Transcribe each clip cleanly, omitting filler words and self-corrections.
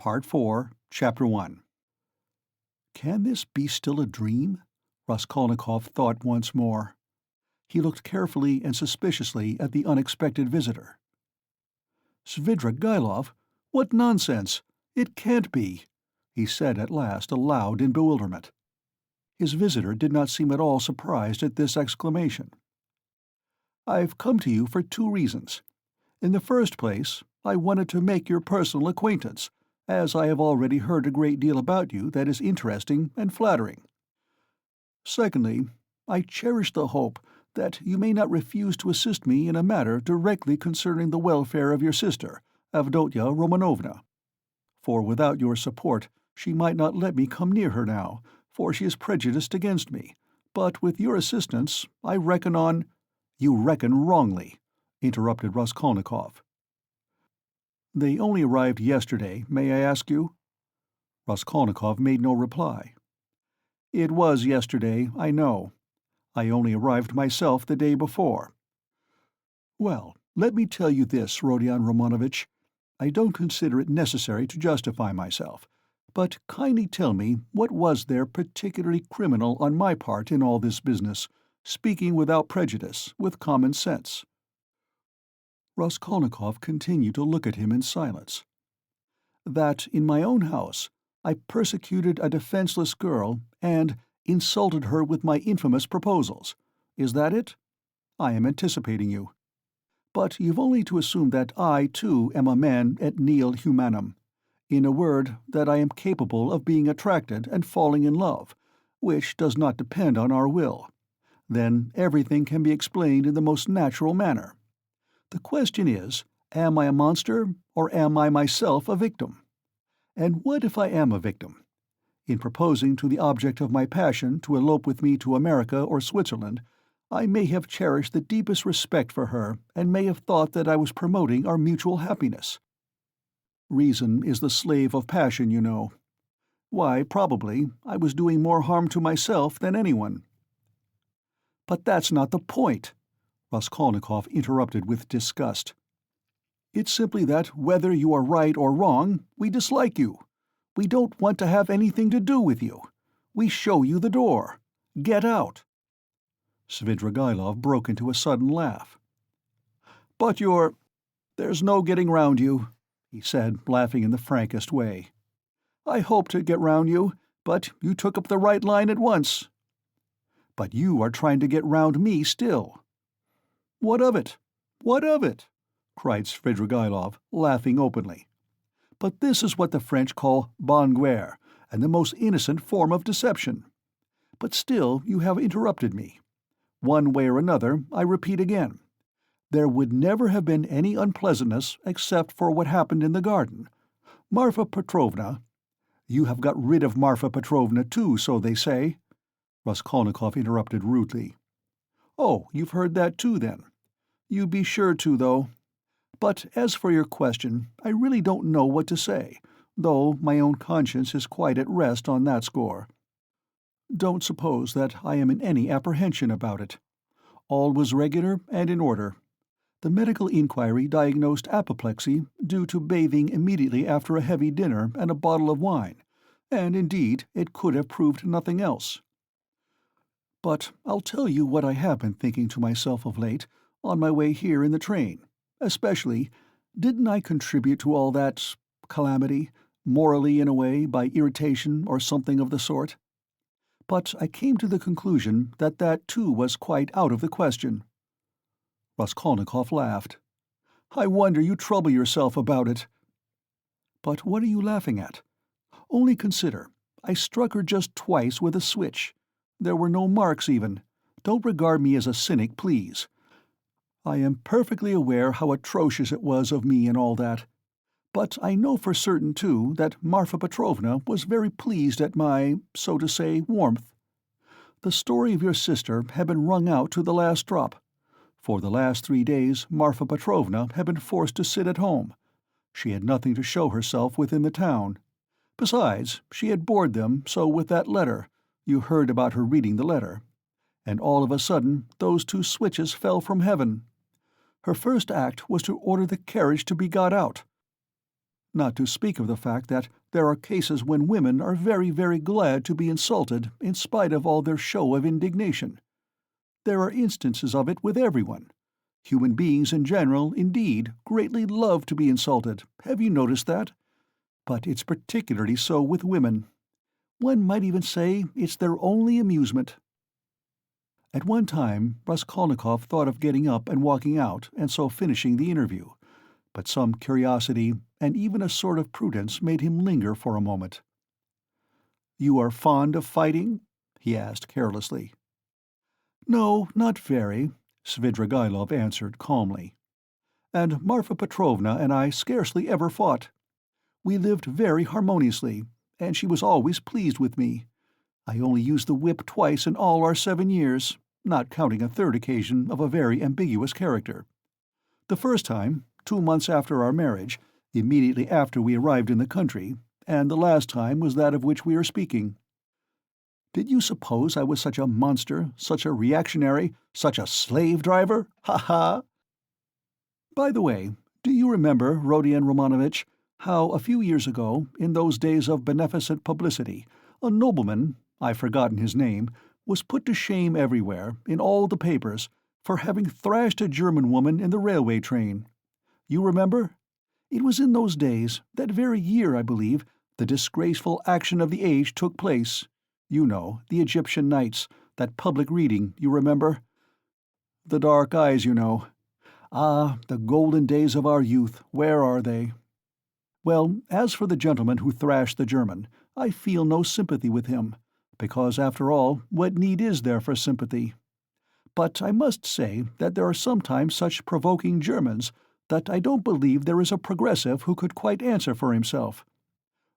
Part 4, Chapter 1. Can this be still a dream? Raskolnikov thought once more. He looked carefully and suspiciously at the unexpected visitor. "Svidrigailov? What nonsense! It can't be!" he said at last aloud in bewilderment. His visitor did not seem at all surprised at this exclamation. "I've come to you for two reasons. In the first place, I wanted to make your personal acquaintance, as I have already heard a great deal about you that is interesting and flattering. Secondly, I cherish the hope that you may not refuse to assist me in a matter directly concerning the welfare of your sister, Avdotya Romanovna. For without your support she might not let me come near her now, for she is prejudiced against me, but with your assistance I reckon on—" "You reckon wrongly," interrupted Raskolnikov. "They only arrived yesterday, may I ask you?" Raskolnikov made no reply. "It was yesterday, I know. I only arrived myself the day before. Well, let me tell you this, Rodion Romanovitch. I don't consider it necessary to justify myself, but kindly tell me what was there particularly criminal on my part in all this business, speaking without prejudice, with common sense." Raskolnikov continued to look at him in silence. "That in my own house I persecuted a defenseless girl and insulted her with my infamous proposals. Is that it? I am anticipating you. But you've only to assume that I, too, am a man et nihil humanum. In a word, that I am capable of being attracted and falling in love, which does not depend on our will. Then everything can be explained in the most natural manner. The question is, am I a monster, or am I myself a victim? And what if I am a victim? In proposing to the object of my passion to elope with me to America or Switzerland, I may have cherished the deepest respect for her and may have thought that I was promoting our mutual happiness. Reason is the slave of passion, you know. Why, probably, I was doing more harm to myself than anyone." "But that's not the point," Raskolnikov interrupted with disgust. "It's simply that, whether you are right or wrong, we dislike you. We don't want to have anything to do with you. We show you the door. Get out." Svidrigailov broke into a sudden laugh. "But there's no getting round you," he said, laughing in the frankest way. "I hoped to get round you, but you took up the right line at once." "But you are trying to get round me still." "What of it? What of it?" cried Svidrigailov, laughing openly. "But this is what the French call bonne guerre, and the most innocent form of deception. But still you have interrupted me. One way or another, I repeat again, there would never have been any unpleasantness except for what happened in the garden. Marfa Petrovna—" "You have got rid of Marfa Petrovna too, so they say," Raskolnikov interrupted rudely. "Oh, you've heard that too, then? You'd be sure to, though. But as for your question, I really don't know what to say, though my own conscience is quite at rest on that score. Don't suppose that I am in any apprehension about it. All was regular and in order. The medical inquiry diagnosed apoplexy due to bathing immediately after a heavy dinner and a bottle of wine, and indeed it could have proved nothing else. But I'll tell you what I have been thinking to myself of late, on my way here in the train. Especially, didn't I contribute to all that calamity, morally in a way, by irritation or something of the sort? But I came to the conclusion that that too was quite out of the question." Raskolnikov laughed. "I wonder you trouble yourself about it." "But what are you laughing at? Only consider, I struck her just twice with a switch. There were no marks even. Don't regard me as a cynic, please. I am perfectly aware how atrocious it was of me and all that. But I know for certain, too, that Marfa Petrovna was very pleased at my, so to say, warmth. The story of your sister had been wrung out to the last drop. For the last 3 days Marfa Petrovna had been forced to sit at home. She had nothing to show herself within the town. Besides, she had bored them so with that letter—you heard about her reading the letter—and all of a sudden those 2 switches fell from heaven. Her first act was to order the carriage to be got out. not to speak of the fact that there are cases when women are very, very glad to be insulted in spite of all their show of indignation. There are instances of it with everyone. Human beings in general, indeed, greatly love to be insulted. Have you noticed that? But it's particularly so with women. One might even say it's their only amusement. At one time, Raskolnikov thought of getting up and walking out, and so finishing the interview, but some curiosity, and even a sort of prudence, made him linger for a moment. "You are fond of fighting?" he asked carelessly. "No, not very," Svidrigaïlov answered calmly. "And Marfa Petrovna and I scarcely ever fought. We lived very harmoniously, and she was always pleased with me. I only used the whip twice in all our 7 years, not counting a third occasion of a very ambiguous character. The first time, 2 months after our marriage, immediately after we arrived in the country, and the last time was that of which we are speaking. Did you suppose I was such a monster, such a reactionary, such a slave-driver? Ha ha! By the way, do you remember, Rodion Romanovitch, how a few years ago, in those days of beneficent publicity, a nobleman, I've forgotten his name, was put to shame everywhere, in all the papers, for having thrashed a German woman in the railway train? You remember? It was in those days, that very year, I believe, the disgraceful action of the age took place. You know, the Egyptian Nights, that public reading, you remember? The dark eyes, you know. Ah, the golden days of our youth, where are they? Well, as for the gentleman who thrashed the German, I feel no sympathy with him, because, after all, what need is there for sympathy? But I must say that there are sometimes such provoking Germans that I don't believe there is a progressive who could quite answer for himself.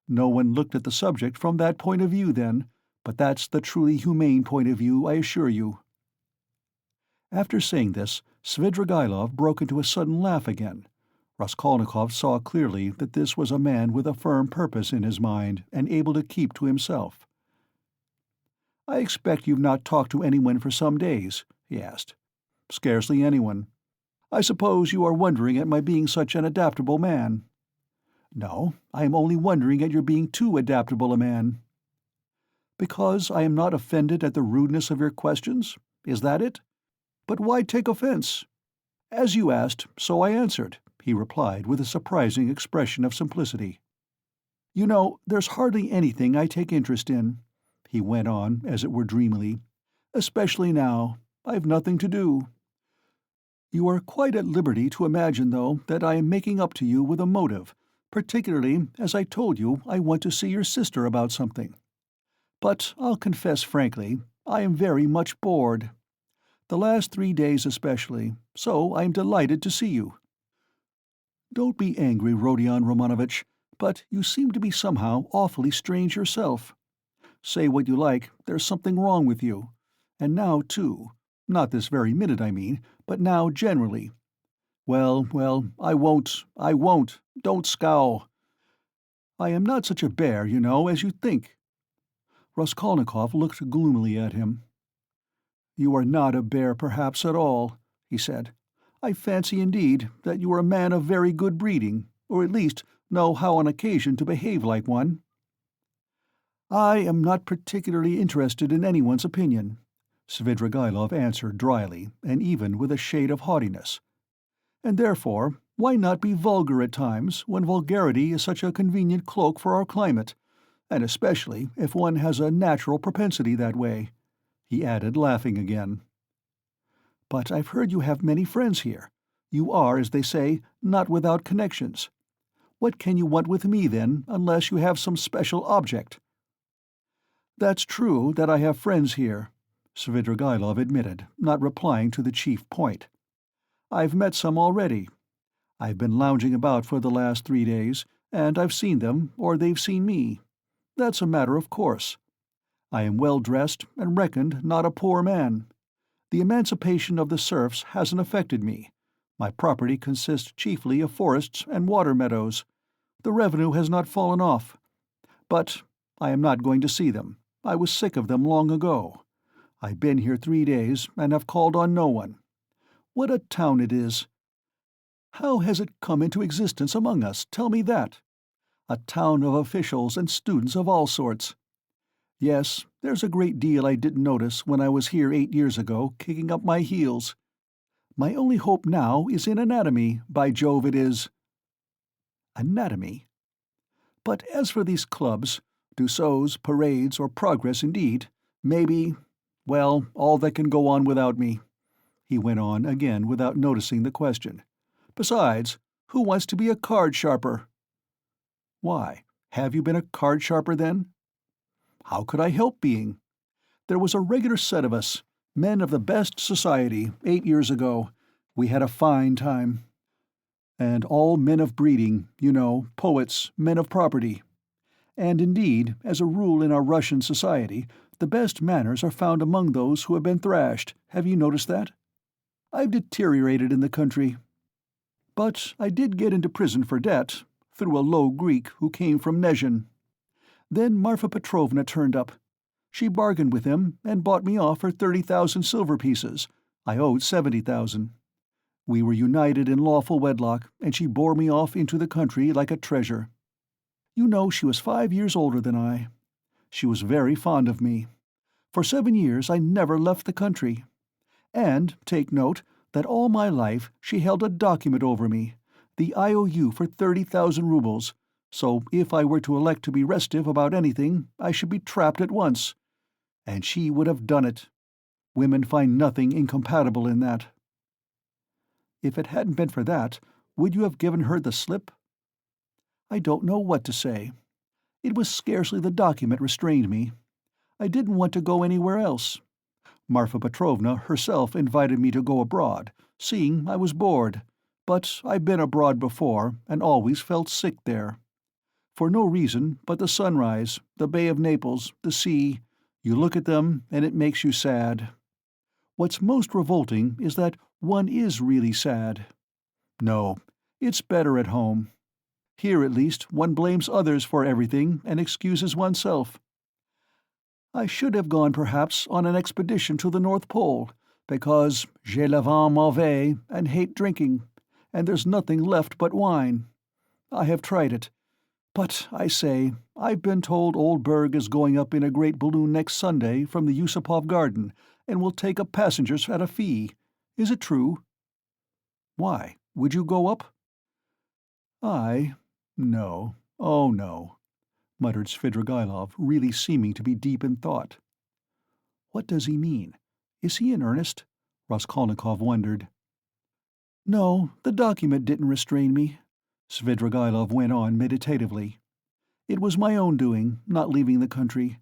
No one looked at the subject from that point of view then, but that's the truly humane point of view, I assure you." After saying this, Svidrigaïlov broke into a sudden laugh again. Raskolnikov saw clearly that this was a man with a firm purpose in his mind and able to keep to himself. "I expect you've not talked to anyone for some days?" he asked. "Scarcely anyone. I suppose you are wondering at my being such an adaptable man." "No, I am only wondering at your being too adaptable a man." "Because I am not offended at the rudeness of your questions? Is that it? But why take offense? As you asked, so I answered," he replied with a surprising expression of simplicity. "You know, there's hardly anything I take interest in," he went on, as it were dreamily, "especially now. I've nothing to do. You are quite at liberty to imagine, though, that I am making up to you with a motive, particularly as I told you I want to see your sister about something. But I'll confess frankly, I am very much bored. The last 3 days especially, so I am delighted to see you. Don't be angry, Rodion Romanovitch, but you seem to be somehow awfully strange yourself. Say what you like, there's something wrong with you. And now, too. Not this very minute, I mean, but now generally. Well, well, I won't. Don't scowl. I am not such a bear, you know, as you think." Raskolnikov looked gloomily at him. "You are not a bear, perhaps, at all," he said. "I fancy, indeed, that you are a man of very good breeding, or at least know how on occasion to behave like one." "I am not particularly interested in anyone's opinion," Svidrigaïlov answered dryly, and even with a shade of haughtiness. "And therefore, why not be vulgar at times, when vulgarity is such a convenient cloak for our climate, and especially if one has a natural propensity that way?" he added, laughing again. "But I've heard you have many friends here. You are, as they say, not without connections. What can you want with me, then, unless you have some special object?" "That's true that I have friends here," Svidrigaïlov admitted, not replying to the chief point. "I've met some already. I've been lounging about for the last 3 days, and I've seen them, or they've seen me. That's a matter of course. I am well dressed, and reckoned not a poor man. The emancipation of the serfs hasn't affected me. My property consists chiefly of forests and water meadows. The revenue has not fallen off. But I am not going to see them. I was sick of them long ago. I've been here 3 days, and have called on no one. What a town it is! How has it come into existence among us? Tell me that. A town of officials and students of all sorts. Yes, there's a great deal I didn't notice when I was here 8 years ago, kicking up my heels. My only hope now is in anatomy, by Jove it is. Anatomy? But as for these clubs, Dussaults, parades, or progress indeed, maybe, well, all that can go on without me, he went on again without noticing the question. Besides, who wants to be a card sharper? Why, have you been a card sharper then? How could I help being? There was a regular set of us, men of the best society, 8 years ago. We had a fine time. And all men of breeding, you know, poets, men of property. And indeed, as a rule in our Russian society, the best manners are found among those who have been thrashed. Have you noticed that? I've deteriorated in the country. But I did get into prison for debt, through a low Greek who came from Nezhin. Then Marfa Petrovna turned up. She bargained with him and bought me off for 30,000 silver pieces. I owed 70,000. We were united in lawful wedlock, and she bore me off into the country like a treasure. You know she was 5 years older than I. She was very fond of me. For 7 years I never left the country. And, take note, that all my life she held a document over me, the IOU for 30,000 roubles, so if I were to elect to be restive about anything, I should be trapped at once. And she would have done it. Women find nothing incompatible in that. If it hadn't been for that, would you have given her the slip? I don't know what to say. It was scarcely the document restrained me. I didn't want to go anywhere else. Marfa Petrovna herself invited me to go abroad, seeing I was bored, but I've been abroad before and always felt sick there. For no reason but the sunrise, the Bay of Naples, the sea. You look at them and it makes you sad. What's most revolting is that one is really sad. No, it's better at home. Here, at least, one blames others for everything and excuses oneself. I should have gone, perhaps, on an expedition to the North Pole, because j'ai le vin mauvais and hate drinking, and there's nothing left but wine. I have tried it. But, I say, I've been told old Berg is going up in a great balloon next Sunday from the Yusupov garden, and will take up passengers at a fee. Is it true? Why, would you go up? No. Oh, no, muttered Svidrigaïlov, really seeming to be deep in thought. What does he mean? Is he in earnest? Raskolnikov wondered. No, the document didn't restrain me, Svidrigaïlov went on meditatively. It was my own doing, not leaving the country.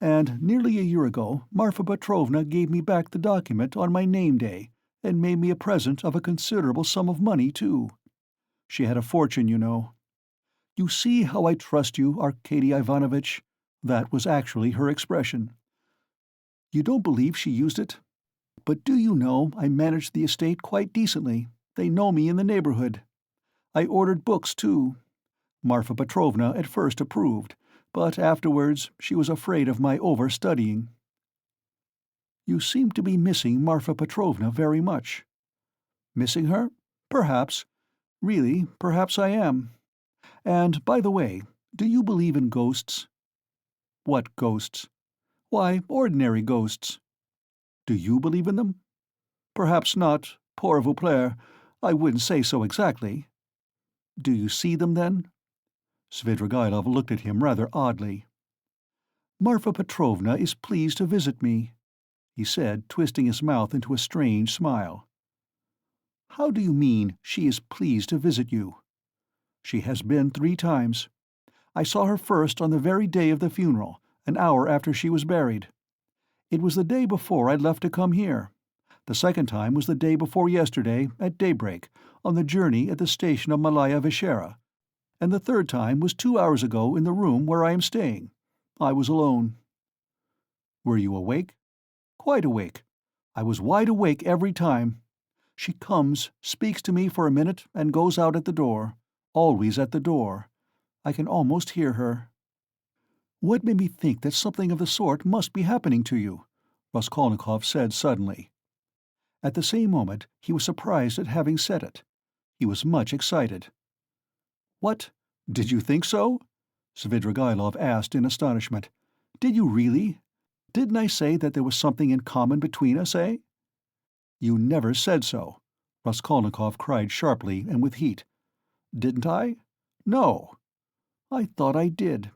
And nearly a year ago Marfa Petrovna gave me back the document on my name day, and made me a present of a considerable sum of money, too. She had a fortune, you know. You see how I trust you, Arkady Ivanovitch? That was actually her expression. You don't believe she used it? But do you know I managed the estate quite decently? They know me in the neighborhood. I ordered books, too. Marfa Petrovna at first approved, but afterwards she was afraid of my overstudying. You seem to be missing Marfa Petrovna very much. Missing her? Perhaps. Really, perhaps I am. And, by the way, do you believe in ghosts? What ghosts? Why, ordinary ghosts. Do you believe in them? Perhaps not, pour vous plaire. I wouldn't say so exactly. Do you see them, then? Svidrigaïlov looked at him rather oddly. Marfa Petrovna is pleased to visit me, he said, twisting his mouth into a strange smile. How do you mean, she is pleased to visit you? She has been 3 times. I saw her first on the very day of the funeral, an hour after she was buried. It was the day before I left to come here. The second time was the day before yesterday, at daybreak, on the journey at the station of Malaya Vishera. And the third time was 2 hours ago in the room where I am staying. I was alone. Were you awake? Quite awake. I was wide awake every time. She comes, speaks to me for a minute, and goes out at the door. Always at the door. I can almost hear her. What made me think that something of the sort must be happening to you? Raskolnikov said suddenly. At the same moment he was surprised at having said it. He was much excited. What? Did you think so? Svidrigailov asked in astonishment. Did you really? Didn't I say that there was something in common between us, eh? You never said so, Raskolnikov cried sharply and with heat. Didn't I? No. I thought I did.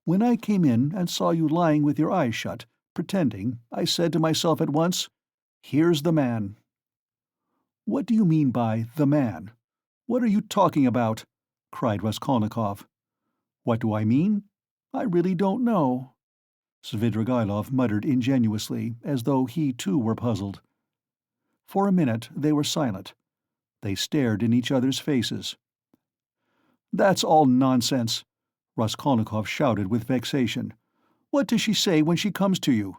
When I came in and saw you lying with your eyes shut, pretending, I said to myself at once, "Here's the man." What do you mean by the man? What are you talking about? Cried Raskolnikov. What do I mean? I really don't know. Svidrigailov muttered ingenuously, as though he too were puzzled. For a minute they were silent. They stared in each other's faces. "That's all nonsense," Raskolnikov shouted with vexation. "What does she say when she comes to you?"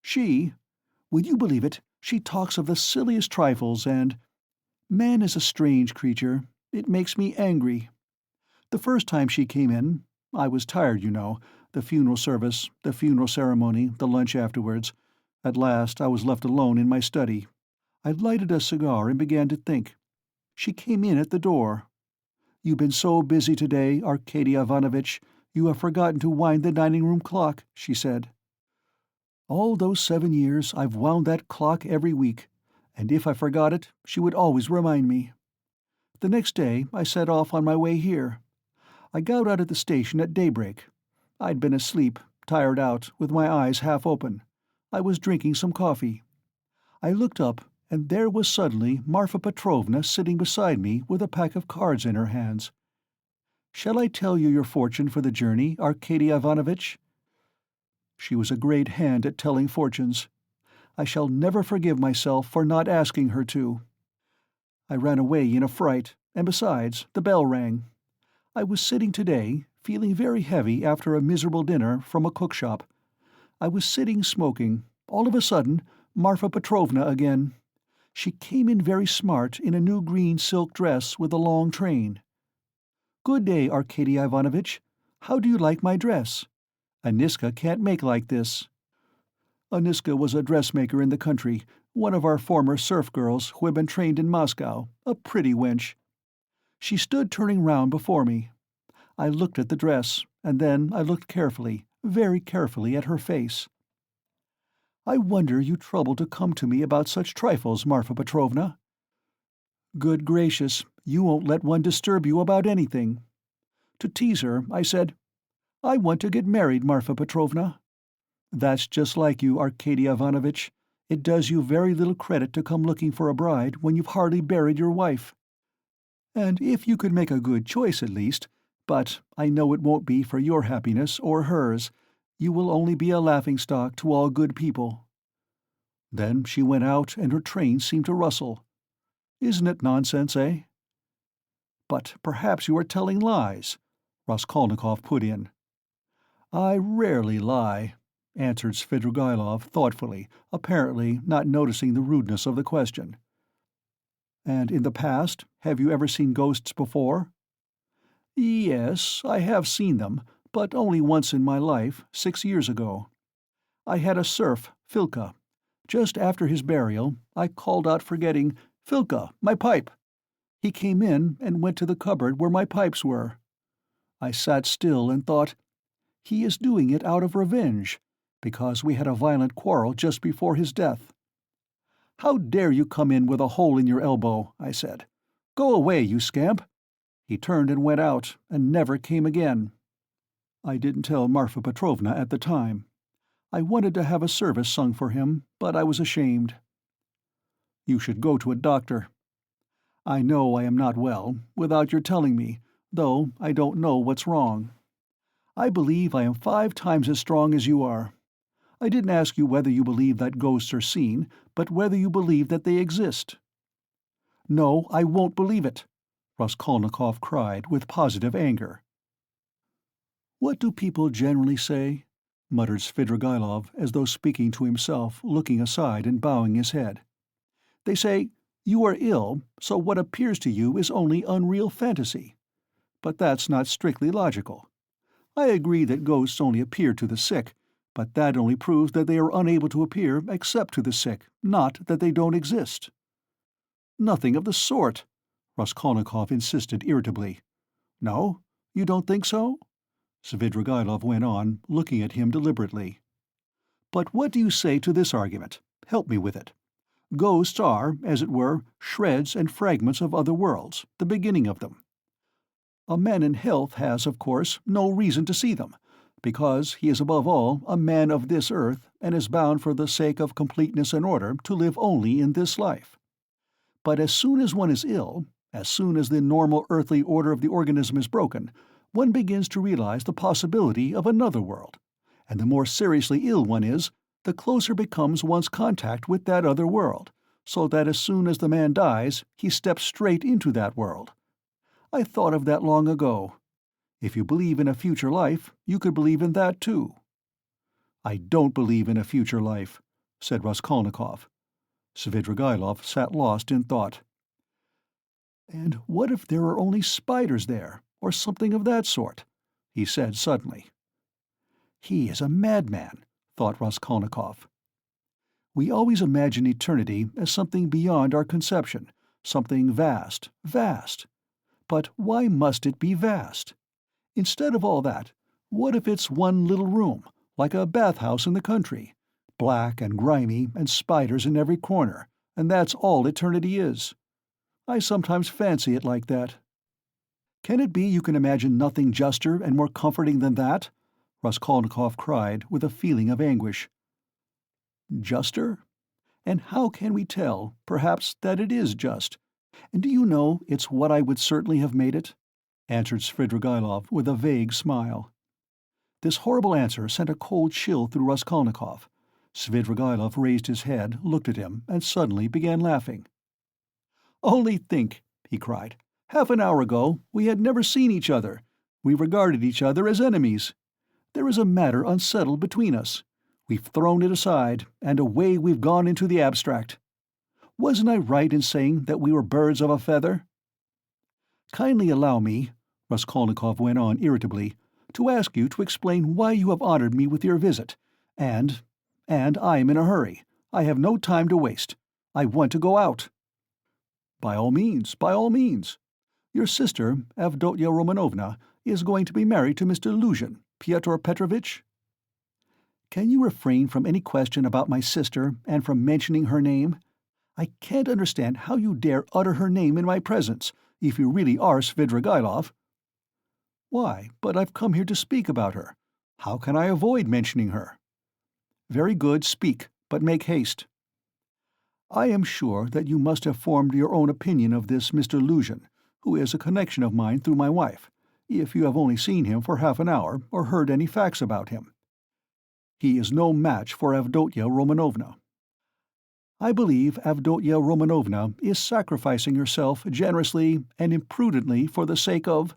"She? Would you believe it, she talks of the silliest trifles, and— Man is a strange creature. It makes me angry. The first time she came in— I was tired, you know, the funeral service, the funeral ceremony, the lunch afterwards. At last I was left alone in my study. I lighted a cigar and began to think. She came in at the door. 'You've been so busy today, Arkady Ivanovitch, you have forgotten to wind the dining-room clock,' she said. All those 7 years I've wound that clock every week, and if I forgot it, she would always remind me. The next day I set off on my way here. I got out at the station at daybreak. I'd been asleep, tired out, with my eyes half open. I was drinking some coffee. I looked up, and there was suddenly Marfa Petrovna sitting beside me with a pack of cards in her hands. Shall I tell you your fortune for the journey, Arkady Ivanovitch? She was a great hand at telling fortunes. I shall never forgive myself for not asking her to. I ran away in a fright, and besides, the bell rang. I was sitting today, feeling very heavy after a miserable dinner from a cookshop. I was sitting smoking. All of a sudden, Marfa Petrovna again. She came in very smart in a new green silk dress with a long train. "Good day, Arkady Ivanovitch. How do you like my dress? Aniska can't make like this." Aniska was a dressmaker in the country, one of our former serf girls who had been trained in Moscow, a pretty wench. She stood turning round before me. I looked at the dress, and then I looked carefully, very carefully at her face. "I wonder you trouble to come to me about such trifles, Marfa Petrovna." "Good gracious, you won't let one disturb you about anything." To tease her, I said, "I want to get married, Marfa Petrovna." "That's just like you, Arkady Ivanovitch. It does you very little credit to come looking for a bride when you've hardly buried your wife. And if you could make a good choice at least, but I know it won't be for your happiness or hers. You will only be a laughing-stock to all good people." Then she went out and her train seemed to rustle. Isn't it nonsense, eh? "But perhaps you are telling lies," Raskolnikov put in. "I rarely lie," answered Svidrigailov thoughtfully, apparently not noticing the rudeness of the question. "And in the past, have you ever seen ghosts before?" "Yes, I have seen them, but only once in my life, 6 years ago. I had a serf, Filka. Just after his burial, I called out forgetting, 'Filka, my pipe!' He came in and went to the cupboard where my pipes were. I sat still and thought, he is doing it out of revenge, because we had a violent quarrel just before his death. 'How dare you come in with a hole in your elbow?' I said. 'Go away, you scamp!' He turned and went out, and never came again. I didn't tell Marfa Petrovna at the time. I wanted to have a service sung for him, but I was ashamed." "You should go to a doctor." "I know I am not well, without your telling me, though I don't know what's wrong. I believe I am 5 times as strong as you are. I didn't ask you whether you believe that ghosts are seen, but whether you believe that they exist." "No, I won't believe it," Raskolnikov cried with positive anger. "What do people generally say?" muttered Svidrigailov, as though speaking to himself, looking aside and bowing his head. "They say, 'You are ill, so what appears to you is only unreal fantasy.' But that's not strictly logical. I agree that ghosts only appear to the sick, but that only proves that they are unable to appear except to the sick, not that they don't exist." "Nothing of the sort," Raskolnikov insisted irritably. "No? You don't think so?" Svidrigailov went on, looking at him deliberately. "But what do you say to this argument? Help me with it. Ghosts are, as it were, shreds and fragments of other worlds, the beginning of them. A man in health has, of course, no reason to see them, because he is above all a man of this earth and is bound for the sake of completeness and order to live only in this life. But as soon as one is ill, as soon as the normal earthly order of the organism is broken, one begins to realize the possibility of another world, and the more seriously ill one is, the closer becomes one's contact with that other world, so that as soon as the man dies, he steps straight into that world. I thought of that long ago. If you believe in a future life, you could believe in that too." "I don't believe in a future life," said Raskolnikov. Svidrigailov sat lost in thought. "And what if there are only spiders there, or something of that sort?" he said suddenly. "He is a madman," thought Raskolnikov. "We always imagine eternity as something beyond our conception, something vast, vast. But why must it be vast? Instead of all that, what if it's one little room, like a bathhouse in the country, black and grimy and spiders in every corner, and that's all eternity is? I sometimes fancy it like that." "Can it be you can imagine nothing juster and more comforting than that?" Raskolnikov cried, with a feeling of anguish. "Juster? And how can we tell, perhaps, that it is just? And do you know, it's what I would certainly have made it," answered Svidrigailov with a vague smile. This horrible answer sent a cold chill through Raskolnikov. Svidrigailov raised his head, looked at him, and suddenly began laughing. "Only think," he cried. "Half an hour ago we had never seen each other. We regarded each other as enemies. There is a matter unsettled between us. We've thrown it aside, and away we've gone into the abstract. Wasn't I right in saying that we were birds of a feather? Kindly allow me," Raskolnikov went on irritably, "to ask you to explain why you have honored me with your visit, and I am in a hurry. I have no time to waste. I want to go out." By all means, by all means. Your sister, Avdotya Romanovna, is going to be married to Mr. Luzhin, Pyotr Petrovitch?" "Can you refrain from any question about my sister, and from mentioning her name? I can't understand how you dare utter her name in my presence, if you really are Svidrigailov." "Why, but I've come here to speak about her. How can I avoid mentioning her?" "Very good, speak, but make haste." "I am sure that you must have formed your own opinion of this Mr. Luzhin, who is a connection of mine through my wife, if you have only seen him for half an hour, or heard any facts about him. He is no match for Avdotya Romanovna. I believe Avdotya Romanovna is sacrificing herself generously and imprudently for the sake of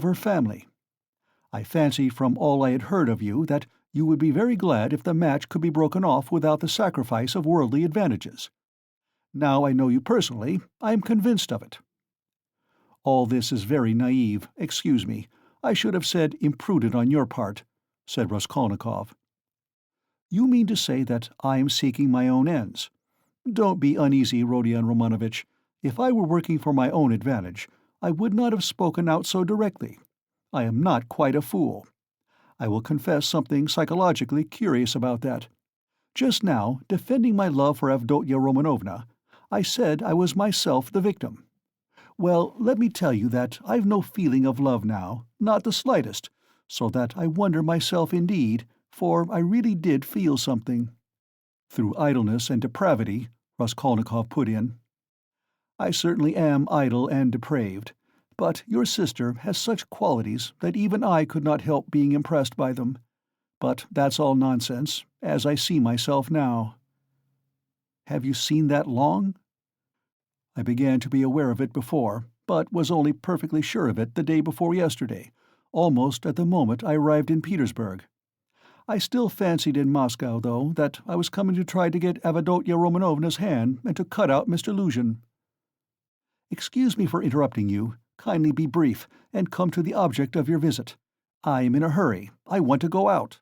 her family. I fancied from all I had heard of you that you would be very glad if the match could be broken off without the sacrifice of worldly advantages. Now I know you personally, I am convinced of it. All this is very naive, excuse me, I should have said imprudent on your part," said Raskolnikov. "You mean to say that I am seeking my own ends. Don't be uneasy, Rodion Romanovitch. If I were working for my own advantage, I would not have spoken out so directly. I am not quite a fool. I will confess something psychologically curious about that. Just now, defending my love for Avdotya Romanovna, I said I was myself the victim. Well, let me tell you that I've no feeling of love now, not the slightest, so that I wonder myself indeed, for I really did feel something." "Through idleness and depravity," Raskolnikov put in. "I certainly am idle and depraved, but your sister has such qualities that even I could not help being impressed by them. But that's all nonsense, as I see myself now." "Have you seen that long?" "I began to be aware of it before, but was only perfectly sure of it the day before yesterday, almost at the moment I arrived in Petersburg. I still fancied in Moscow, though, that I was coming to try to get Avdotya Romanovna's hand and to cut out Mr. Luzhin." "Excuse me for interrupting you. Kindly be brief, and come to the object of your visit. I am in a hurry. I want to go out."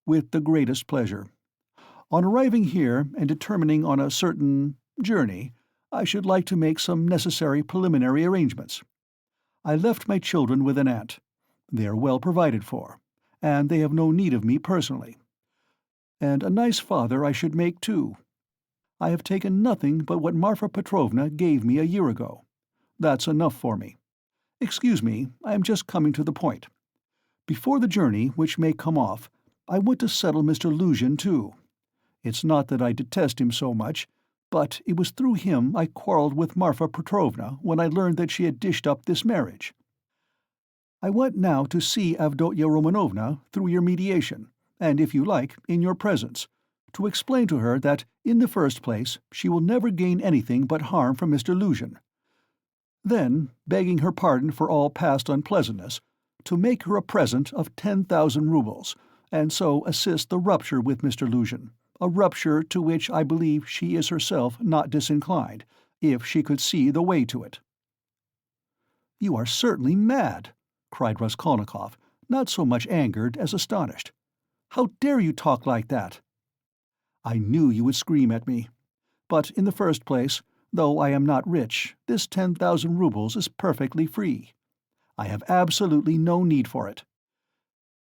"With the greatest pleasure. On arriving here and determining on a certain journey, I should like to make some necessary preliminary arrangements. I left my children with an aunt. They are well provided for, and they have no need of me personally. And a nice father I should make, too. I have taken nothing but what Marfa Petrovna gave me a year ago. That's enough for me. Excuse me, I am just coming to the point. Before the journey, which may come off, I want to settle Mr. Luzhin, too. It's not that I detest him so much, but it was through him I quarreled with Marfa Petrovna when I learned that she had dished up this marriage. I want now to see Avdotya Romanovna through your mediation, and if you like, in your presence, to explain to her that, in the first place, she will never gain anything but harm from Mr. Luzhin. Then, begging her pardon for all past unpleasantness, to make her a present of 10,000 roubles, and so assist the rupture with Mr. Luzhin, a rupture to which I believe she is herself not disinclined, if she could see the way to it." "You are certainly mad!" cried Raskolnikov, not so much angered as astonished. "How dare you talk like that?" "I knew you would scream at me. But in the first place, though I am not rich, this 10,000 roubles is perfectly free. I have absolutely no need for it.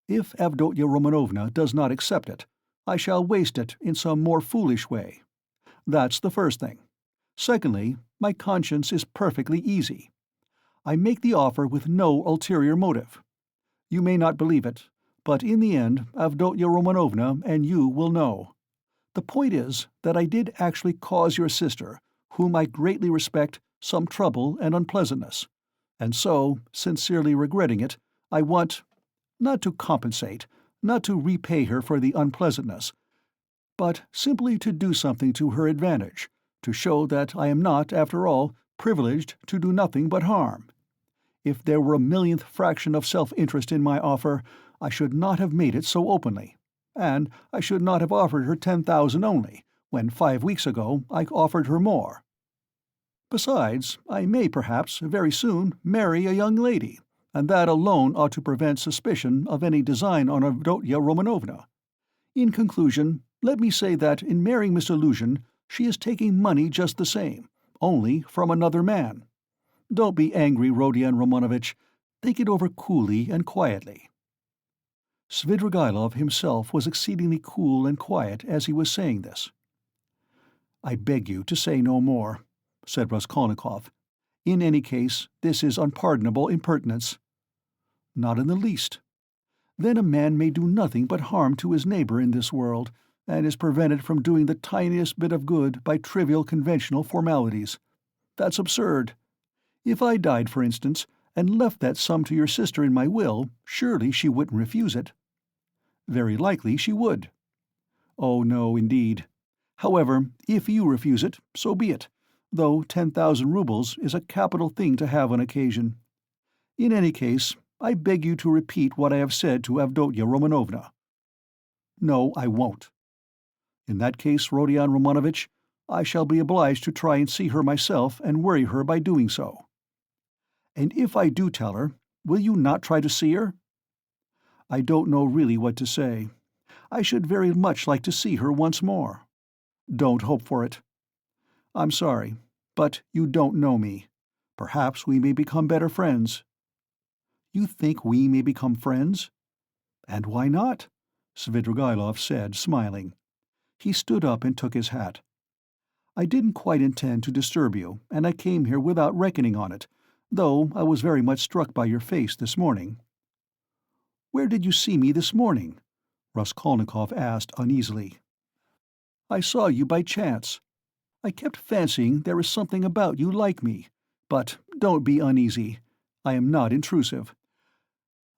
If Avdotya Romanovna does not accept it, I shall waste it in some more foolish way. That's the first thing. Secondly, my conscience is perfectly easy. I make the offer with no ulterior motive. You may not believe it, but in the end Avdotya Romanovna and you will know. The point is that I did actually cause your sister, whom I greatly respect, some trouble and unpleasantness, and so, sincerely regretting it, I want, not to compensate, not to repay her for the unpleasantness, but simply to do something to her advantage, to show that I am not, after all, privileged to do nothing but harm. If there were a millionth fraction of self-interest in my offer, I should not have made it so openly, and I should not have offered her 10,000 only, when 5 weeks ago I offered her more. Besides, I may perhaps, very soon, marry a young lady, and that alone ought to prevent suspicion of any design on Avdotya Romanovna. In conclusion, let me say that in marrying Mr. Luzhin, she is taking money just the same, only from another man. Don't be angry, Rodion Romanovitch. Think it over coolly and quietly." Svidrigaïlov himself was exceedingly cool and quiet as he was saying this. "I beg you to say no more," said Raskolnikov. "In any case, this is unpardonable impertinence." "Not in the least. Then a man may do nothing but harm to his neighbor in this world, and is prevented from doing the tiniest bit of good by trivial conventional formalities. That's absurd. If I died, for instance, and left that sum to your sister in my will, surely she wouldn't refuse it." "Very likely she would." "Oh no, indeed. However, if you refuse it, so be it, though 10,000 roubles is a capital thing to have on occasion. In any case, I beg you to repeat what I have said to Avdotya Romanovna." "No, I won't." "In that case, Rodion Romanovitch, I shall be obliged to try and see her myself and worry her by doing so." "And if I do tell her, will you not try to see her?" "I don't know really what to say. I should very much like to see her once more." "Don't hope for it." "I'm sorry, but you don't know me. Perhaps we may become better friends." "You think we may become friends?" "And why not?" Svidrigaïlov said, smiling. He stood up and took his hat. "I didn't quite intend to disturb you, and I came here without reckoning on it, though I was very much struck by your face this morning." "Where did you see me this morning?" Raskolnikov asked uneasily. "I saw you by chance. I kept fancying there is something about you like me. But don't be uneasy. I am not intrusive.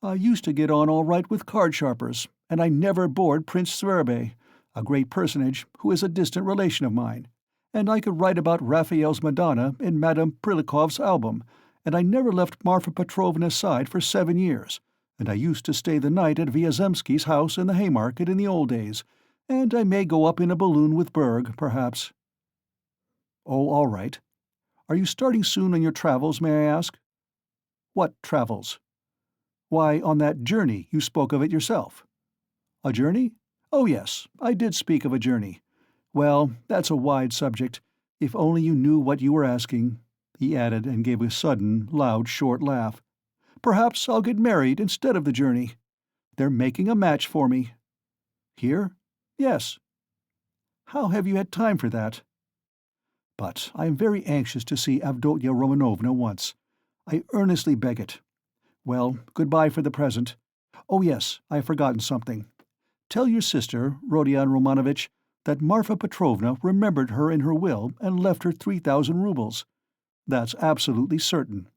I used to get on all right with card-sharpers, and I never bored Prince Sverbey, a great personage who is a distant relation of mine, and I could write about Raphael's Madonna in Madame Prilikov's album, and I never left Marfa Petrovna's side for 7 years, and I used to stay the night at Vyazemsky's house in the Haymarket in the old days, and I may go up in a balloon with Berg, perhaps." "Oh, all right. Are you starting soon on your travels, may I ask?" "What travels?" "Why, on that journey, you spoke of it yourself." "A journey? Oh yes, I did speak of a journey. Well, that's a wide subject. If only you knew what you were asking," he added, and gave a sudden, loud, short laugh. Perhaps I'll get married instead of the journey. They're making a match for me. Here? Yes. How have you had time for that? But I am very anxious to see Avdotya Romanovna once. I earnestly beg it. Well, goodbye for the present. Oh yes, I have forgotten something. Tell your sister, Rodion Romanovitch, that Marfa Petrovna remembered her in her will and left her 3,000 roubles. That's absolutely certain.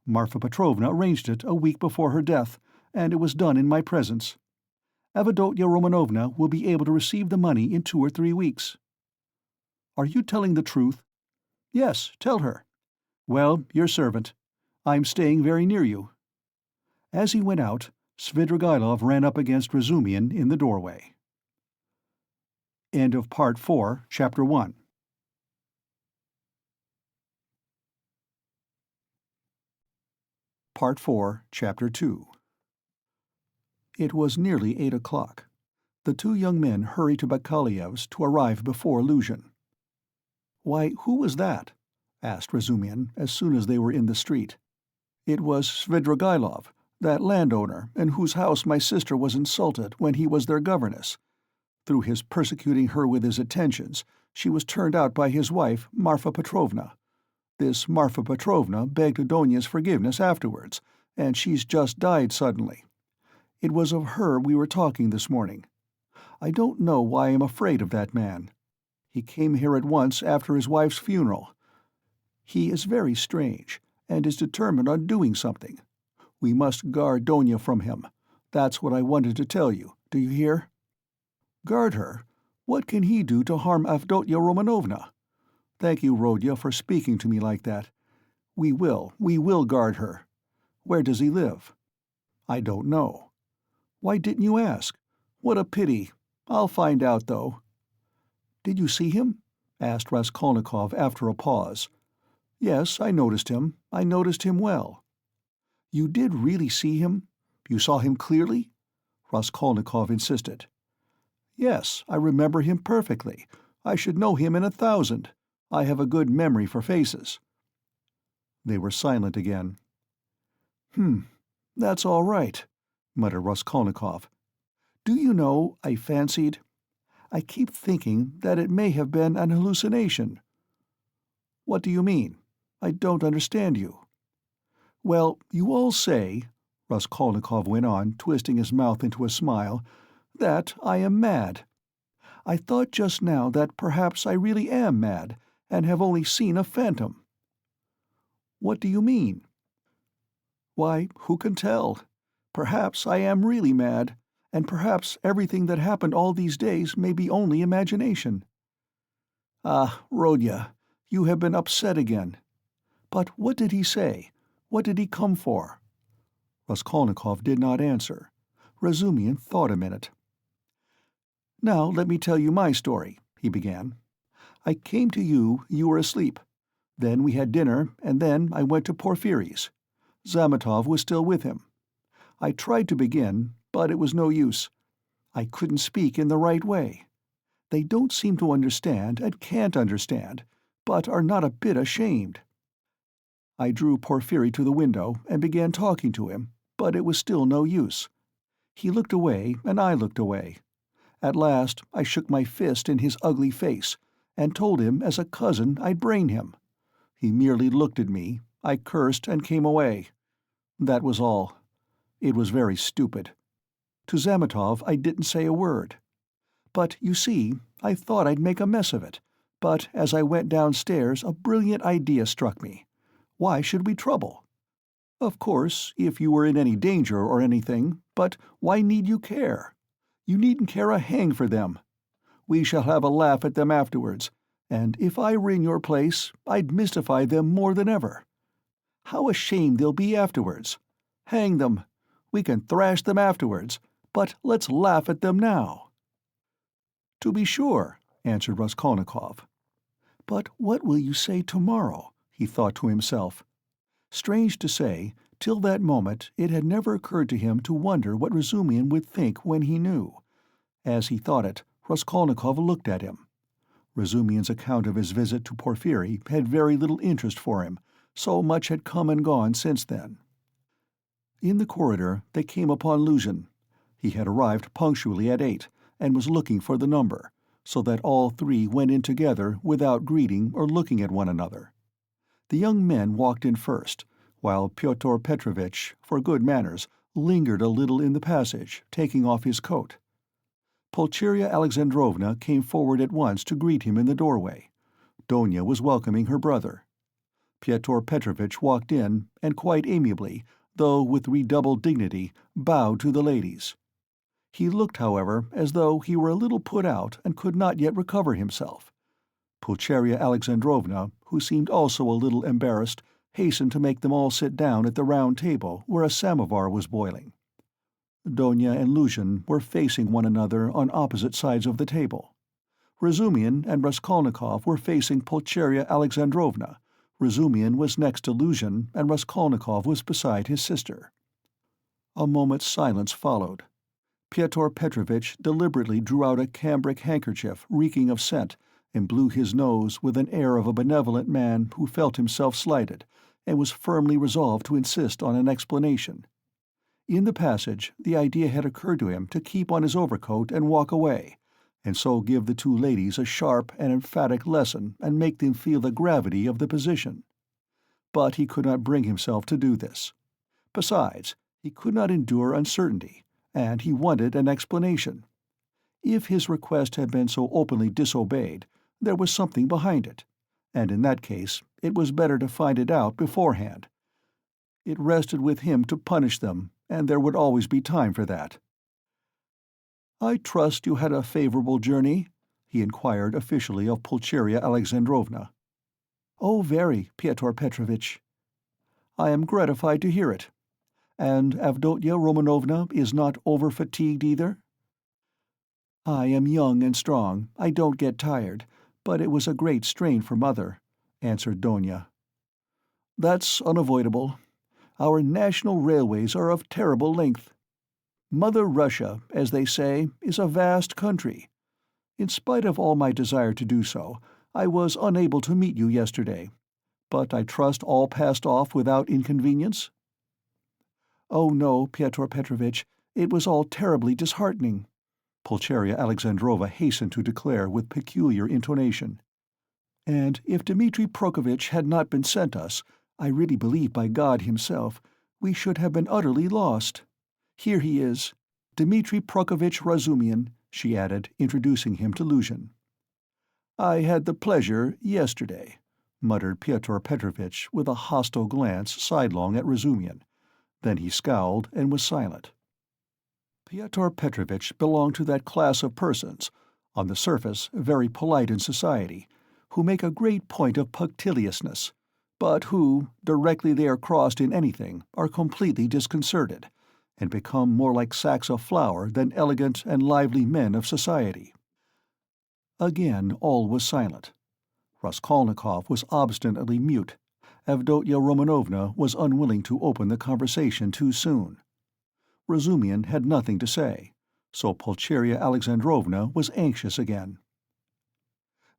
Marfa Petrovna arranged it a week before her death, and it was done in my presence. Avdotya Romanovna will be able to receive the money in 2 or 3 weeks. Are you telling the truth? Yes, tell her. Well, your servant. I'm staying very near you. As he went out, Svidrigailov ran up against Razumihin in the doorway. End of Part 4, Chapter 1. Part 4, Chapter 2. It was nearly 8 o'clock. The two young men hurried to Bakaliev's to arrive before Luzhin. "Why, who was that?" asked Razumihin as soon as they were in the street. "It was Svidrigailov, that landowner in whose house my sister was insulted when he was their governess. Through his persecuting her with his attentions, she was turned out by his wife, Marfa Petrovna. This Marfa Petrovna begged Adonia's forgiveness afterwards, and she's just died suddenly. It was of her we were talking this morning. I don't know why I'm afraid of that man. He came here at once after his wife's funeral. He is very strange, and is determined on doing something. We must guard Donia from him. That's what I wanted to tell you. Do you hear?" "Guard her? What can he do to harm Avdotya Romanovna? Thank you, Rodya, for speaking to me like that. We will guard her. Where does he live?" "I don't know." "Why didn't you ask? What a pity. I'll find out, though." "Did you see him?" asked Raskolnikov after a pause. "Yes, I noticed him. I noticed him well." "You did really see him? You saw him clearly?" Raskolnikov insisted. "Yes, I remember him perfectly. I should know him in 1,000. I have a good memory for faces." They were silent again. That's all right," muttered Raskolnikov. "Do you know, I keep thinking that it may have been an hallucination." "What do you mean? I don't understand you." "Well, you all say," Raskolnikov went on, twisting his mouth into a smile, "that I am mad. I thought just now that perhaps I really am mad, and have only seen a phantom." "What do you mean?" "Why, who can tell? Perhaps I am really mad, and perhaps everything that happened all these days may be only imagination." "Ah, Rodya, you have been upset again. But what did he say? What did he come for?" Raskolnikov did not answer. Razumihin thought a minute. "Now let me tell you my story," he began. "I came to you, you were asleep. Then we had dinner, and then I went to Porfiry's. Zametov was still with him. I tried to begin, but it was no use. I couldn't speak in the right way. They don't seem to understand and can't understand, but are not a bit ashamed. I drew Porfiry to the window and began talking to him, but it was still no use. He looked away and I looked away. At last I shook my fist in his ugly face, and told him as a cousin I'd brain him. He merely looked at me, I cursed and came away. That was all. It was very stupid. To Zametov I didn't say a word. But, you see, I thought I'd make a mess of it, but as I went downstairs a brilliant idea struck me. Why should we trouble? Of course, if you were in any danger or anything, but why need you care? You needn't care a hang for them. We shall have a laugh at them afterwards, and if I were in your place, I'd mystify them more than ever. How ashamed they'll be afterwards! Hang them! We can thrash them afterwards, but let's laugh at them now." "To be sure," answered Raskolnikov. "But what will you say tomorrow?" he thought to himself. Strange to say, till that moment it had never occurred to him to wonder what Razumihin would think when he knew. As he thought it, Raskolnikov looked at him. Razumihin's account of his visit to Porfiry had very little interest for him, so much had come and gone since then. In the corridor they came upon Luzhin. He had arrived punctually at 8, and was looking for the number, so that all three went in together without greeting or looking at one another. The young men walked in first, while Pyotr Petrovitch, for good manners, lingered a little in the passage, taking off his coat. Pulcheria Alexandrovna came forward at once to greet him in the doorway. Donia was welcoming her brother. Pyotr Petrovitch walked in, and quite amiably, though with redoubled dignity, bowed to the ladies. He looked, however, as though he were a little put out and could not yet recover himself. Pulcheria Alexandrovna, who seemed also a little embarrassed, hastened to make them all sit down at the round table where a samovar was boiling. Donia and Luzhin were facing one another on opposite sides of the table. Razumihin and Raskolnikov were facing Pulcheria Alexandrovna. Razumihin was next to Luzhin, and Raskolnikov was beside his sister. A moment's silence followed. Pyotr Petrovitch deliberately drew out a cambric handkerchief reeking of scent, and blew his nose with an air of a benevolent man who felt himself slighted, and was firmly resolved to insist on an explanation. In the passage, the idea had occurred to him to keep on his overcoat and walk away, and so give the two ladies a sharp and emphatic lesson and make them feel the gravity of the position. But he could not bring himself to do this. Besides, he could not endure uncertainty, and he wanted an explanation. If his request had been so openly disobeyed, there was something behind it, and in that case it was better to find it out beforehand. It rested with him to punish them, and there would always be time for that. "I trust you had a favorable journey?" he inquired officially of Pulcheria Alexandrovna. "Oh, very, Pyotr Petrovitch." "I am gratified to hear it. And Avdotya Romanovna is not over-fatigued either?" "I am young and strong, I don't get tired, but it was a great strain for Mother," answered Donia. "That's unavoidable. Our national railways are of terrible length. Mother Russia, as they say, is a vast country. In spite of all my desire to do so, I was unable to meet you yesterday. But I trust all passed off without inconvenience?" "Oh no, Pyotr Petrovitch, it was all terribly disheartening," Pulcheria Alexandrova hastened to declare with peculiar intonation. "And if Dmitri Prokofitch had not been sent us, I really believe by God himself, we should have been utterly lost. Here he is, Dmitri Prokofitch Razumihin," she added, introducing him to Luzhin. "I had the pleasure yesterday," muttered Pyotr Petrovitch with a hostile glance sidelong at Razumihin. Then he scowled and was silent. Pyotr Petrovitch belonged to that class of persons, on the surface very polite in society, who make a great point of punctiliousness, but who, directly they are crossed in anything, are completely disconcerted, and become more like sacks of flour than elegant and lively men of society. Again all was silent. Raskolnikov was obstinately mute. Avdotya Romanovna was unwilling to open the conversation too soon. Razumihin had nothing to say, so Pulcheria Alexandrovna was anxious again.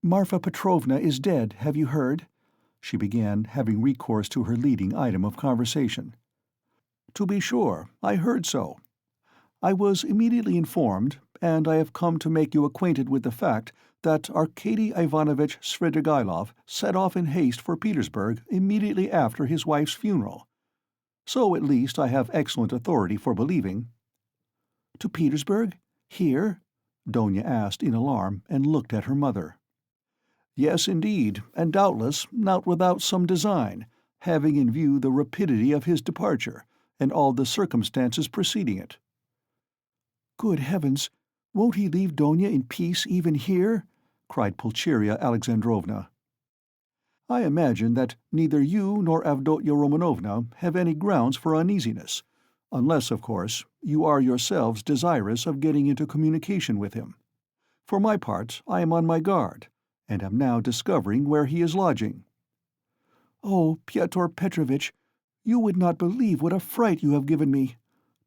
"Marfa Petrovna is dead, have you heard?" she began, having recourse to her leading item of conversation. "To be sure, I heard so. I was immediately informed, and I have come to make you acquainted with the fact that Arkady Ivanovitch Svidrigaïlov set off in haste for Petersburg immediately after his wife's funeral. So at least I have excellent authority for believing." "To Petersburg? Here?" Donia asked in alarm, and looked at her mother. "Yes, indeed, and doubtless not without some design, having in view the rapidity of his departure, and all the circumstances preceding it." "Good heavens! Won't he leave Donia in peace even here?" cried Pulcheria Alexandrovna. "I imagine that neither you nor Avdotya Romanovna have any grounds for uneasiness, unless, of course, you are yourselves desirous of getting into communication with him. For my part, I am on my guard, and am now discovering where he is lodging." "Oh, Pyotr Petrovitch, you would not believe what a fright you have given me,"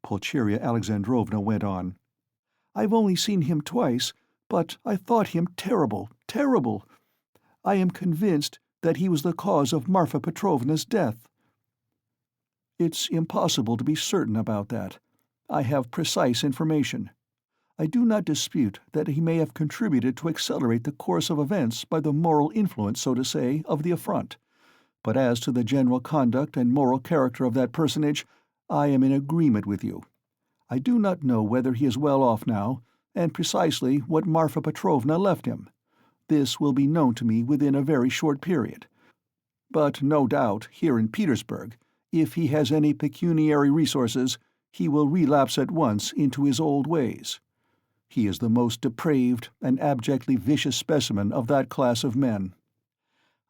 Pulcheria Alexandrovna went on. "I've only seen him twice, but I thought him terrible, terrible. I am convinced that he was the cause of Marfa Petrovna's death." It's impossible to be certain about that. I have precise information. I do not dispute that he may have contributed to accelerate the course of events by the moral influence, so to say, of the affront. But as to the general conduct and moral character of that personage, I am in agreement with you. I do not know whether he is well off now, and precisely what Marfa Petrovna left him. This will be known to me within a very short period. But no doubt, here in Petersburg, if he has any pecuniary resources, he will relapse at once into his old ways. He is the most depraved and abjectly vicious specimen of that class of men.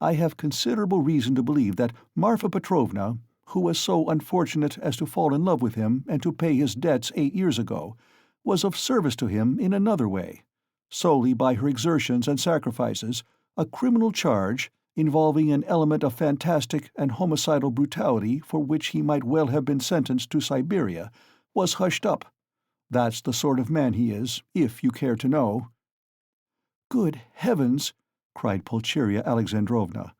I have considerable reason to believe that Marfa Petrovna, who was so unfortunate as to fall in love with him and to pay his debts 8 years ago, was of service to him in another way, solely by her exertions and sacrifices. A criminal charge, involving an element of fantastic and homicidal brutality for which he might well have been sentenced to Siberia, was hushed up. That's the sort of man he is, if you care to know." "Good heavens!" cried Pulcheria Alexandrovna.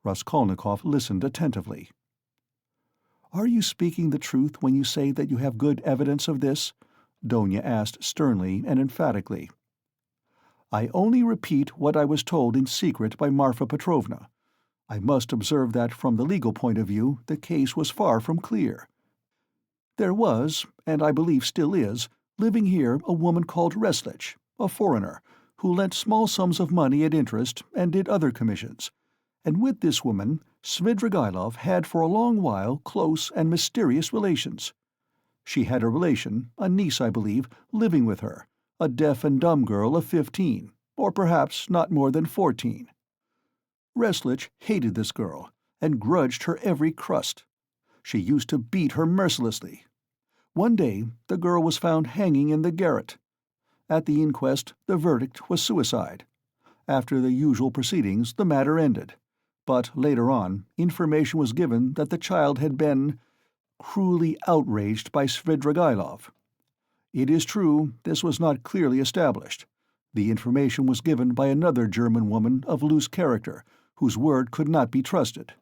Raskolnikov listened attentively. "Are you speaking the truth when you say that you have good evidence of this?" Donia asked sternly and emphatically. "I only repeat what I was told in secret by Marfa Petrovna. I must observe that from the legal point of view the case was far from clear. There was, and I believe still is, living here a woman called Reslich, a foreigner, who lent small sums of money at interest and did other commissions, and with this woman Svidrigaïlov had for a long while close and mysterious relations. She had a relation, a niece I believe, living with her, a deaf and dumb girl of 15, or perhaps not more than 14. Reslich hated this girl, and grudged her every crust. She used to beat her mercilessly. One day the girl was found hanging in the garret. At the inquest the verdict was suicide. After the usual proceedings the matter ended, but later on information was given that the child had been cruelly outraged by Svidrigaïlov. It is true this was not clearly established. The information was given by another German woman of loose character, whose word could not be trusted.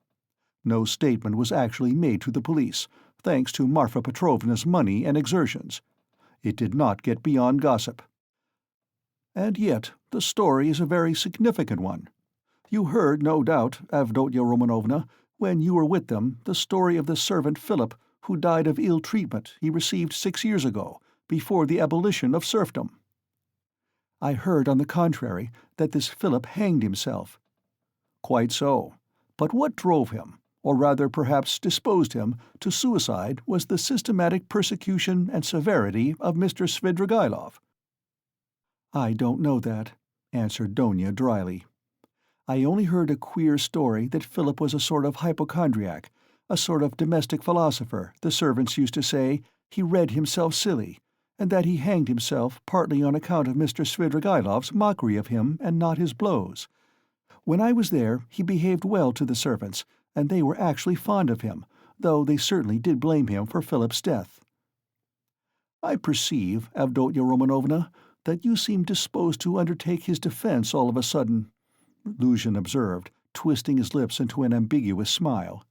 No statement was actually made to the police, thanks to Marfa Petrovna's money and exertions. It did not get beyond gossip. And yet the story is a very significant one. You heard, no doubt, Avdotya Romanovna, when you were with them, the story of the servant Philip, who died of ill treatment he received 6 years ago, before the abolition of serfdom." "I heard, on the contrary, that this Philip hanged himself." "Quite so. But what drove him, or rather perhaps disposed him, to suicide was the systematic persecution and severity of Mr. Svidrigaïlov." "I don't know that," answered Donia dryly. "I only heard a queer story that Philip was a sort of hypochondriac, a sort of domestic philosopher, the servants used to say. He read himself silly, and that he hanged himself partly on account of Mr. Svidrigaïlov's mockery of him and not his blows. When I was there he behaved well to the servants, and they were actually fond of him, though they certainly did blame him for Philip's death." "I perceive, Avdotya Romanovna, that you seem disposed to undertake his defense all of a sudden," Luzhin observed, twisting his lips into an ambiguous smile.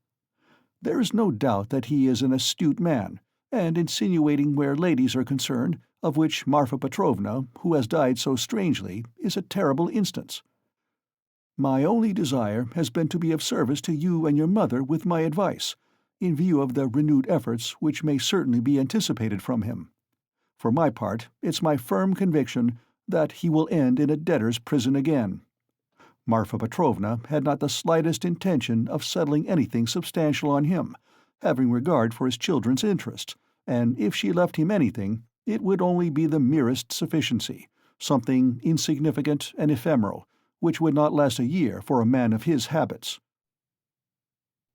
"There is no doubt that he is an astute man, and insinuating where ladies are concerned, of which Marfa Petrovna, who has died so strangely, is a terrible instance. My only desire has been to be of service to you and your mother with my advice, in view of the renewed efforts which may certainly be anticipated from him. For my part, it's my firm conviction that he will end in a debtor's prison again. Marfa Petrovna had not the slightest intention of settling anything substantial on him, having regard for his children's interests, and if she left him anything, it would only be the merest sufficiency, something insignificant and ephemeral, which would not last a year for a man of his habits."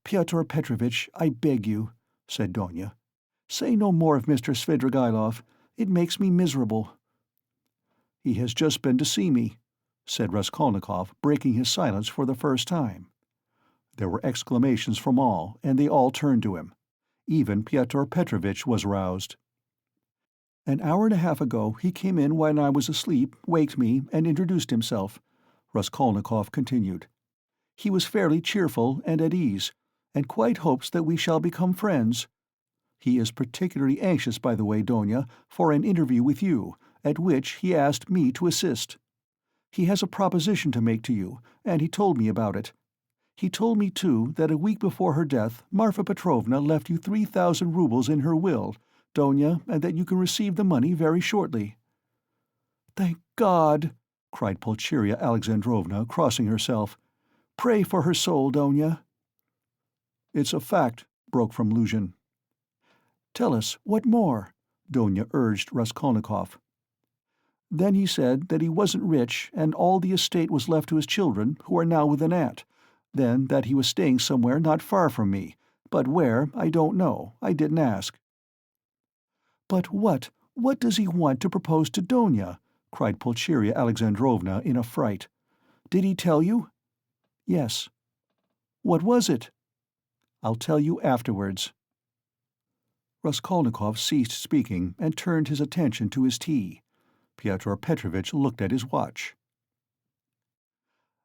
"Pyotr Petrovitch, I beg you," said Donia, "say no more of Mr. Svidrigaïlov. It makes me miserable." "He has just been to see me," said Raskolnikov, breaking his silence for the first time. There were exclamations from all, and they all turned to him. Even Pyotr Petrovitch was roused. "An hour and a half ago he came in when I was asleep, waked me, and introduced himself," Raskolnikov continued. "He was fairly cheerful and at ease, and quite hopes that we shall become friends. He is particularly anxious, by the way, Donya, for an interview with you, at which he asked me to assist. He has a proposition to make to you, and he told me about it. He told me, too, that a week before her death Marfa Petrovna left you 3,000 roubles in her will, Donya, and that you can receive the money very shortly." "Thank God!" cried Pulcheria Alexandrovna, crossing herself. "Pray for her soul, Donya." "It's a fact," broke from Luzhin. "Tell us, what more?" Donya urged Raskolnikov. "Then he said that he wasn't rich and all the estate was left to his children, who are now with an aunt. Then that he was staying somewhere not far from me, but where, I don't know. I didn't ask." "But what does he want to propose to Donya?" cried Pulcheria Alexandrovna in a fright. "Did he tell you?" "Yes." "What was it?" "I'll tell you afterwards." Raskolnikov ceased speaking and turned his attention to his tea. Pyotr Petrovitch looked at his watch.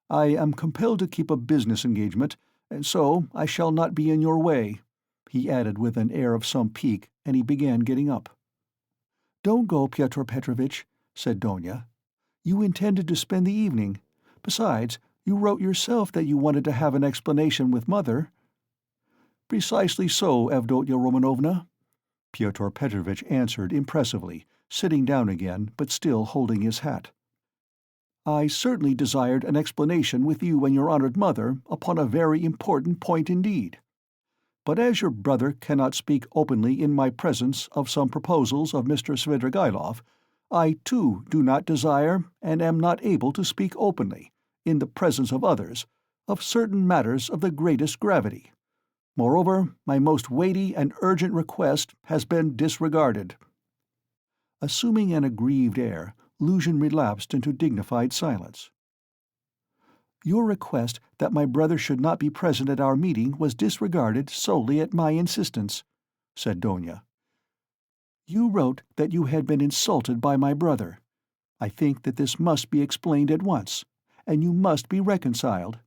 "I am compelled to keep a business engagement, and so I shall not be in your way," he added with an air of some pique, and he began getting up. "Don't go, Pyotr Petrovitch," said Donya. "You intended to spend the evening. Besides, you wrote yourself that you wanted to have an explanation with Mother." "Precisely so, Avdotya Romanovna," Pyotr Petrovitch answered impressively, sitting down again, but still holding his hat. "I certainly desired an explanation with you and your honored mother upon a very important point indeed. But as your brother cannot speak openly in my presence of some proposals of Mr. Svidrigaïlov, I too do not desire and am not able to speak openly, in the presence of others, of certain matters of the greatest gravity. Moreover, my most weighty and urgent request has been disregarded." Assuming an aggrieved air, Luzhin relapsed into dignified silence. "Your request that my brother should not be present at our meeting was disregarded solely at my insistence," said Donya. "You wrote that you had been insulted by my brother. I think that this must be explained at once, and you must be reconciled.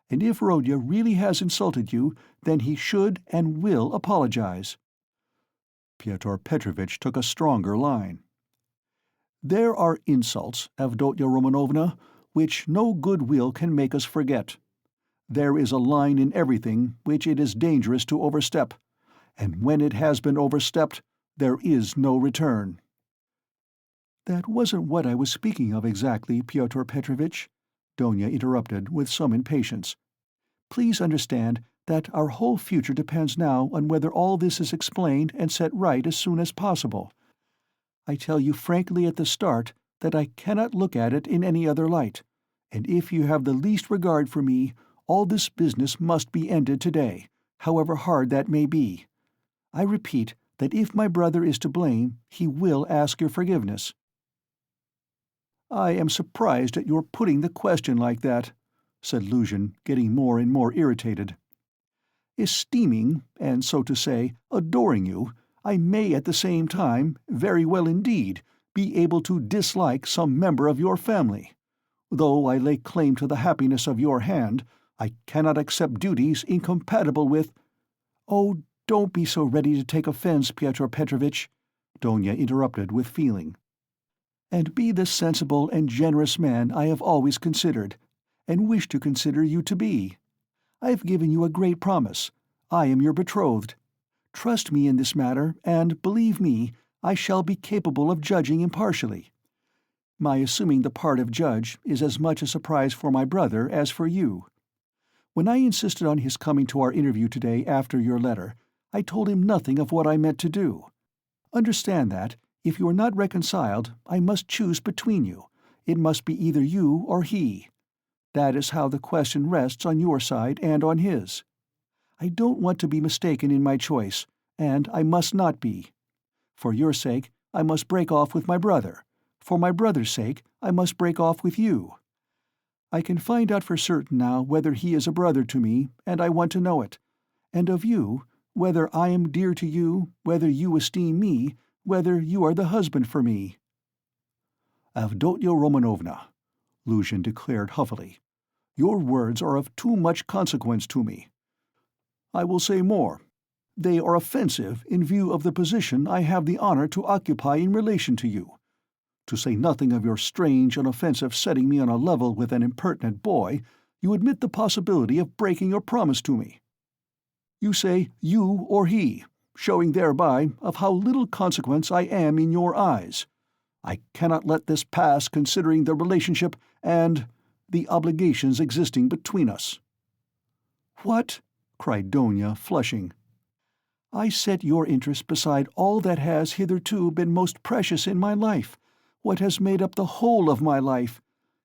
And if Rodya really has insulted you, then he should and will apologize." Pyotr Petrovitch took a stronger line. "There are insults, Avdotya Romanovna, which no good will can make us forget. There is a line in everything which it is dangerous to overstep, and when it has been overstepped, there is no return." "That wasn't what I was speaking of exactly, Pyotr Petrovitch," Donya interrupted with some impatience. "Please understand that our whole future depends now on whether all this is explained and set right as soon as possible. I tell you frankly at the start that I cannot look at it in any other light, and if you have the least regard for me, all this business must be ended today, however hard that may be. I repeat that if my brother is to blame, he will ask your forgiveness." "I am surprised at your putting the question like that," said Luzhin, getting more and more irritated. "Esteeming, and so to say, adoring you, I may at the same time, very well indeed, be able to dislike some member of your family. Though I lay claim to the happiness of your hand, I cannot accept duties incompatible with—" "Oh, don't be so ready to take offense, Pyotr Petrovitch," Donya interrupted with feeling. "And be the sensible and generous man I have always considered, and wish to consider you to be. I have given you a great promise. I am your betrothed. Trust me in this matter, and, believe me, I shall be capable of judging impartially. My assuming the part of judge is as much a surprise for my brother as for you. When I insisted on his coming to our interview today after your letter, I told him nothing of what I meant to do. Understand that, if you are not reconciled, I must choose between you. It must be either you or he. That is how the question rests on your side and on his. I don't want to be mistaken in my choice, and I must not be. For your sake, I must break off with my brother. For my brother's sake, I must break off with you. I can find out for certain now whether he is a brother to me, and I want to know it. And of you, whether I am dear to you, whether you esteem me, whether you are the husband for me." "Avdotya Romanovna," Luzhin declared huffily, "your words are of too much consequence to me. I will say more. They are offensive in view of the position I have the honor to occupy in relation to you. To say nothing of your strange and offensive setting me on a level with an impertinent boy, you admit the possibility of breaking your promise to me. You say you or he, showing thereby of how little consequence I am in your eyes. I cannot let this pass considering the relationship and the obligations existing between us." "What?" cried Donia, flushing. "I set your interest beside all that has hitherto been most precious in my life, what has made up the whole of my life,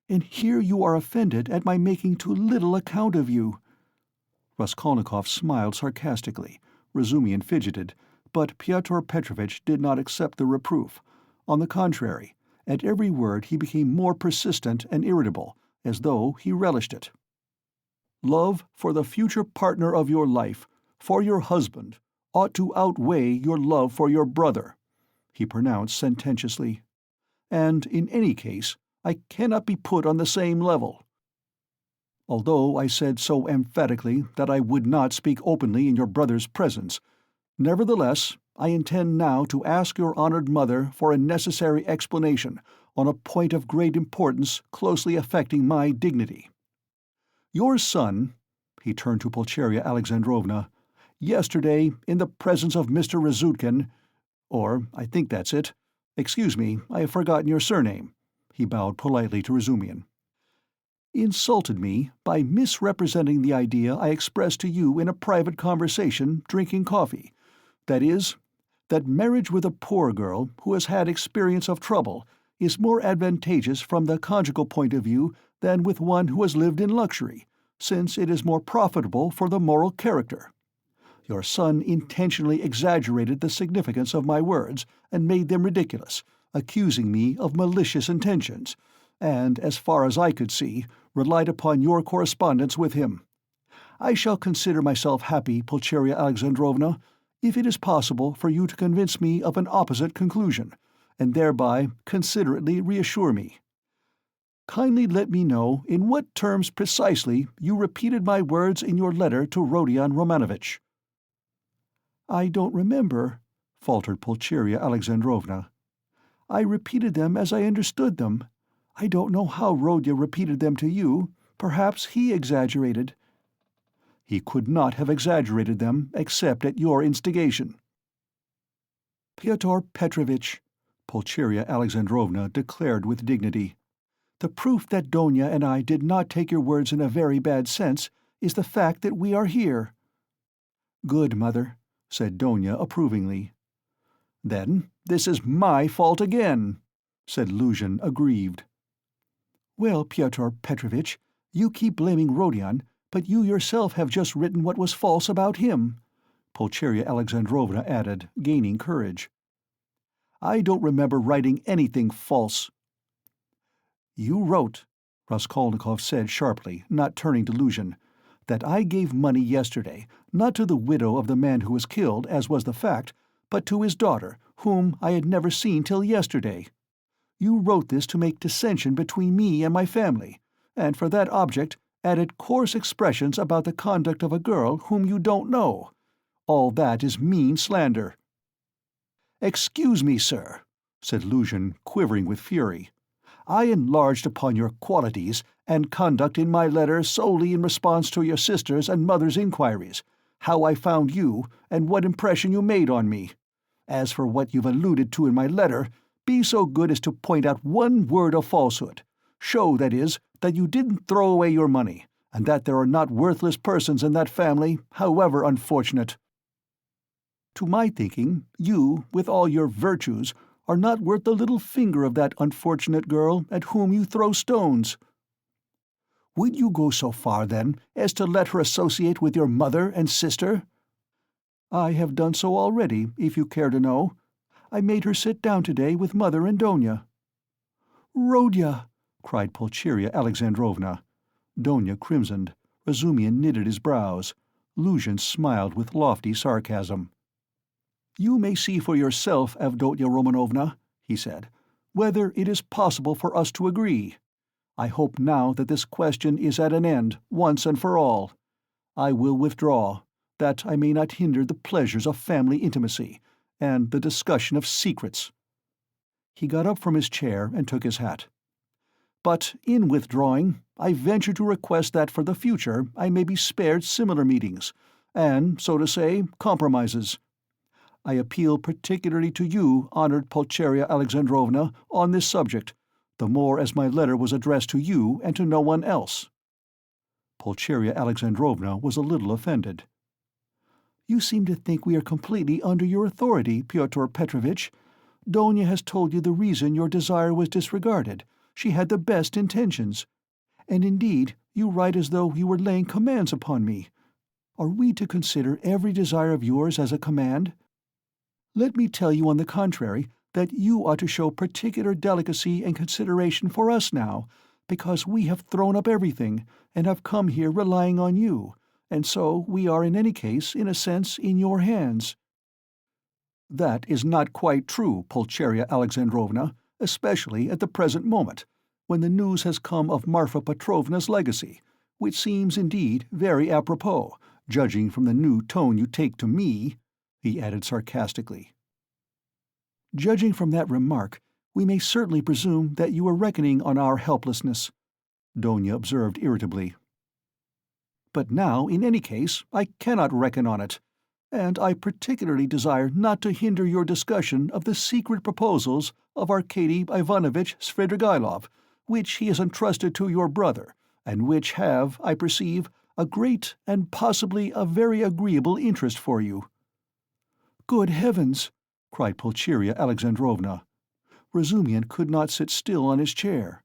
and here you are offended at my making too little account of you." Raskolnikov smiled sarcastically. Razumihin fidgeted, but Pyotr Petrovitch did not accept the reproof. On the contrary, at every word he became more persistent and irritable, as though he relished it. "Love for the future partner of your life, for your husband, ought to outweigh your love for your brother," he pronounced sententiously. "And in any case, I cannot be put on the same level." Although I said so emphatically that I would not speak openly in your brother's presence, nevertheless, I intend now to ask your honored mother for a necessary explanation on a point of great importance closely affecting my dignity. Your son," he turned to Pulcheria Alexandrovna, "yesterday, in the presence of Mr. Razutkin, or I think that's it. Excuse me, I have forgotten your surname," he bowed politely to Razumihin, "insulted me by misrepresenting the idea I expressed to you in a private conversation drinking coffee, that is, that marriage with a poor girl who has had experience of trouble is more advantageous from the conjugal point of view than with one who has lived in luxury, since it is more profitable for the moral character. Your son intentionally exaggerated the significance of my words and made them ridiculous, accusing me of malicious intentions, and, as far as I could see, relied upon your correspondence with him. I shall consider myself happy, Pulcheria Alexandrovna, if it is possible for you to convince me of an opposite conclusion, and thereby considerately reassure me. Kindly let me know in what terms precisely you repeated my words in your letter to Rodion Romanovitch." "I don't remember," faltered Pulcheria Alexandrovna. "I repeated them as I understood them. I don't know how Rodya repeated them to you. Perhaps he exaggerated." "He could not have exaggerated them except at your instigation." "Pyotr Petrovitch," Pulcheria Alexandrovna declared with dignity, "the proof that Donia and I did not take your words in a very bad sense is the fact that we are here." "Good, mother," said Donia approvingly. "Then this is my fault again," said Luzhin, aggrieved. "Well, Pyotr Petrovitch, you keep blaming Rodion, but you yourself have just written what was false about him," Pulcheria Alexandrovna added, gaining courage. "I don't remember writing anything false." "You wrote," Raskolnikov said sharply, not turning to Luzhin, "that I gave money yesterday, not to the widow of the man who was killed, as was the fact, but to his daughter, whom I had never seen till yesterday. You wrote this to make dissension between me and my family, and for that object added coarse expressions about the conduct of a girl whom you don't know. All that is mean slander." "Excuse me, sir," said Luzhin, quivering with fury. "I enlarged upon your qualities and conduct in my letter solely in response to your sister's and mother's inquiries, how I found you, and what impression you made on me. As for what you've alluded to in my letter, be so good as to point out one word of falsehood. Show, that is, that you didn't throw away your money, and that there are not worthless persons in that family, however unfortunate. To my thinking, you, with all your virtues, are not worth the little finger of that unfortunate girl at whom you throw stones. Would you go so far, then, as to let her associate with your mother and sister?" "I have done so already, if you care to know. I made her sit down today with Mother and Donia." "Rodya!" cried Pulcheria Alexandrovna. Donia crimsoned. Razumihin knitted his brows. Luzhin smiled with lofty sarcasm. "You may see for yourself, Avdotya Romanovna," he said, "whether it is possible for us to agree. I hope now that this question is at an end, once and for all. I will withdraw. that I may not hinder the pleasures of family intimacy, and the discussion of secrets." He got up from his chair and took his hat. "But in withdrawing, I venture to request that for the future I may be spared similar meetings, and, so to say, compromises. I appeal particularly to you, honored Pulcheria Alexandrovna, on this subject, the more as my letter was addressed to you and to no one else." Pulcheria Alexandrovna was a little offended. "You seem to think we are completely under your authority, Pyotr Petrovitch. Donia has told you the reason your desire was disregarded. She had the best intentions. And indeed, you write as though you were laying commands upon me. Are we to consider every desire of yours as a command? Let me tell you, on the contrary, that you ought to show particular delicacy and consideration for us now, because we have thrown up everything, and have come here relying on you, and so we are in any case, in a sense, in your hands." "That is not quite true, Pulcheria Alexandrovna, especially at the present moment, when the news has come of Marfa Petrovna's legacy, which seems indeed very apropos, judging from the new tone you take to me," he added sarcastically. "Judging from that remark, we may certainly presume that you were reckoning on our helplessness," Donia observed irritably. "But now, in any case, I cannot reckon on it, and I particularly desire not to hinder your discussion of the secret proposals of Arkady Ivanovitch Svidrigailov, which he has entrusted to your brother, and which have, I perceive, a great and possibly a very agreeable interest for you." "Good heavens!" cried Pulcheria Alexandrovna. Razumian could not sit still on his chair.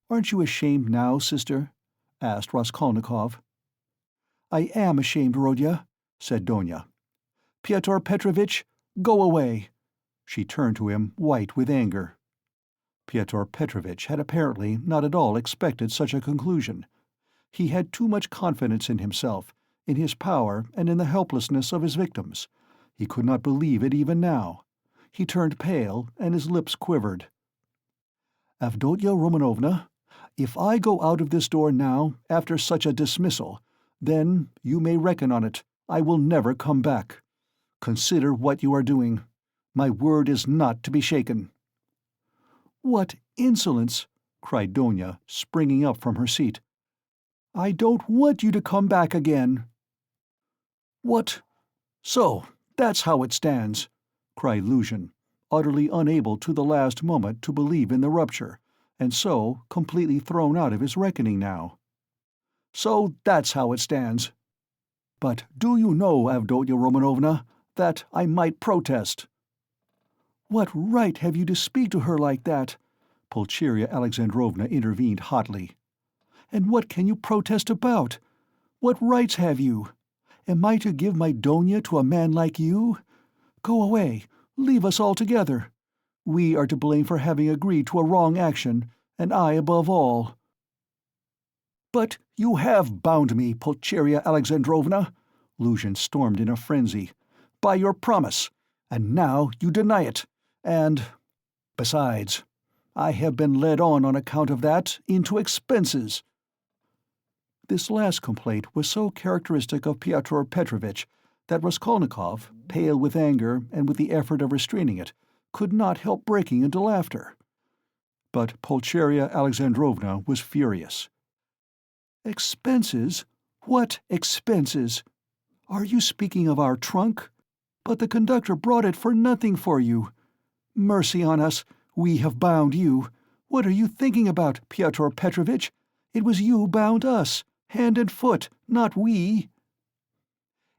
"Aren't you ashamed now, sister?" asked Raskolnikov. "I am ashamed, Rodya," said Donia. "Pyotr Petrovitch, go away!" She turned to him, white with anger. Pyotr Petrovitch had apparently not at all expected such a conclusion. He had too much confidence in himself, in his power, and in the helplessness of his victims. He could not believe it even now. He turned pale, and his lips quivered. "Avdotya Romanovna, if I go out of this door now, after such a dismissal, then, you may reckon on it, I will never come back. Consider what you are doing. My word is not to be shaken." "What insolence!" cried Donia, springing up from her seat. "I don't want you to come back again." "What? So that's how it stands!" cried Luzhin, utterly unable to the last moment to believe in the rupture, and so completely thrown out of his reckoning now. "So that's how it stands. But do you know, Avdotya Romanovna, that I might protest." "What right have you to speak to her like that?" Pulcheria Alexandrovna intervened hotly. "And what can you protest about? What rights have you? Am I to give my Donia to a man like you? Go away, leave us altogether. We are to blame for having agreed to a wrong action, and I above all." "But you have bound me, Pulcheria Alexandrovna," Luzhin stormed in a frenzy, "by your promise, and now you deny it, and... Besides, I have been led on account of that into expenses." This last complaint was so characteristic of Pyotr Petrovitch that Raskolnikov, pale with anger and with the effort of restraining it, could not help breaking into laughter. But Pulcheria Alexandrovna was furious. "Expenses? What expenses? Are you speaking of our trunk? But the conductor brought it for nothing for you. Mercy on us, we have bound you. What are you thinking about, Pyotr Petrovitch? It was you bound us, hand and foot, not we."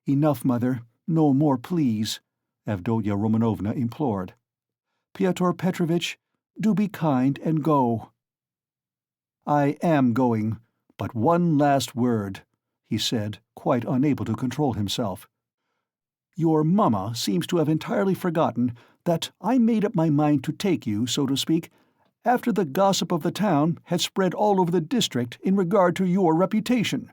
"Enough, mother, no more, please," Avdotya Romanovna implored. "Pyotr Petrovitch, do be kind and go." "I am going, but one last word," he said, quite unable to control himself. "Your mamma seems to have entirely forgotten that I made up my mind to take you, so to speak, after the gossip of the town had spread all over the district in regard to your reputation.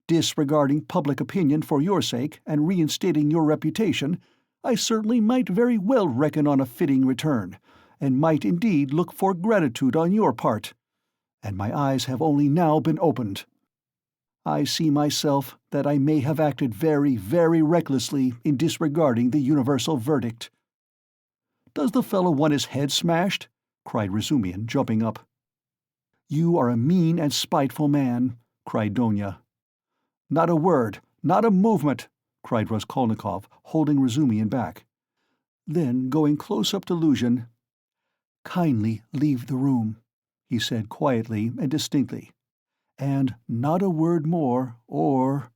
Disregarding public opinion for your sake and reinstating your reputation, I certainly might very well reckon on a fitting return, and might indeed look for gratitude on your part. And my eyes have only now been opened. I see myself that I may have acted very, very recklessly in disregarding the universal verdict." "Does the fellow want his head smashed?" cried Razumian, jumping up. "You are a mean and spiteful man," cried Donia. "Not a word, not a movement!" cried Raskolnikov, holding Razumian back. Then, going close up to Luzhin, "Kindly leave the room," he said quietly and distinctly. "And not a word more, or—"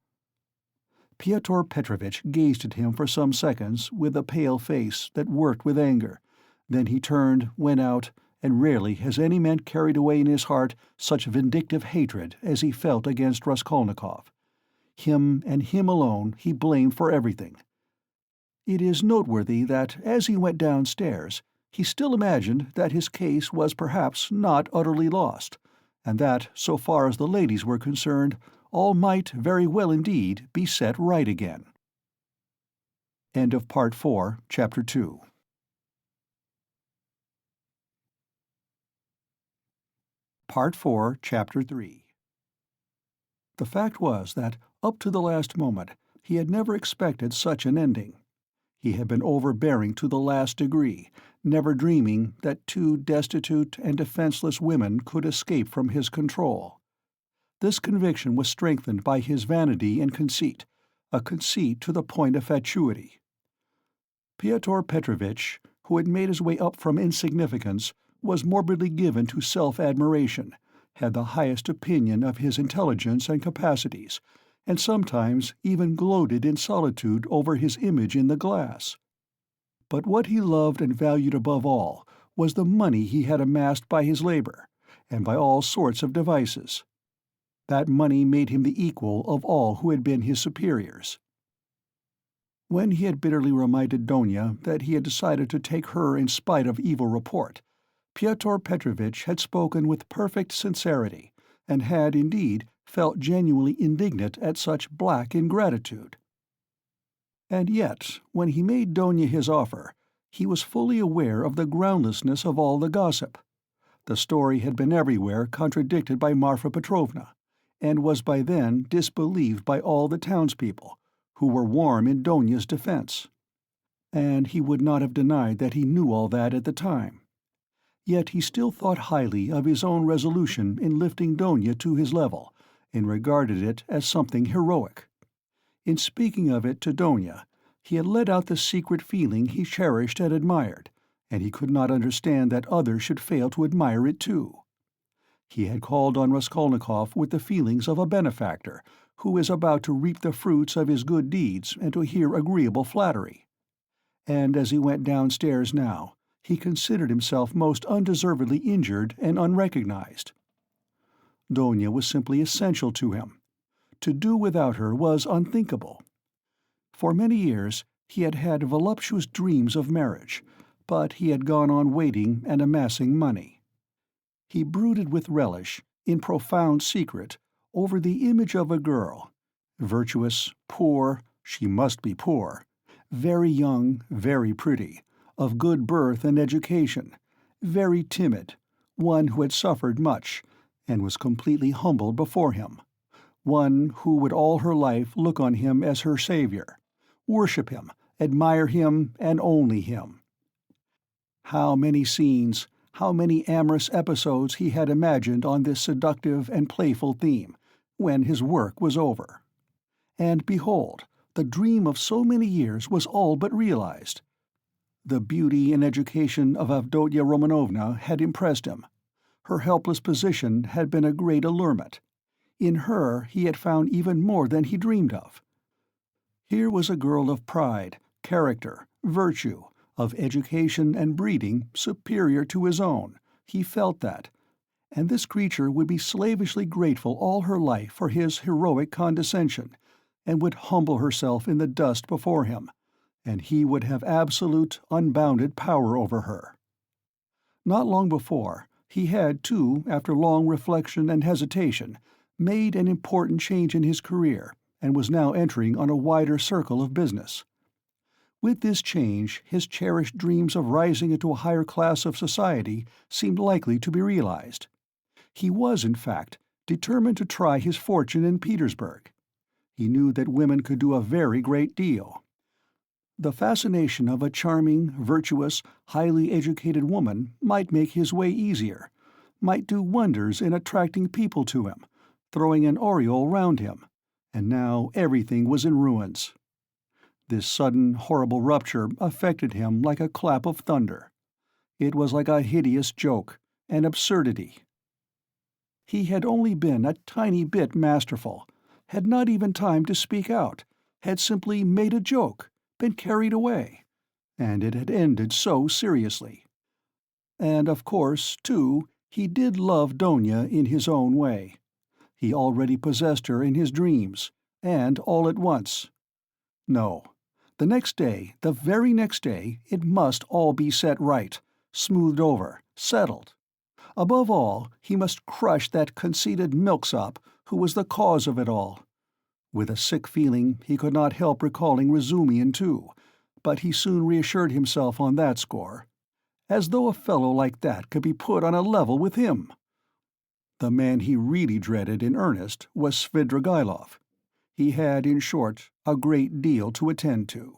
Pyotr Petrovitch gazed at him for some seconds with a pale face that worked with anger. Then he turned, went out, and rarely has any man carried away in his heart such vindictive hatred as he felt against Raskolnikov. Him and him alone he blamed for everything. It is noteworthy that as he went downstairs he still imagined that his case was perhaps not utterly lost, and that, so far as the ladies were concerned, all might very well indeed be set right again. End of Part 4, Chapter 2. Part 4, Chapter 3. The fact was that, up to the last moment, he had never expected such an ending. He had been overbearing to the last degree, never dreaming that two destitute and defenseless women could escape from his control. This conviction was strengthened by his vanity and conceit, a conceit to the point of fatuity. Pyotr Petrovitch, who had made his way up from insignificance, was morbidly given to self-admiration, had the highest opinion of his intelligence and capacities, and sometimes even gloated in solitude over his image in the glass. But what he loved and valued above all was the money he had amassed by his labor, and by all sorts of devices. That money made him the equal of all who had been his superiors. When he had bitterly reminded Donia that he had decided to take her in spite of evil report, Pyotr Petrovitch had spoken with perfect sincerity, and had, indeed, felt genuinely indignant at such black ingratitude. And yet, when he made Donia his offer, he was fully aware of the groundlessness of all the gossip. The story had been everywhere contradicted by Marfa Petrovna, and was by then disbelieved by all the townspeople, who were warm in Donia's defense. And he would not have denied that he knew all that at the time. Yet he still thought highly of his own resolution in lifting Donia to his level, and regarded it as something heroic. In speaking of it to Donia, he had let out the secret feeling he cherished and admired, and he could not understand that others should fail to admire it too. He had called on Raskolnikov with the feelings of a benefactor who is about to reap the fruits of his good deeds and to hear agreeable flattery. And as he went downstairs now, he considered himself most undeservedly injured and unrecognized. Donia was simply essential to him. To do without her was unthinkable. For many years he had had voluptuous dreams of marriage, but he had gone on waiting and amassing money. He brooded with relish, in profound secret, over the image of a girl, virtuous, poor, she must be poor, very young, very pretty, of good birth and education, very timid, one who had suffered much, and was completely humbled before him, one who would all her life look on him as her savior, worship him, admire him, and only him. How many scenes, how many amorous episodes he had imagined on this seductive and playful theme, when his work was over. And behold, the dream of so many years was all but realized. The beauty and education of Avdotya Romanovna had impressed him. Her helpless position had been a great allurement. In her he had found even more than he dreamed of. Here was a girl of pride, character, virtue, of education and breeding superior to his own, he felt that, and this creature would be slavishly grateful all her life for his heroic condescension, and would humble herself in the dust before him, and he would have absolute, unbounded power over her. Not long before, he had, too, after long reflection and hesitation, made an important change in his career, and was now entering on a wider circle of business. With this change, his cherished dreams of rising into a higher class of society seemed likely to be realized. He was, in fact, determined to try his fortune in Petersburg. He knew that women could do a very great deal. The fascination of a charming, virtuous, highly educated woman might make his way easier, might do wonders in attracting people to him, throwing an aureole round him, and now everything was in ruins. This sudden, horrible rupture affected him like a clap of thunder. It was like a hideous joke, an absurdity. He had only been a tiny bit masterful, had not even time to speak out, had simply made a joke, been carried away, and it had ended so seriously. And of course, too, he did love Donia in his own way. He already possessed her in his dreams, and all at once. No. The next day, the very next day, it must all be set right, smoothed over, settled. Above all, he must crush that conceited milksop who was the cause of it all. With a sick feeling, he could not help recalling Razumian too, but he soon reassured himself on that score. As though a fellow like that could be put on a level with him! The man he really dreaded in earnest was Svidrigaïlov. He had, in short, a great deal to attend to.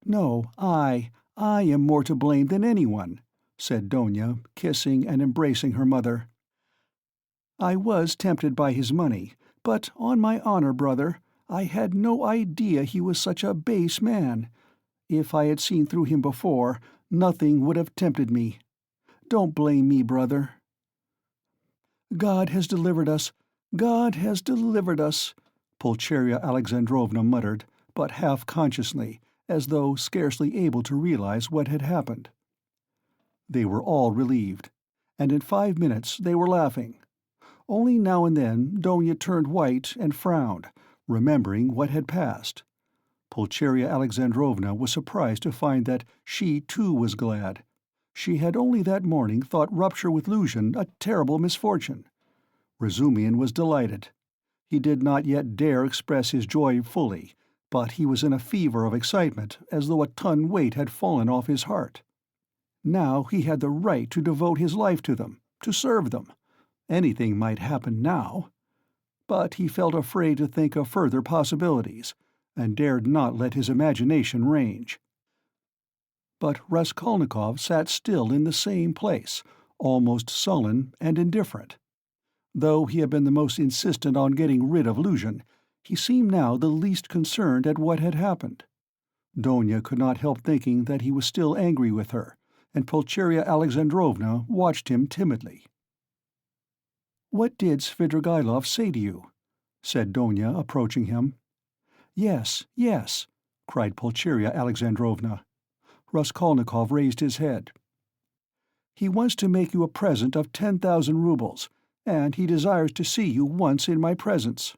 "No, I am more to blame than anyone," said Donia, kissing and embracing her mother. "I was tempted by his money, but, on my honor, brother, I had no idea he was such a base man. If I had seen through him before, nothing would have tempted me. Don't blame me, brother." "God has delivered us, God has delivered us," Pulcheria Alexandrovna muttered, but half-consciously, as though scarcely able to realize what had happened. They were all relieved, and in 5 minutes they were laughing. Only now and then Donia turned white and frowned, remembering what had passed. Pulcheria Alexandrovna was surprised to find that she too was glad. She had only that morning thought rupture with Luzhin a terrible misfortune. Razumian was delighted. He did not yet dare express his joy fully, but he was in a fever of excitement, as though a ton weight had fallen off his heart. Now he had the right to devote his life to them, to serve them. Anything might happen now. But he felt afraid to think of further possibilities, and dared not let his imagination range. But Raskolnikov sat still in the same place, almost sullen and indifferent. Though he had been the most insistent on getting rid of Luzhin, he seemed now the least concerned at what had happened. Donia could not help thinking that he was still angry with her, and Pulcheria Alexandrovna watched him timidly. "What did Svidrigaïlov say to you?" said Donia, approaching him. "Yes, yes," cried Pulcheria Alexandrovna. Raskolnikov raised his head. "He wants to make you a present of 10,000 roubles, and he desires to see you once in my presence."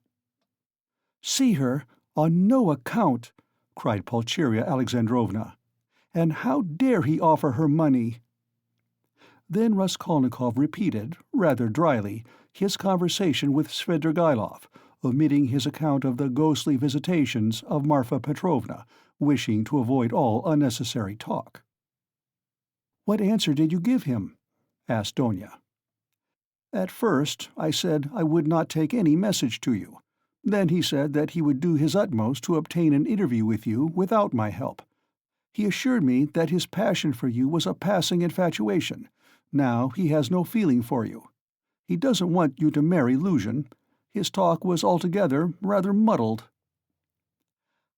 "See her? On no account!" cried Pulcheria Alexandrovna. "And how dare he offer her money?" Then Raskolnikov repeated, rather dryly, his conversation with Svidrigaïlov, omitting his account of the ghostly visitations of Marfa Petrovna, wishing to avoid all unnecessary talk. "What answer did you give him?" asked Donia. "At first I said I would not take any message to you. Then he said that he would do his utmost to obtain an interview with you without my help. He assured me that his passion for you was a passing infatuation. Now he has no feeling for you. He doesn't want you to marry Luzhin. His talk was altogether rather muddled."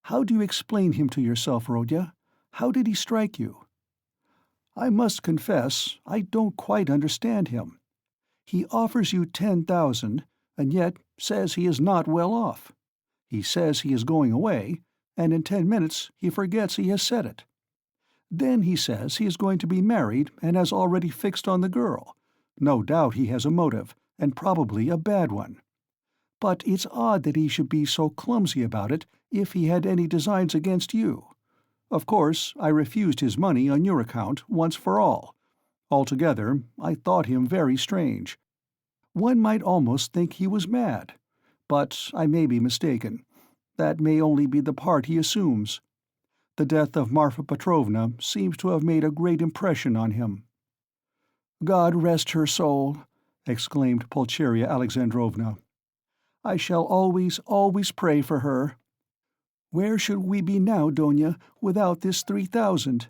"How do you explain him to yourself, Rodya? How did he strike you?" "I must confess I don't quite understand him. He offers you 10,000, and yet says he is not well off. He says he is going away, and in 10 minutes he forgets he has said it. Then he says he is going to be married and has already fixed on the girl. No doubt he has a motive, and probably a bad one. But it's odd that he should be so clumsy about it if he had any designs against you. Of course, I refused his money on your account once for all. Altogether, I thought him very strange. One might almost think he was mad. But I may be mistaken. That may only be the part he assumes. The death of Marfa Petrovna seems to have made a great impression on him." "God rest her soul. exclaimed Pulcheria Alexandrovna. "I shall always, always pray for her. Where should we be now, Donya, without this 3,000?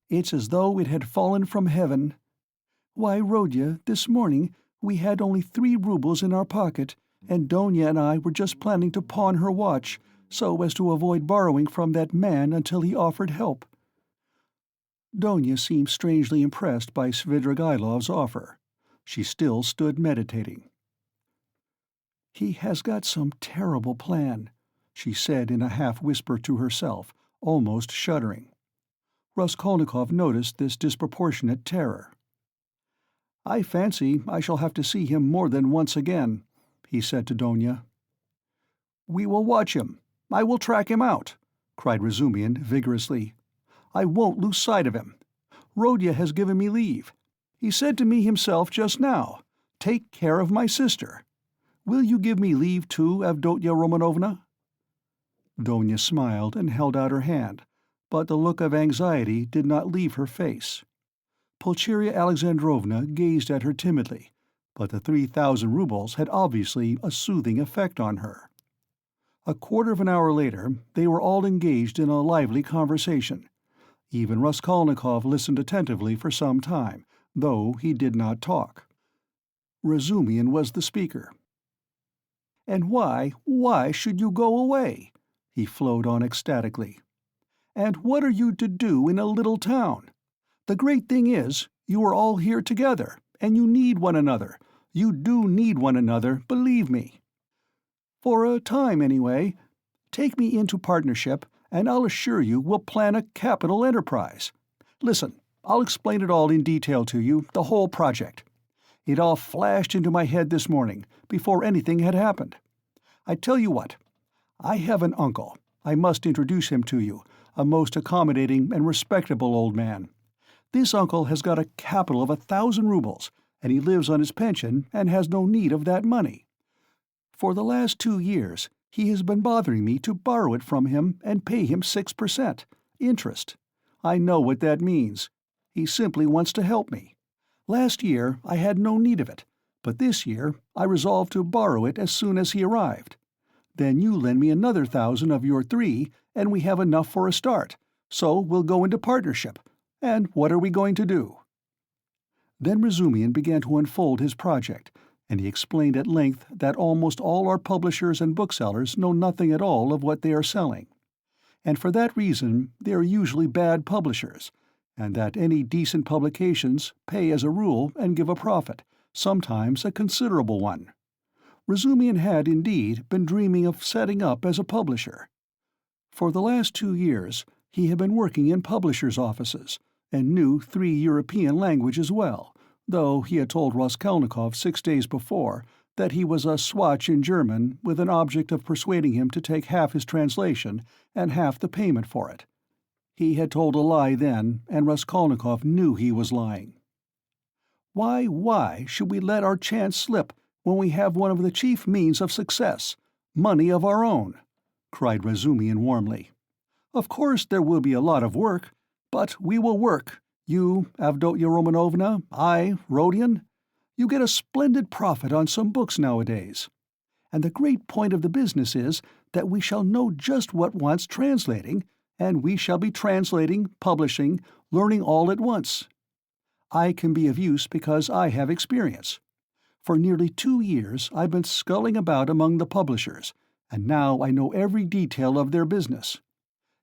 It's as though it had fallen from heaven. Why, Rodya, this morning we had only 3 rubles in our pocket, and Donya and I were just planning to pawn her watch, so as to avoid borrowing from that man until he offered help." Donya seemed strangely impressed by Svidrigaïlov's offer. She still stood meditating. "He has got some terrible plan," she said in a half-whisper to herself, almost shuddering. Raskolnikov noticed this disproportionate terror. "I fancy I shall have to see him more than once again," he said to Donya. "We will watch him. I will track him out," cried Razumihin vigorously. "I won't lose sight of him. Rodya has given me leave. He said to me himself just now, 'Take care of my sister.' Will you give me leave too, Avdotya Romanovna?" Donya smiled and held out her hand, but the look of anxiety did not leave her face. Pulcheria Alexandrovna gazed at her timidly, but the 3,000 rubles had obviously a soothing effect on her. A quarter of an hour later they were all engaged in a lively conversation. Even Raskolnikov listened attentively for some time, though he did not talk. Razumihin was the speaker. "And why should you go away?" he flowed on ecstatically. "And what are you to do in a little town? The great thing is, you are all here together, and you need one another. You do need one another, believe me. For a time, anyway. Take me into partnership, and I'll assure you we'll plan a capital enterprise. Listen, I'll explain it all in detail to you, the whole project. It all flashed into my head this morning, before anything had happened. I tell you what, I have an uncle. I must introduce him to you, a most accommodating and respectable old man. This uncle has got a capital of 1,000 rubles, and he lives on his pension and has no need of that money. For the last 2 years he has been bothering me to borrow it from him and pay him 6% interest. I know what that means. He simply wants to help me. Last year I had no need of it, but this year I resolved to borrow it as soon as he arrived. Then you lend me another 1,000 of your 3, and we have enough for a start, so we'll go into partnership. And what are we going to do?" Then Razumihin began to unfold his project, and he explained at length that almost all our publishers and booksellers know nothing at all of what they are selling. And for that reason they are usually bad publishers, and that any decent publications pay as a rule and give a profit, sometimes a considerable one. Razumihin had, indeed, been dreaming of setting up as a publisher. For the last 2 years he had been working in publishers' offices, and knew 3 European languages well, though he had told Raskolnikov 6 days before that he was a swatch in German with an object of persuading him to take half his translation and half the payment for it. He had told a lie then, and Raskolnikov knew he was lying. Why should we let our chance slip when we have one of the chief means of success, money of our own?" cried Razumihin warmly. "Of course there will be a lot of work, but we will work, you, Avdotya Romanovna, I, Rodion. You get a splendid profit on some books nowadays. And the great point of the business is that we shall know just what wants translating, and we shall be translating, publishing, learning all at once. I can be of use because I have experience. For nearly 2 years I've been sculling about among the publishers, and now I know every detail of their business.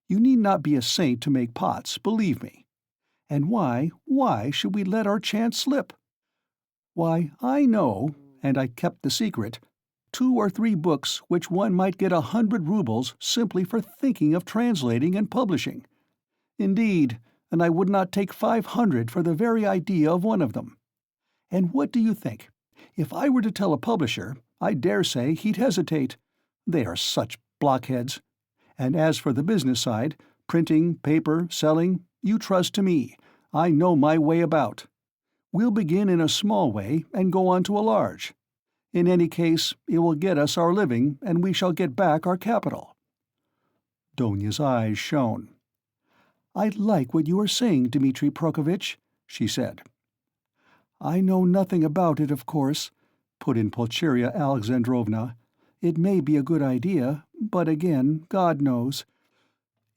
You need not be a saint to make pots, believe me. And why should we let our chance slip? Why, I know, and I kept the secret, 2 or 3 books which one might get 100 rubles simply for thinking of translating and publishing. Indeed, and I would not take 500 for the very idea of one of them. And what do you think? If I were to tell a publisher, I dare say he'd hesitate. They are such blockheads. And as for the business side, printing, paper, selling, you trust to me. I know my way about. We'll begin in a small way and go on to a large. In any case, it will get us our living, and we shall get back our capital." Donya's eyes shone. "I like what you are saying, Dmitri Prokofitch," she said. "I know nothing about it, of course," put in Pulcheria Alexandrovna. "It may be a good idea, but again, God knows.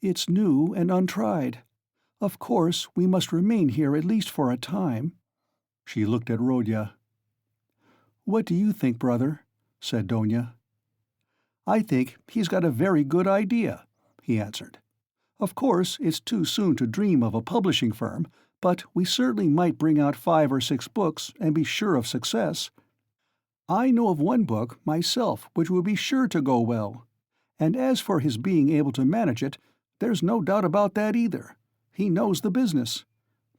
It's new and untried. Of course, we must remain here at least for a time." She looked at Rodya. "What do you think, brother?" said Donya. "I think he's got a very good idea," he answered. "Of course, it's too soon to dream of a publishing firm, but we certainly might bring out 5 or 6 books and be sure of success. I know of one book, myself, which would be sure to go well. And as for his being able to manage it, there's no doubt about that either. He knows the business.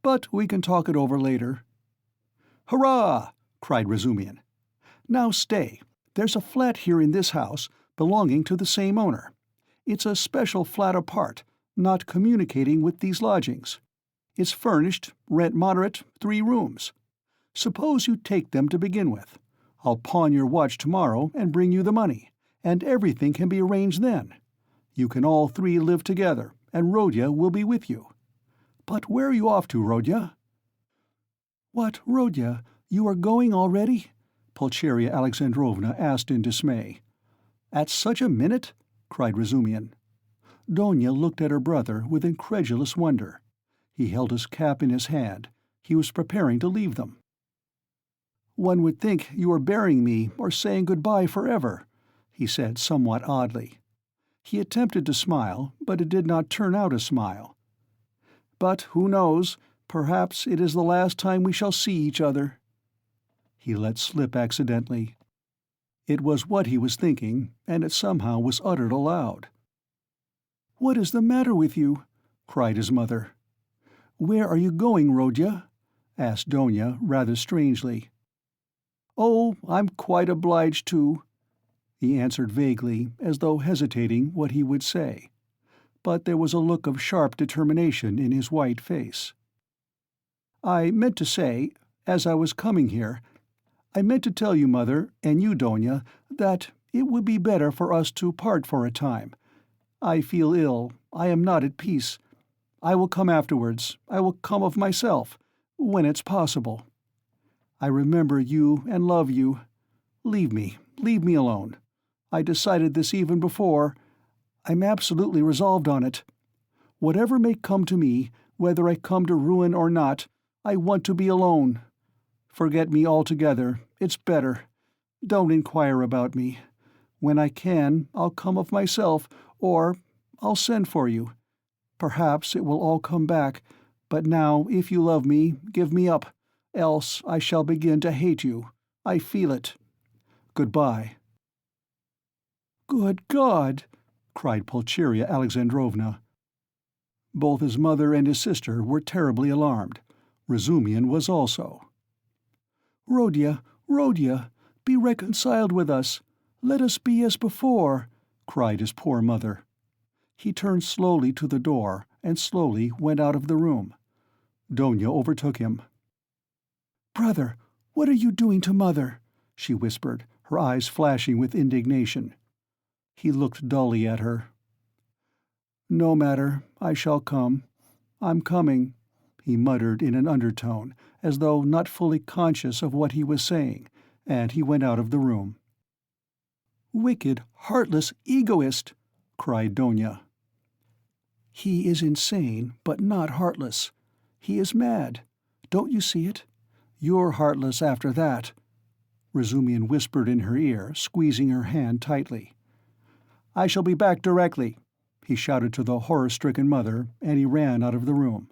But we can talk it over later." "Hurrah!" cried Razumian. "Now stay. There's a flat here in this house, belonging to the same owner. It's a special flat apart, not communicating with these lodgings. It's furnished, rent moderate, 3 rooms. Suppose you take them to begin with. I'll pawn your watch tomorrow and bring you the money, and everything can be arranged then. You can all 3 live together, and Rodya will be with you. But where are you off to, Rodya?" "What, Rodya, you are going already?" Pulcheria Alexandrovna asked in dismay. "At such a minute?" cried Razumian. Donya looked at her brother with incredulous wonder. He held his cap in his hand. He was preparing to leave them. "One would think you were burying me or saying goodbye forever," he said somewhat oddly. He attempted to smile, but it did not turn out a smile. "But who knows? Perhaps it is the last time we shall see each other." He let slip accidentally. It was what he was thinking, and it somehow was uttered aloud. "What is the matter with you?" cried his mother. "Where are you going, Rodya?" asked Donya rather strangely. "Oh, I'm quite obliged to," he answered vaguely, as though hesitating what he would say. But there was a look of sharp determination in his white face. "I meant to say, as I was coming here, I meant to tell you, Mother, and you, Donya, that it would be better for us to part for a time. I feel ill. I am not at peace. I will come afterwards. I will come of myself, when it's possible. I remember you and love you. Leave me alone. I decided this even before. I'm absolutely resolved on it. Whatever may come to me, whether I come to ruin or not, I want to be alone. Forget me altogether. It's better. Don't inquire about me. When I can, I'll come of myself, or I'll send for you. Perhaps it will all come back, but now, if you love me, give me up, else I shall begin to hate you. I feel it. Goodbye." "Good God!" cried Pulcheria Alexandrovna. Both his mother and his sister were terribly alarmed. Razumian was also. "Rodya, Rodya, be reconciled with us. Let us be as before," cried his poor mother. He turned slowly to the door and slowly went out of the room. Donya overtook him. "Brother, what are you doing to Mother?" she whispered, her eyes flashing with indignation. He looked dully at her. "No matter, I shall come. I'm coming," he muttered in an undertone, as though not fully conscious of what he was saying, and he went out of the room. "Wicked, heartless egoist!" cried Donya. "He is insane, but not heartless. He is mad. Don't you see it? You're heartless after that," Razumian whispered in her ear, squeezing her hand tightly. "I shall be back directly," he shouted to the horror-stricken mother, and he ran out of the room.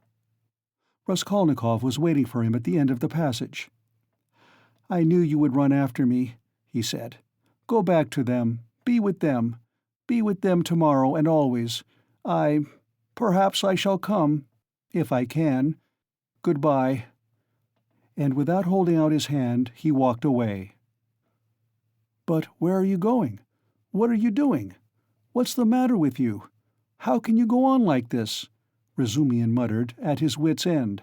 Raskolnikov was waiting for him at the end of the passage. "I knew you would run after me," he said. "Go back to them. Be with them. Be with them tomorrow and always. Perhaps I shall come. If I can. Goodbye." And without holding out his hand, he walked away. "But where are you going? What are you doing? What's the matter with you? How can you go on like this?" Razumian muttered, at his wit's end.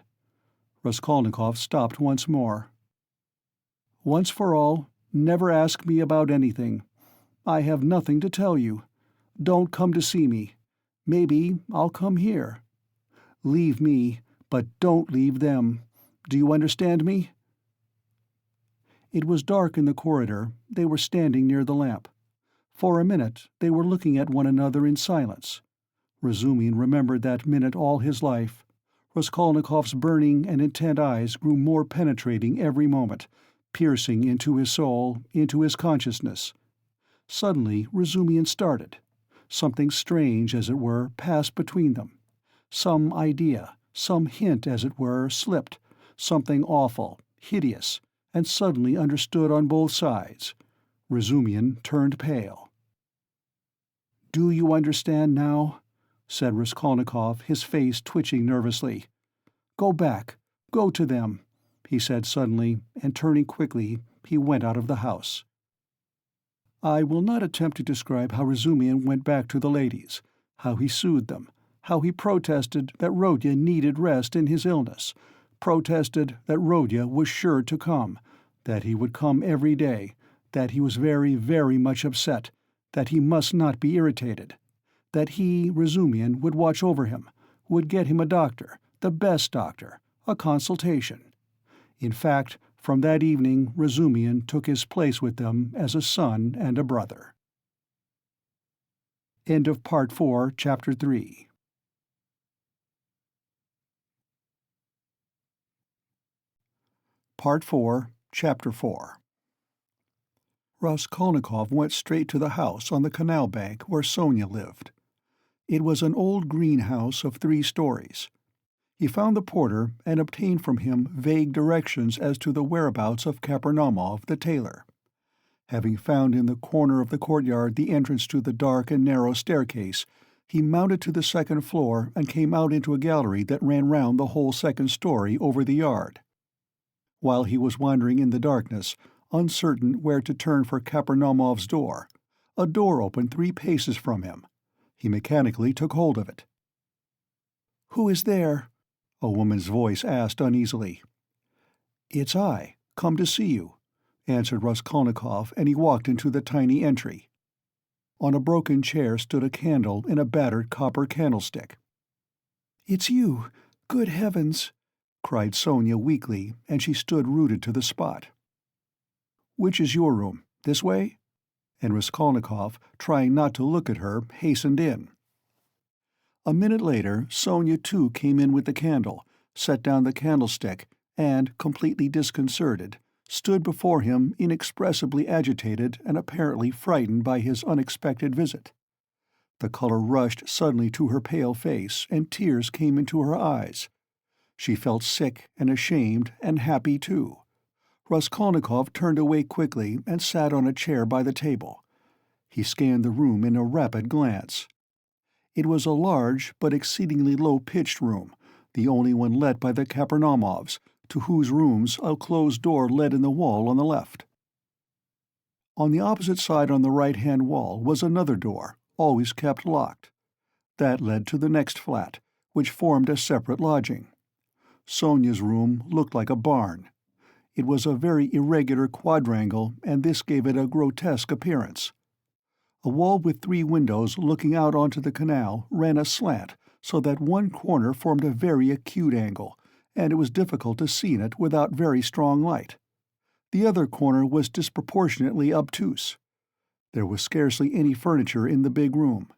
Raskolnikov stopped once more. "Once for all, never ask me about anything. I have nothing to tell you. Don't come to see me. Maybe I'll come here. Leave me, but don't leave them. Do you understand me?" It was dark in the corridor. They were standing near the lamp. For a minute they were looking at one another in silence. Razumihin remembered that minute all his life. Raskolnikov's burning and intent eyes grew more penetrating every moment, piercing into his soul, into his consciousness. Suddenly Razumihin started. Something strange, as it were, passed between them. Some idea, some hint, as it were, slipped, something awful, hideous, and suddenly understood on both sides. Razumihin turned pale. "Do you understand now?" said Raskolnikov, his face twitching nervously. "Go back. Go to them," he said suddenly, and turning quickly, he went out of the house. I will not attempt to describe how Razumihin went back to the ladies, how he soothed them, how he protested that Rodya needed rest in his illness, protested that Rodya was sure to come, that he would come every day, that he was very, very much upset, that he must not be irritated, that he, Razumihin, would watch over him, would get him a doctor, the best doctor, a consultation. In fact, from that evening Razumihin took his place with them as a son and a brother. End of Part 4, Chapter 3. Part 4, Chapter 4. Raskolnikov went straight to the house on the canal bank where Sonia lived. It was an old greenhouse of 3 stories. He found the porter and obtained from him vague directions as to the whereabouts of Kapernaumov, the tailor. Having found in the corner of the courtyard the entrance to the dark and narrow staircase, he mounted to the 2nd floor and came out into a gallery that ran round the whole 2nd story over the yard. While he was wandering in the darkness, uncertain where to turn for Kapernaumov's door, a door opened 3 paces from him. He mechanically took hold of it. "Who is there?" a woman's voice asked uneasily. "It's I, come to see you," answered Raskolnikov, and he walked into the tiny entry. On a broken chair stood a candle in a battered copper candlestick. "It's you! Good heavens!" cried Sonia weakly, and she stood rooted to the spot. "Which is your room? This way?" And Raskolnikov, trying not to look at her, hastened in. A minute later Sonia too came in with the candle, set down the candlestick, and, completely disconcerted, stood before him inexpressibly agitated and apparently frightened by his unexpected visit. The color rushed suddenly to her pale face, and tears came into her eyes. She felt sick and ashamed and happy too. Raskolnikov turned away quickly and sat on a chair by the table. He scanned the room in a rapid glance. It was a large but exceedingly low-pitched room, the only one let by the Kapernaumovs, to whose rooms a closed door led in the wall on the left. On the opposite side on the right-hand wall was another door, always kept locked. That led to the next flat, which formed a separate lodging. Sonia's room looked like a barn. It was a very irregular quadrangle, and this gave it a grotesque appearance. A wall with 3 windows looking out onto the canal ran aslant so that one corner formed a very acute angle, and it was difficult to see in it without very strong light. The other corner was disproportionately obtuse. There was scarcely any furniture in the big room.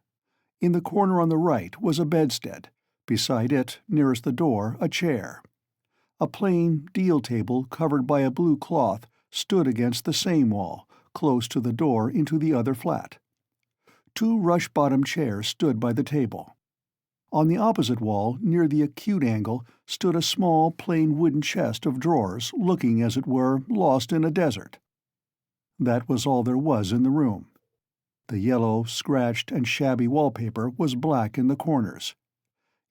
In the corner on the right was a bedstead, beside it, nearest the door, a chair. A plain deal table covered by a blue cloth stood against the same wall, close to the door into the other flat. 2 rush-bottomed chairs stood by the table. On the opposite wall, near the acute angle, stood a small, plain wooden chest of drawers, looking, as it were, lost in a desert. That was all there was in the room. The yellow, scratched, and shabby wallpaper was black in the corners.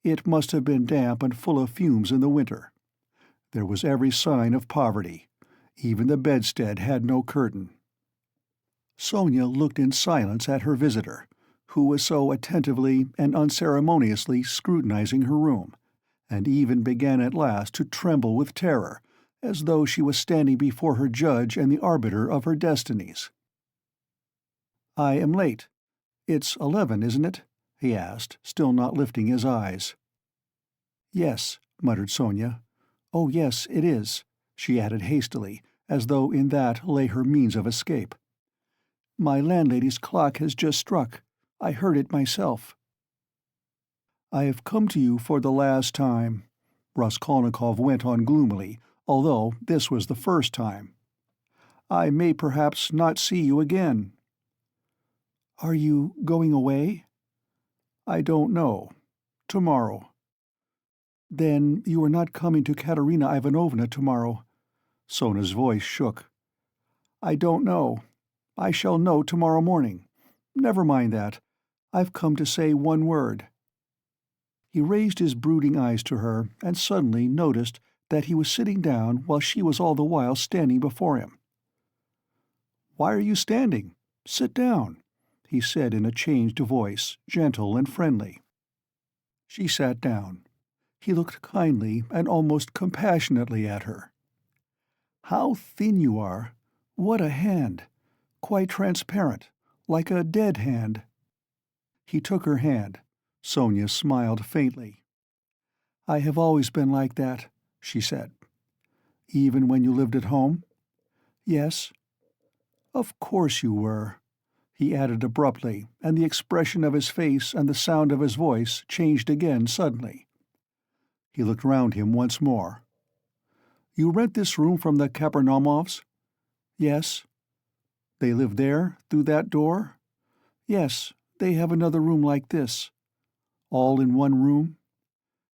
It must have been damp and full of fumes in the winter. There was every sign of poverty. Even the bedstead had no curtain. Sonia looked in silence at her visitor, who was so attentively and unceremoniously scrutinizing her room, and even began at last to tremble with terror, as though she was standing before her judge and the arbiter of her destinies. "I am late. It's 11, isn't it?" he asked, still not lifting his eyes. "Yes," muttered Sonia. "Oh, yes, it is," she added hastily, as though in that lay her means of escape. "My landlady's clock has just struck. I heard it myself." "I have come to you for the last time," Raskolnikov went on gloomily, although this was the first time. "I may perhaps not see you again." "Are you going away?" "I don't know. Tomorrow." "Then you are not coming to Katerina Ivanovna tomorrow?" Sonia's voice shook. "I don't know. I shall know tomorrow morning. Never mind that. I've come to say one word." He raised his brooding eyes to her, and suddenly noticed that he was sitting down while she was all the while standing before him. "Why are you standing? Sit down," he said in a changed voice, gentle and friendly. She sat down. He looked kindly and almost compassionately at her. "How thin you are! What a hand! Quite transparent, like a dead hand." He took her hand. Sonia smiled faintly. "I have always been like that," she said. "Even when you lived at home?" "Yes." "Of course you were," he added abruptly, and the expression of his face and the sound of his voice changed again suddenly. He looked round him once more. "You rent this room from the Kapernaumofs?" "Yes." "They live there, through that door?" "Yes, they have another room like this." "All in one room?"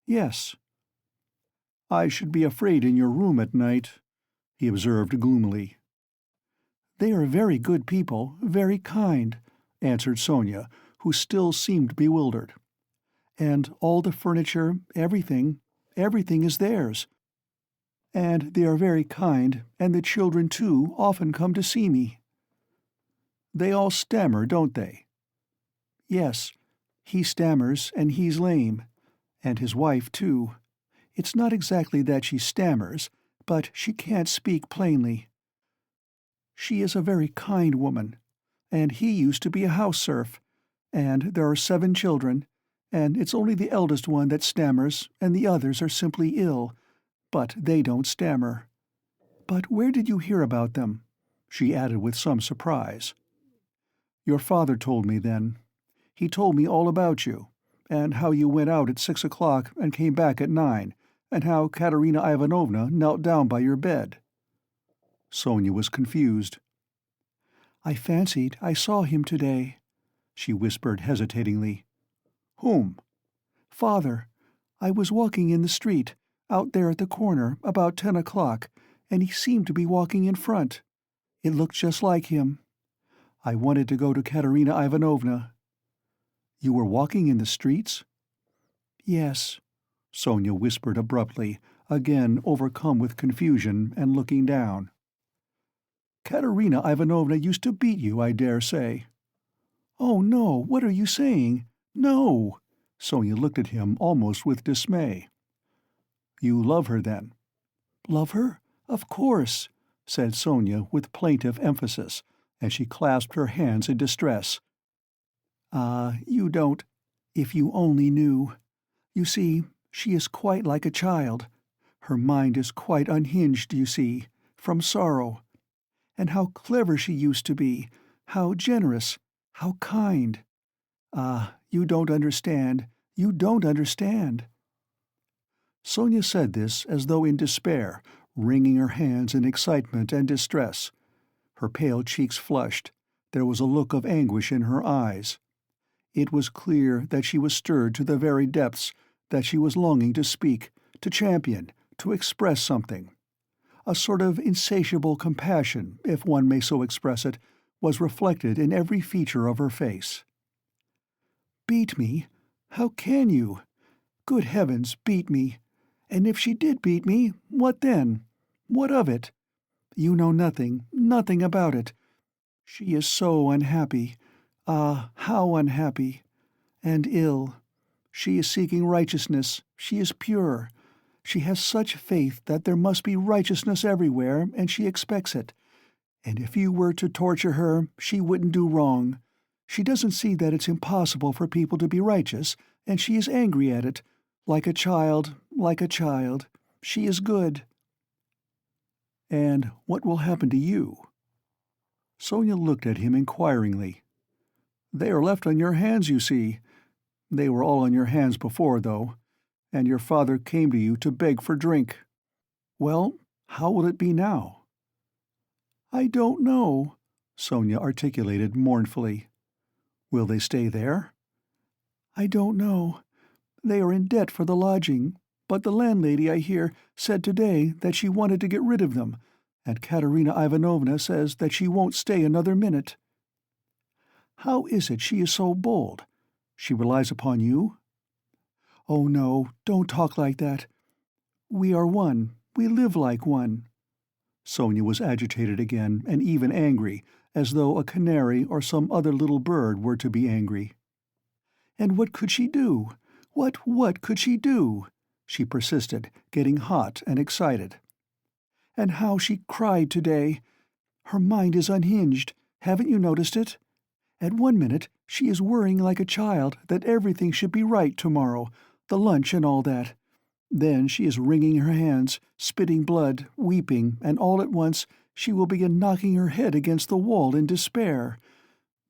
"Yes." "I should be afraid in your room at night," he observed gloomily. "They are very good people, very kind," answered Sonia, who still seemed bewildered. "And all the furniture, everything is theirs. And they are very kind, and the children, too, often come to see me." "They all stammer, don't they?" "Yes. He stammers, and he's lame. And his wife, too. It's not exactly that she stammers, but she can't speak plainly. She is a very kind woman. And he used to be a house serf. And there are 7 children, and it's only the eldest one that stammers, and the others are simply ill, but they don't stammer. But where did you hear about them?" she added with some surprise. "Your father told me then. He told me all about you, and how you went out at 6 o'clock and came back at 9, and how Katerina Ivanovna knelt down by your bed." Sonia was confused. "I fancied I saw him today," she whispered hesitatingly. "Whom?" "Father. I was walking in the street, out there at the corner, about 10 o'clock, and he seemed to be walking in front. It looked just like him. I wanted to go to Katerina Ivanovna." "You were walking in the streets?" "Yes," Sonia whispered abruptly, again overcome with confusion and looking down. "Katerina Ivanovna used to beat you, I dare say." "Oh, no, what are you saying? No!" Sonia looked at him almost with dismay. "You love her, then?" "Love her? Of course," said Sonia with plaintive emphasis, and she clasped her hands in distress. "Ah, you don't. If you only knew. You see, she is quite like a child. Her mind is quite unhinged, you see, from sorrow. And how clever she used to be, how generous, how kind. Ah, you don't understand, you don't understand." Sonia said this as though in despair, wringing her hands in excitement and distress. Her pale cheeks flushed. There was a look of anguish in her eyes. It was clear that she was stirred to the very depths, that she was longing to speak, to champion, to express something. A sort of insatiable compassion, if one may so express it, was reflected in every feature of her face. "Beat me? How can you? Good heavens, beat me! And if she did beat me, what then? What of it? You know nothing, nothing about it. She is so unhappy. Ah, how unhappy! And ill. She is seeking righteousness. She is pure. She has such faith that there must be righteousness everywhere, and she expects it. And if you were to torture her, she wouldn't do wrong. She doesn't see that it's impossible for people to be righteous, and she is angry at it. Like a child, like a child. She is good." And what will happen to you?" Sonia looked at him inquiringly. "They are left on your hands, you see. They were all on your hands before, though, and your father came to you to beg for drink. Well, how will it be now?" "I don't know," Sonia articulated mournfully. "Will they stay there?" "I don't know. They are in debt for the lodging, but the landlady, I hear, said today that she wanted to get rid of them, and Katerina Ivanovna says that she won't stay another minute." "How is it she is so bold? She relies upon you?" "Oh no, don't talk like that. We are one. We live like one." Sonia was agitated again, and even angry, as though a canary or some other little bird were to be angry. "And what could she do? What could she do?" she persisted, getting hot and excited. "And how she cried today! Her mind is unhinged. Haven't you noticed it? At one minute she is worrying like a child that everything should be right tomorrow, the lunch and all that. Then she is wringing her hands, spitting blood, weeping, and all at once she will begin knocking her head against the wall in despair.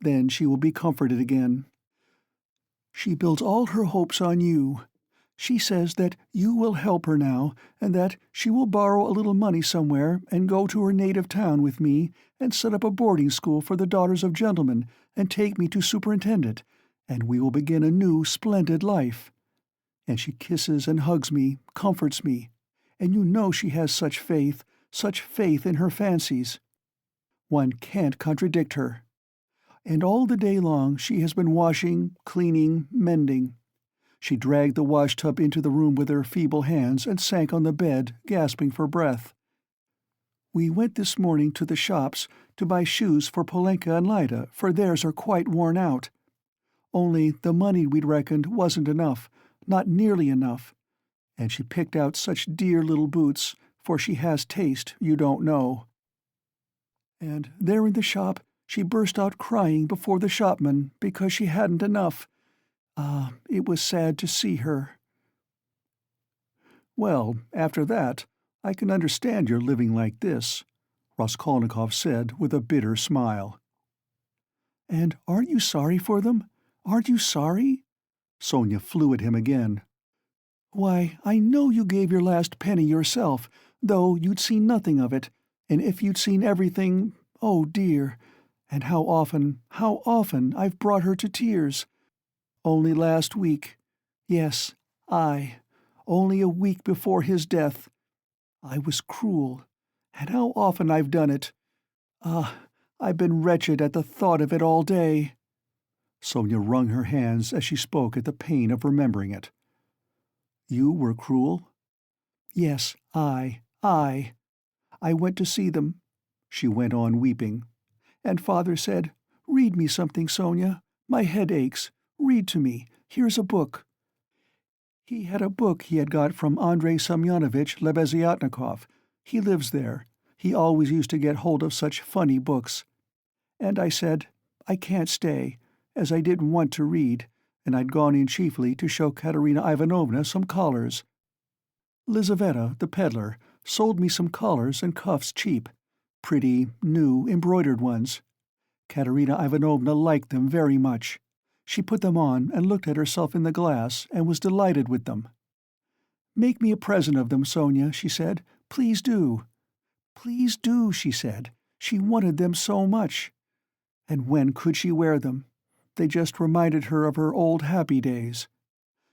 Then she will be comforted again. She builds all her hopes on you. She says that you will help her now, and that she will borrow a little money somewhere and go to her native town with me and set up a boarding school for the daughters of gentlemen and take me to superintend it, and we will begin a new splendid life. And she kisses and hugs me, comforts me, and you know she has such faith in her fancies. One can't contradict her. And all the day long she has been washing, cleaning, mending. She dragged the washtub into the room with her feeble hands and sank on the bed, gasping for breath. We went this morning to the shops to buy shoes for Polenka and Lida, for theirs are quite worn out. Only the money we'd reckoned wasn't enough, not nearly enough. And she picked out such dear little boots, for she has taste, you don't know. And there in the shop she burst out crying before the shopman because she hadn't enough. Ah, it was sad to see her." "Well, after that, I can understand your living like this," Raskolnikov said with a bitter smile. "And aren't you sorry for them? Aren't you sorry?" Sonia flew at him again. "Why, I know you gave your last penny yourself, though you'd seen nothing of it, and if you'd seen everything, oh dear! And how often I've brought her to tears. Only last week, yes, only a week before his death. I was cruel, and how often I've done it. Ah, I've been wretched at the thought of it all day." Sonia wrung her hands as she spoke at the pain of remembering it. "You were cruel?" "Yes, I. I went to see them," she went on weeping. "And father said, 'Read me something, Sonia. My head aches. Read to me. Here's a book.' He had a book he had got from Andrei Semyonovitch Lebeziatnikov. He lives there. He always used to get hold of such funny books. And I said, I can't stay, as I didn't want to read, and I'd gone in chiefly to show Katerina Ivanovna some collars. Lizaveta, the peddler, sold me some collars and cuffs cheap, pretty, new, embroidered ones. Katerina Ivanovna liked them very much. She put them on and looked at herself in the glass and was delighted with them. 'Make me a present of them, Sonia,' she said. 'Please do.' 'Please do,' she said. She wanted them so much. And when could she wear them? They just reminded her of her old happy days.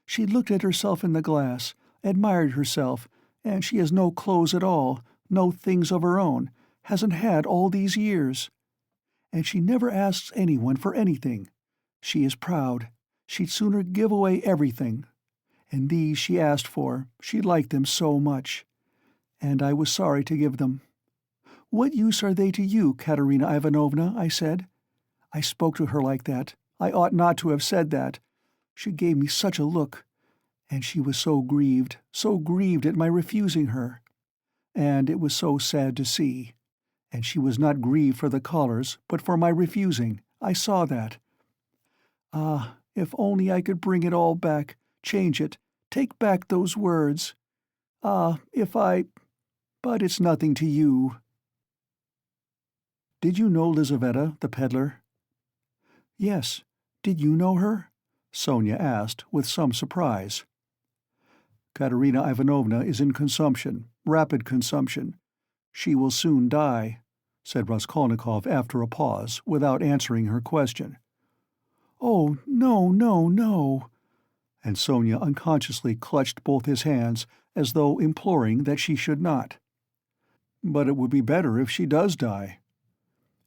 She looked at herself in the glass, admired herself, and she has no clothes at all, no things of her own, hasn't had all these years. And she never asks anyone for anything. She is proud. She'd sooner give away everything. And these she asked for, she liked them so much. And I was sorry to give them. 'What use are they to you, Katerina Ivanovna?' I said. I spoke to her like that. I ought not to have said that. She gave me such a look. And she was so grieved at my refusing her. And it was so sad to see. And she was not grieved for the collars, but for my refusing. I saw that. Ah, if only I could bring it all back, change it, take back those words. Ah, if I— but it's nothing to you." "Did you know Lizaveta, the peddler?" "Yes. Did you know her?" Sonia asked, with some surprise. "Katerina Ivanovna is in consumption, rapid consumption. She will soon die," said Raskolnikov after a pause, without answering her question. "Oh, no, no, no!" And Sonia unconsciously clutched both his hands, as though imploring that she should not. "But it would be better if she does die."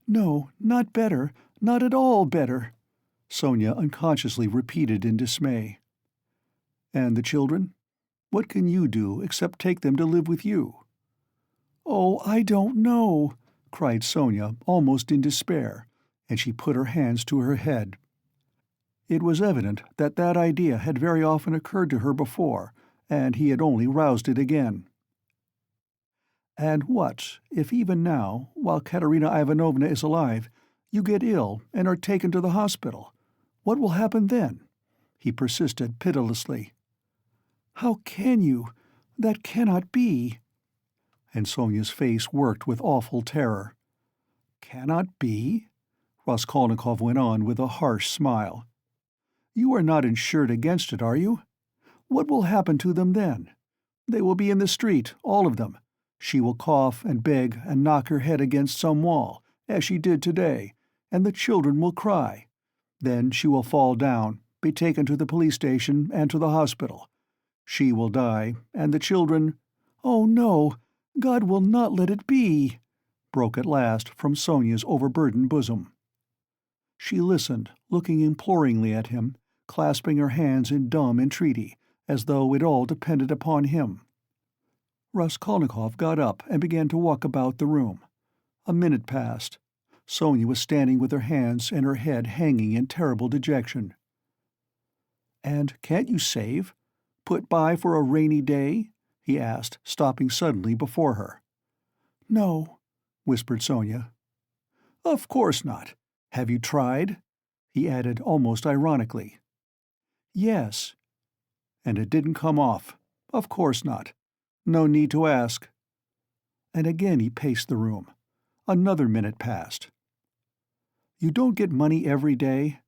"No, not better, not at all better," Sonia unconsciously repeated in dismay. "And the children? What can you do except take them to live with you?" "Oh, I don't know," cried Sonia, almost in despair, and she put her hands to her head. It was evident that that idea had very often occurred to her before, and he had only roused it again. "And what, if even now, while Katerina Ivanovna is alive, you get ill and are taken to the hospital? What will happen then?" he persisted pitilessly. "How can you? That cannot be." And Sonia's face worked with awful terror. "Cannot be?" Raskolnikov went on with a harsh smile. "You are not insured against it, are you? What will happen to them then? They will be in the street, all of them. She will cough and beg and knock her head against some wall, as she did today, and the children will cry. Then she will fall down, be taken to the police station and to the hospital. She will die, and the children—" "Oh no! God will not let it be!" broke at last from Sonia's overburdened bosom. She listened, looking imploringly at him, clasping her hands in dumb entreaty, as though it all depended upon him. Raskolnikov got up and began to walk about the room. A minute passed. Sonia was standing with her hands and her head hanging in terrible dejection. "And can't you save? Put by for a rainy day?" he asked, stopping suddenly before her. "No," whispered Sonia. "Of course not. Have you tried?" he added almost ironically. "Yes." "And it didn't come off. Of course not. No need to ask." And again he paced the room. Another minute passed. "You don't get money every day?"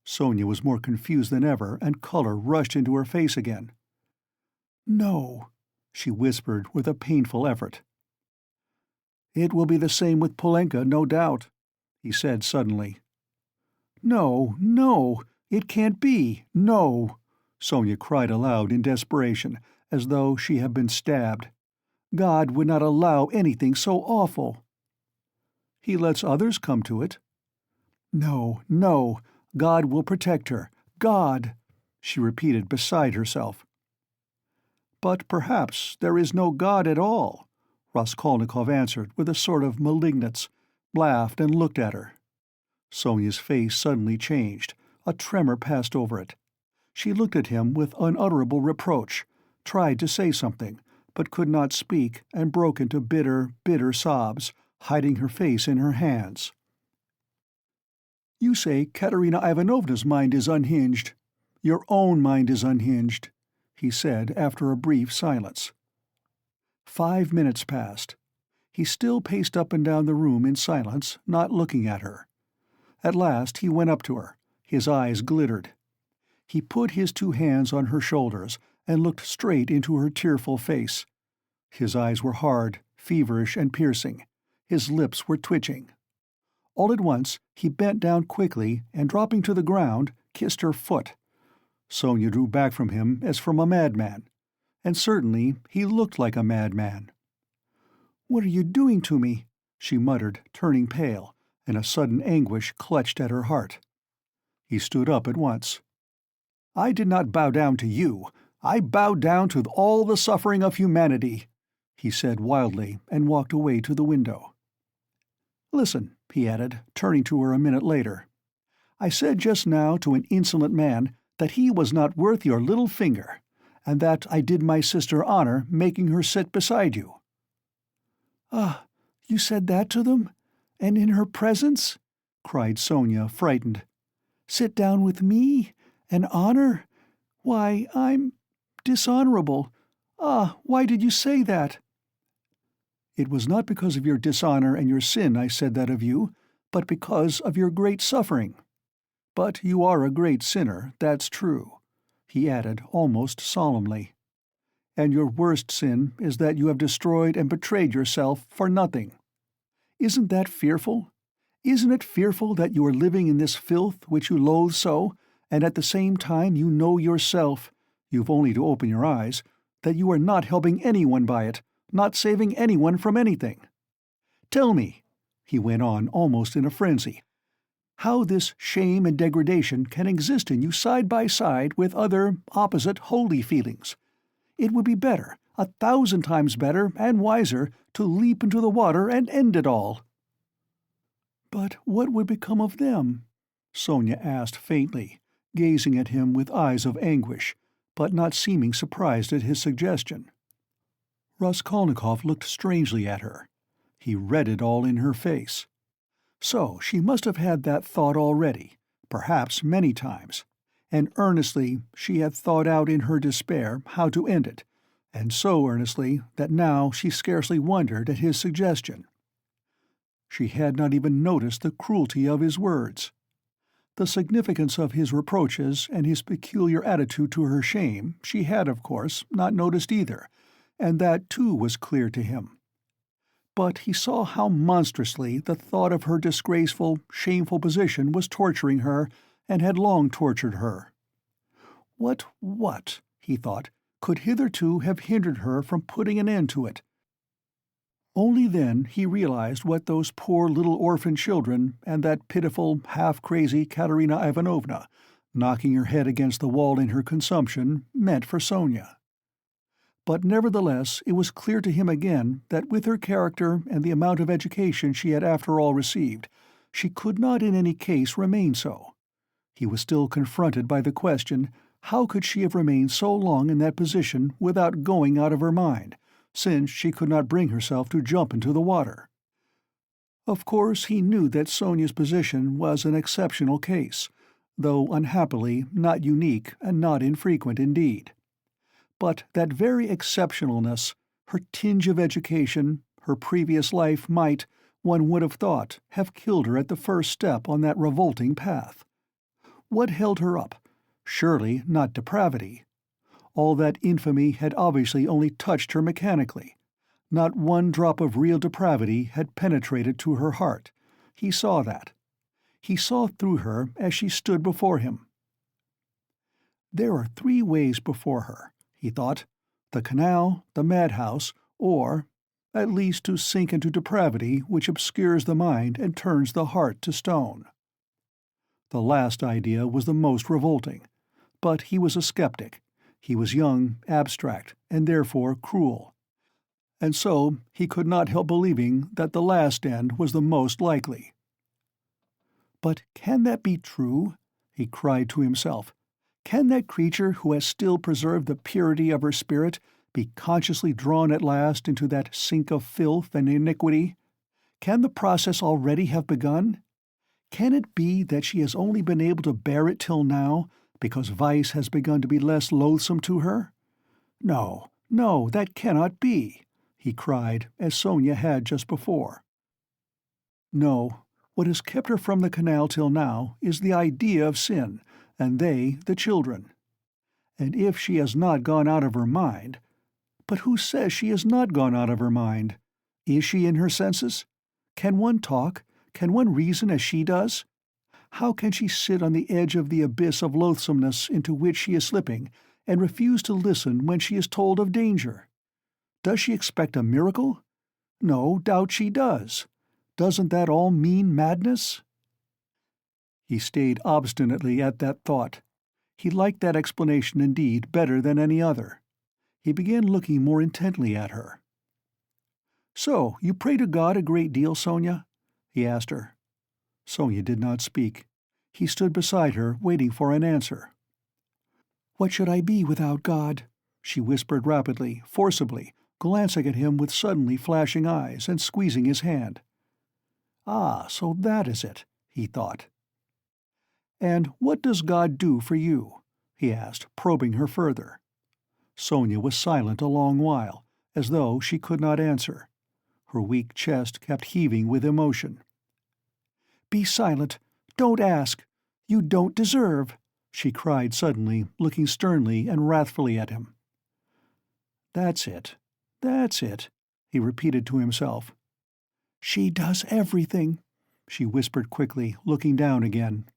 Sonia was more confused than ever, and color rushed into her face again. "No," she whispered with a painful effort. "It will be the same with Polenka, no doubt," he said suddenly. "No, no, it can't be, no!" Sonia cried aloud in desperation, as though she had been stabbed. "God would not allow anything so awful." "He lets others come to it." "No, no, God will protect her. God!" she repeated beside herself. "But perhaps there is no God at all," Raskolnikov answered with a sort of malignance, laughed and looked at her. Sonia's face suddenly changed. A tremor passed over it. She looked at him with unutterable reproach, tried to say something, but could not speak, and broke into bitter, bitter sobs, hiding her face in her hands. "You say Katerina Ivanovna's mind is unhinged. Your own mind is unhinged," he said after a brief silence. 5 minutes passed. He still paced up and down the room in silence, not looking at her. At last he went up to her. His eyes glittered. He put his 2 hands on her shoulders and looked straight into her tearful face. His eyes were hard, feverish and piercing. His lips were twitching. All at once he bent down quickly and, dropping to the ground, kissed her foot. Sonia drew back from him as from a madman. And certainly he looked like a madman. "What are you doing to me?" she muttered, turning pale, and a sudden anguish clutched at her heart. He stood up at once. "I did not bow down to you. I bowed down to all the suffering of humanity," he said wildly, and walked away to the window. "Listen," he added, turning to her a minute later. "I said just now to an insolent man that he was not worth your little finger, and that I did my sister honor making her sit beside you." "Ah, you said that to them? And in her presence?" cried Sonia, frightened. "Sit down with me? An honor? Why, I'm dishonorable. Ah, why did you say that?" It was not because of your dishonor and your sin I said that of you, but because of your great suffering. But you are a great sinner, that's true," he added almost solemnly. "And your worst sin is that you have destroyed and betrayed yourself for nothing. Isn't that fearful? Isn't it fearful that you are living in this filth which you loathe so, and at the same time you know yourself, you've only to open your eyes, that you are not helping anyone by it, not saving anyone from anything? Tell me," he went on almost in a frenzy, "how this shame and degradation can exist in you side by side with other, opposite, holy feelings. It would be better, 1,000 times better and wiser, to leap into the water and end it all." "But what would become of them?" Sonia asked faintly, gazing at him with eyes of anguish, but not seeming surprised at his suggestion. Raskolnikov looked strangely at her. He read it all in her face. So she must have had that thought already, perhaps many times, and earnestly she had thought out in her despair how to end it, and so earnestly that now she scarcely wondered at his suggestion. She had not even noticed the cruelty of his words. The significance of his reproaches and his peculiar attitude to her shame she had, of course, not noticed either, and that too was clear to him. But he saw how monstrously the thought of her disgraceful, shameful position was torturing her, and had long tortured her. What, he thought, could hitherto have hindered her from putting an end to it? Only then he realized what those poor little orphan children and that pitiful, half-crazy Katerina Ivanovna, knocking her head against the wall in her consumption, meant for Sonia. But nevertheless it was clear to him again that with her character and the amount of education she had after all received, she could not in any case remain so. He was still confronted by the question, how could she have remained so long in that position without going out of her mind, since she could not bring herself to jump into the water? Of course he knew that Sonia's position was an exceptional case, though unhappily not unique and not infrequent indeed. But that very exceptionalness, her tinge of education, her previous life might, one would have thought, have killed her at the first step on that revolting path. What held her up? Surely not depravity. All that infamy had obviously only touched her mechanically. Not one drop of real depravity had penetrated to her heart. He saw that. He saw through her as she stood before him. There are 3 ways before her, he thought: the canal, the madhouse, or, at least, to sink into depravity which obscures the mind and turns the heart to stone. The last idea was the most revolting, but he was a skeptic. He was young, abstract, and therefore cruel. And so he could not help believing that the last end was the most likely. "But can that be true?" he cried to himself. "Can that creature who has still preserved the purity of her spirit be consciously drawn at last into that sink of filth and iniquity? Can the process already have begun? Can it be that she has only been able to bear it till now, because vice has begun to be less loathsome to her? No, no, that cannot be," he cried, as Sonia had just before. No, what has kept her from the canal till now is the idea of sin, and they the children. And if she has not gone out of her mind— But who says she has not gone out of her mind? Is she in her senses? Can one talk? Can one reason as she does? How can she sit on the edge of the abyss of loathsomeness into which she is slipping, and refuse to listen when she is told of danger? Does she expect a miracle? No doubt she does. Doesn't that all mean madness? He stayed obstinately at that thought. He liked that explanation indeed better than any other. He began looking more intently at her. "So, you pray to God a great deal, Sonia?" he asked her. Sonia did not speak. He stood beside her, waiting for an answer. "What should I be without God?" she whispered rapidly, forcibly, glancing at him with suddenly flashing eyes and squeezing his hand. "Ah, so that is it," he thought. "And what does God do for you?" he asked, probing her further. Sonia was silent a long while, as though she could not answer. Her weak chest kept heaving with emotion. "Be silent. Don't ask. You don't deserve," she cried suddenly, looking sternly and wrathfully at him. "That's it. That's it," he repeated to himself. "She does everything," she whispered quickly, looking down again.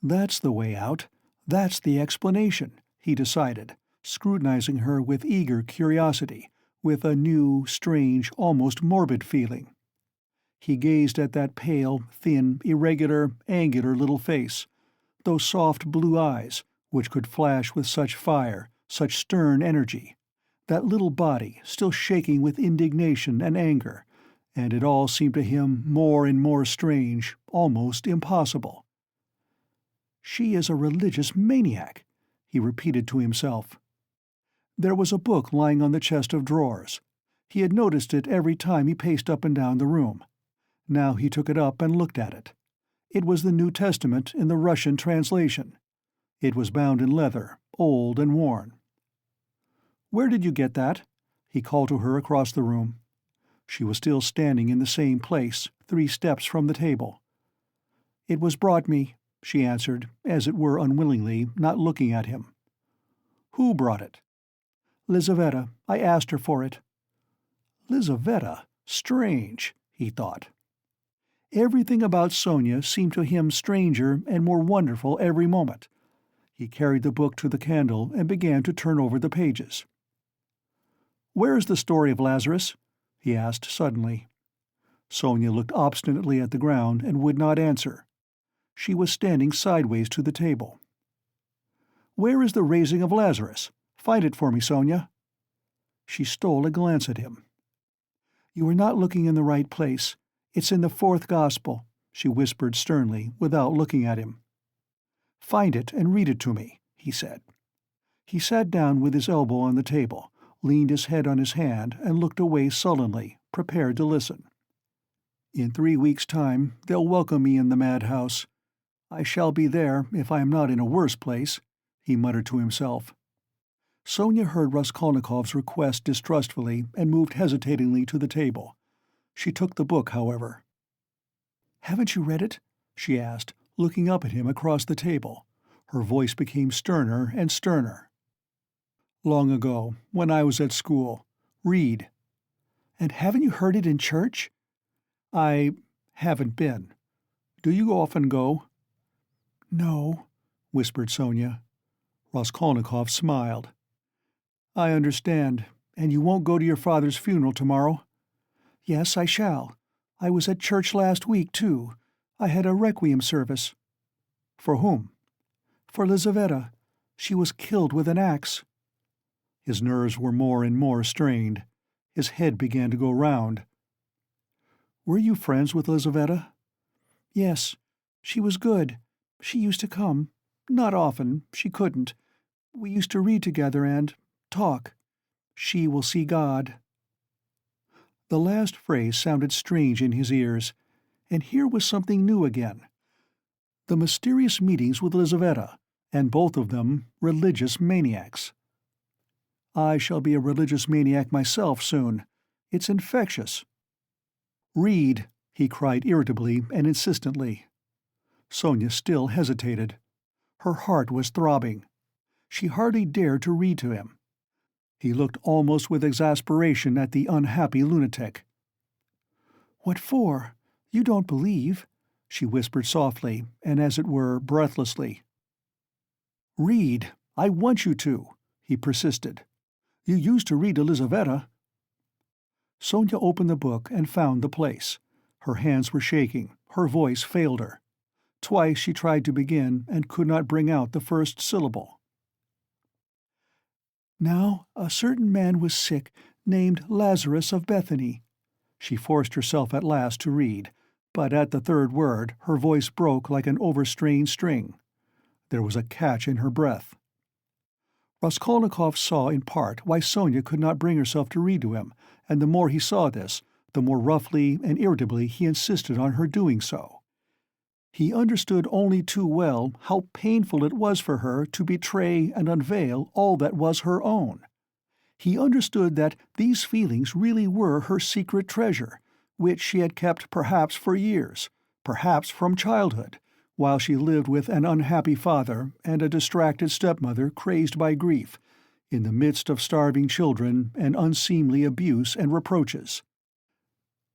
That's the way out. That's the explanation, he decided, scrutinizing her with eager curiosity, with a new, strange, almost morbid feeling. He gazed at that pale, thin, irregular, angular little face, those soft blue eyes, which could flash with such fire, such stern energy, that little body still shaking with indignation and anger, and it all seemed to him more and more strange, almost impossible. "She is a religious maniac," he repeated to himself. There was a book lying on the chest of drawers. He had noticed it every time he paced up and down the room. Now he took it up and looked at it. It was the New Testament in the Russian translation. It was bound in leather, old and worn. "Where did you get that?" he called to her across the room. She was still standing in the same place, 3 steps from the table. "It was brought me," she answered, as it were unwillingly, not looking at him. "Who brought it?" "Lizaveta. I asked her for it." Lizaveta? Strange, he thought. Everything about Sonia seemed to him stranger and more wonderful every moment. He carried the book to the candle and began to turn over the pages. "Where is the story of Lazarus?" he asked suddenly. Sonia looked obstinately at the ground and would not answer. She was standing sideways to the table. "Where is the raising of Lazarus? Find it for me, Sonia." She stole a glance at him. "You are not looking in the right place. It's in the 4th Gospel," she whispered sternly, without looking at him. "Find it and read it to me," he said. He sat down with his elbow on the table, leaned his head on his hand, and looked away sullenly, prepared to listen. "In 3 weeks' time they'll welcome me in the madhouse. I shall be there if I am not in a worse place," he muttered to himself. Sonia heard Raskolnikov's request distrustfully and moved hesitatingly to the table. She took the book, however. "Haven't you read it?" she asked, looking up at him across the table. Her voice became sterner and sterner. "Long ago, when I was at school. Read." "And haven't you heard it in church?" "I haven't been. Do you often go?" "No," whispered Sonia. Raskolnikov smiled. "I understand. And you won't go to your father's funeral tomorrow?" "Yes, I shall. I was at church last week, too. I had a requiem service." "For whom?" "For Lizaveta. She was killed with an axe." His nerves were more and more strained. His head began to go round. "Were you friends with Lizaveta?" "Yes. She was good. She used to come. Not often. She couldn't. We used to read together and talk. She will see God." The last phrase sounded strange in his ears, and here was something new again. The mysterious meetings with Lizaveta, and both of them religious maniacs. "I shall be a religious maniac myself soon. It's infectious." "Read," he cried irritably and insistently. Sonia still hesitated. Her heart was throbbing. She hardly dared to read to him. He looked almost with exasperation at the unhappy lunatic. "What for? You don't believe," she whispered softly, and as it were breathlessly. "Read. I want you to," he persisted. "You used to read to Lizaveta." Sonia opened the book and found the place. Her hands were shaking, her voice failed her. Twice she tried to begin and could not bring out the first syllable. "Now a certain man was sick, named Lazarus of Bethany." She forced herself at last to read, but at the 3rd word her voice broke like an overstrained string. There was a catch in her breath. Raskolnikov saw in part why Sonia could not bring herself to read to him, and the more he saw this, the more roughly and irritably he insisted on her doing so. He understood only too well how painful it was for her to betray and unveil all that was her own. He understood that these feelings really were her secret treasure, which she had kept perhaps for years, perhaps from childhood, while she lived with an unhappy father and a distracted stepmother crazed by grief, in the midst of starving children and unseemly abuse and reproaches.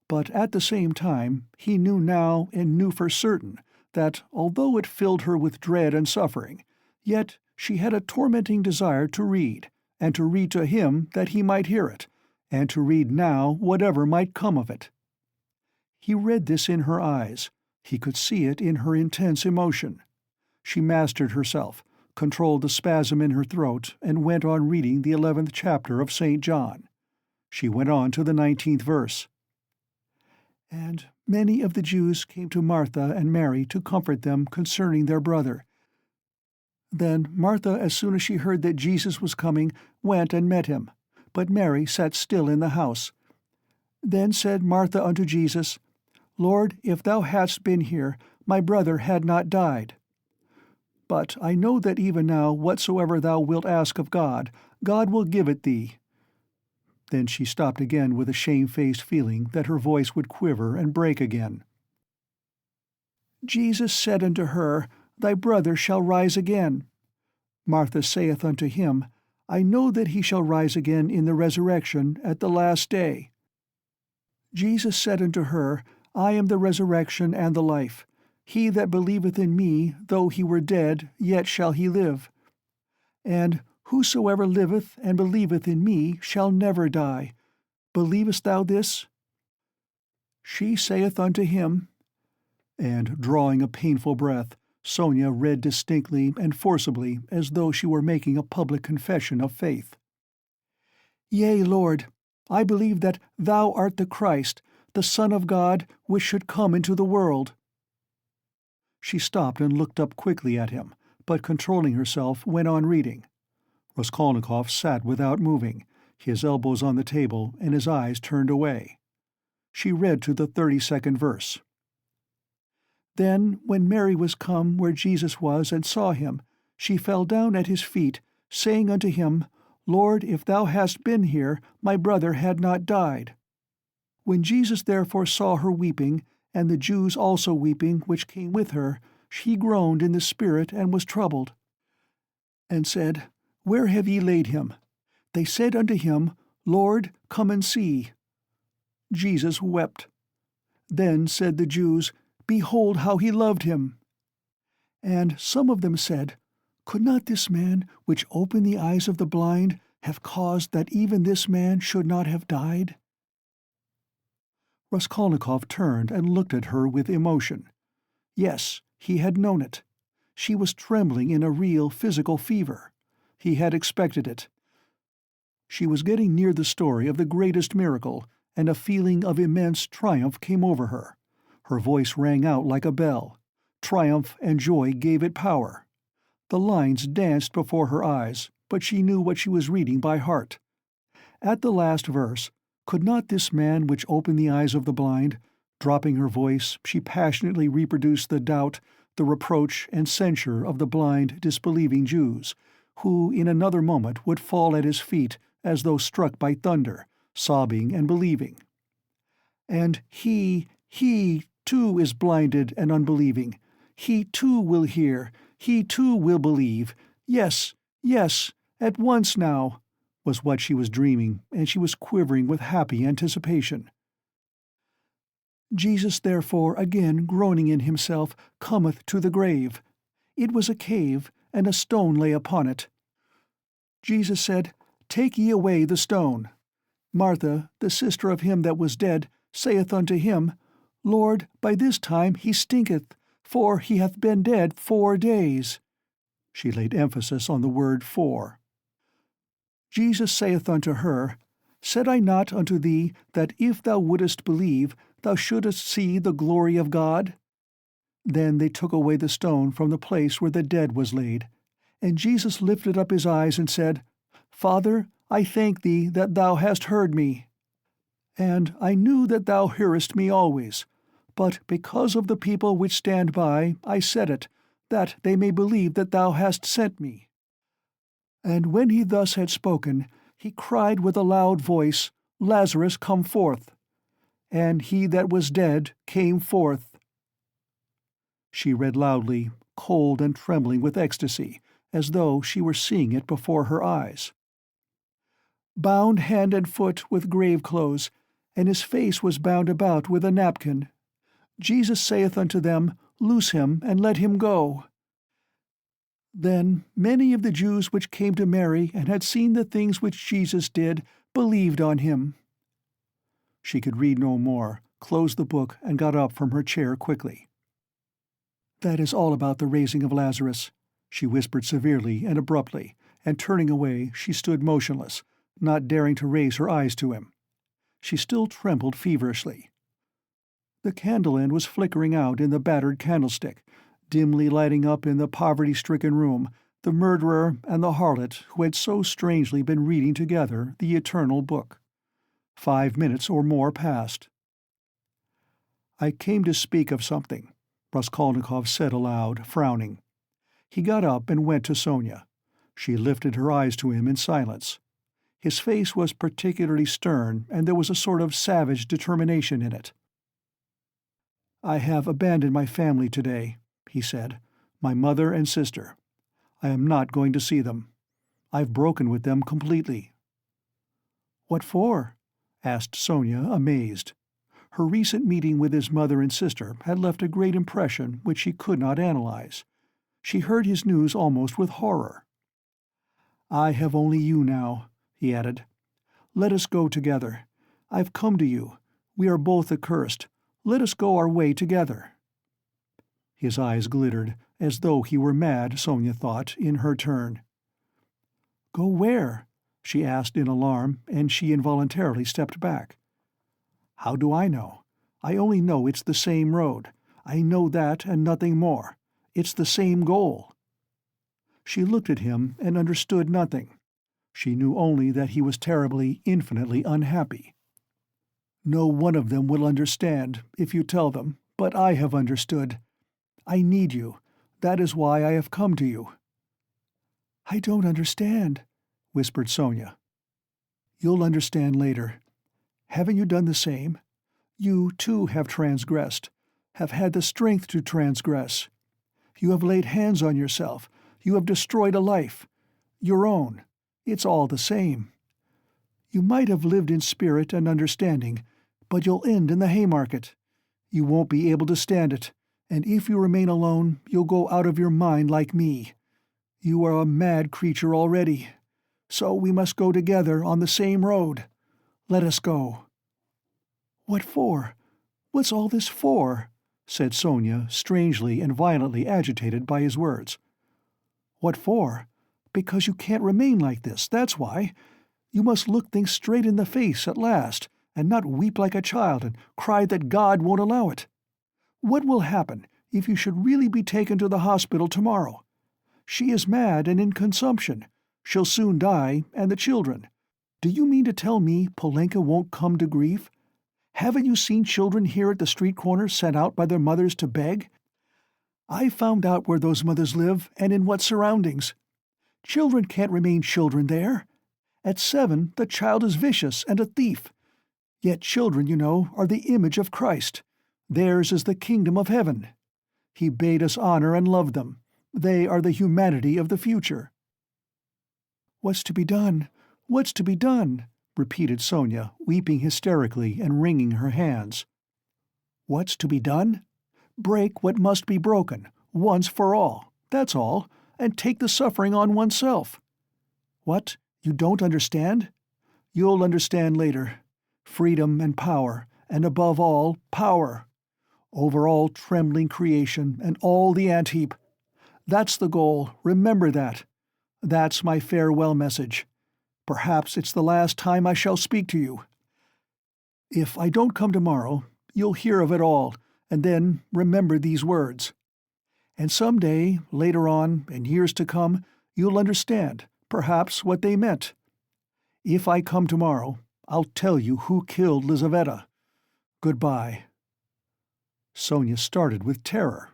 But at the same time, he knew now and knew for certain that, although it filled her with dread and suffering, yet she had a tormenting desire to read, and to read to him that he might hear it, and to read now whatever might come of it. He read this in her eyes. He could see it in her intense emotion. She mastered herself, controlled the spasm in her throat, and went on reading the 11th chapter of St. John. She went on to the 19th verse. "And many of the Jews came to Martha and Mary to comfort them concerning their brother. Then Martha, as soon as she heard that Jesus was coming, went and met him, but Mary sat still in the house. Then said Martha unto Jesus, Lord, if thou hadst been here, my brother had not died. But I know that even now whatsoever thou wilt ask of God, God will give it thee." Then she stopped again with a shamefaced feeling that her voice would quiver and break again. "Jesus said unto her, Thy brother shall rise again. Martha saith unto him, I know that he shall rise again in the resurrection at the last day. Jesus said unto her, I am the resurrection and the life. He that believeth in me, though he were dead, yet shall he live. And whosoever liveth and believeth in me shall never die. Believest thou this? She saith unto him," and, drawing a painful breath, Sonia read distinctly and forcibly as though she were making a public confession of faith. "Yea, Lord, I believe that thou art the Christ, the Son of God, which should come into the world." She stopped and looked up quickly at him, but controlling herself, went on reading. Raskolnikov sat without moving, his elbows on the table and his eyes turned away. She read to the 32nd verse. "Then, when Mary was come where Jesus was and saw him, she fell down at his feet, saying unto him, Lord, if thou hadst been here, my brother had not died. When Jesus therefore saw her weeping, and the Jews also weeping which came with her, he groaned in the spirit and was troubled, and said, Where have ye laid him? They said unto him, Lord, come and see. Jesus wept. Then said the Jews, Behold how he loved him. And some of them said, Could not this man, which opened the eyes of the blind, have caused that even this man should not have died?" Raskolnikov turned and looked at her with emotion. Yes, he had known it. She was trembling in a real physical fever. He had expected it. She was getting near the story of the greatest miracle, and a feeling of immense triumph came over her. Her voice rang out like a bell. Triumph and joy gave it power. The lines danced before her eyes, but she knew what she was reading by heart. At the last verse, could not this man which opened the eyes of the blind, dropping her voice, she passionately reproduced the doubt, the reproach and censure of the blind, disbelieving Jews, who in another moment would fall at his feet as though struck by thunder, sobbing and believing. And he too is blinded and unbelieving. He too will hear. He too will believe. Yes, at once now, was what she was dreaming, and she was quivering with happy anticipation. Jesus therefore, again groaning in himself, cometh to the grave. It was a cave, and a stone lay upon it. Jesus said, Take ye away the stone. Martha, the sister of him that was dead, saith unto him, Lord, by this time he stinketh, for he hath been dead 4 days. She laid emphasis on the word 4. Jesus saith unto her, Said I not unto thee that if thou wouldest believe, thou shouldest see the glory of God? Then they took away the stone from the place where the dead was laid. And Jesus lifted up his eyes and said, Father, I thank thee that thou hast heard me. And I knew that thou hearest me always. But because of the people which stand by, I said it, that they may believe that thou hast sent me. And when he thus had spoken, He cried with a loud voice, 'Lazarus, come forth!' And he that was dead came forth." She read loudly, cold and trembling with ecstasy, as though she were seeing it before her eyes. "Bound hand and foot with grave clothes, and his face was bound about with a napkin. Jesus saith unto them, Loose him, and let him go. Then many of the Jews which came to Mary and had seen the things which Jesus did believed on him." She could read no more, closed the book, and got up from her chair quickly. "That is all about the raising of Lazarus," she whispered severely and abruptly, and turning away, she stood motionless, not daring to raise her eyes to him. She still trembled feverishly. The candle end was flickering out in the battered candlestick, dimly lighting up in the poverty-stricken room the murderer and the harlot who had so strangely been reading together the eternal book. 5 minutes or more passed. "I came to speak of something," Raskolnikov said aloud, frowning. He got up and went to Sonia. She lifted her eyes to him in silence. His face was particularly stern, and there was a sort of savage determination in it. "I have abandoned my family today," he said, "my mother and sister. I am not going to see them. I've broken with them completely." "What for?" asked Sonia, amazed. Her recent meeting with his mother and sister had left a great impression which she could not analyze. She heard his news almost with horror. "I have only you now," he added. "Let us go together. I've come to you. We are both accursed. Let us go our way together." His eyes glittered, as though he were mad, Sonia thought, in her turn. "Go where?" she asked in alarm, and she involuntarily stepped back. "How do I know? I only know it's the same road. I know that and nothing more. It's the same goal." She looked at him and understood nothing. She knew only that he was terribly, infinitely unhappy. "No one of them will understand, if you tell them, but I have understood. I need you. That is why I have come to you." "I don't understand," whispered Sonia. "You'll understand later. Haven't you done the same? You, too, have transgressed, have had the strength to transgress. You have laid hands on yourself. You have destroyed a life. Your own. It's all the same. You might have lived in spirit and understanding, but you'll end in the Haymarket. You won't be able to stand it, and if you remain alone, you'll go out of your mind like me. You are a mad creature already. So we must go together on the same road. Let us go." "What for? What's all this for?" said Sonia, strangely and violently agitated by his words. "What for? Because you can't remain like this, that's why. You must look things straight in the face at last, and not weep like a child and cry that God won't allow it. What will happen if you should really be taken to the hospital tomorrow? She is mad and in consumption. She'll soon die, and the children. Do you mean to tell me Polenka won't come to grief? Haven't you seen children here at the street corner sent out by their mothers to beg? I found out where those mothers live and in what surroundings. Children can't remain children there. At 7, the child is vicious and a thief. Yet children, you know, are the image of Christ. Theirs is the kingdom of heaven. He bade us honor and love them. They are the humanity of the future." "What's to be done? What's to be done?" repeated Sonia, weeping hysterically and wringing her hands. "What's to be done? Break what must be broken, once for all, that's all, and take the suffering on oneself. What, you don't understand? You'll understand later. Freedom and power, and above all, power. Over all trembling creation and all the ant-heap. That's the goal, remember that. That's my farewell message. Perhaps it's the last time I shall speak to you. If I don't come tomorrow, you'll hear of it all, and then remember these words. And some day, later on, in years to come, you'll understand, perhaps, what they meant. If I come tomorrow, I'll tell you who killed Lizaveta. Goodbye." Sonia started with terror.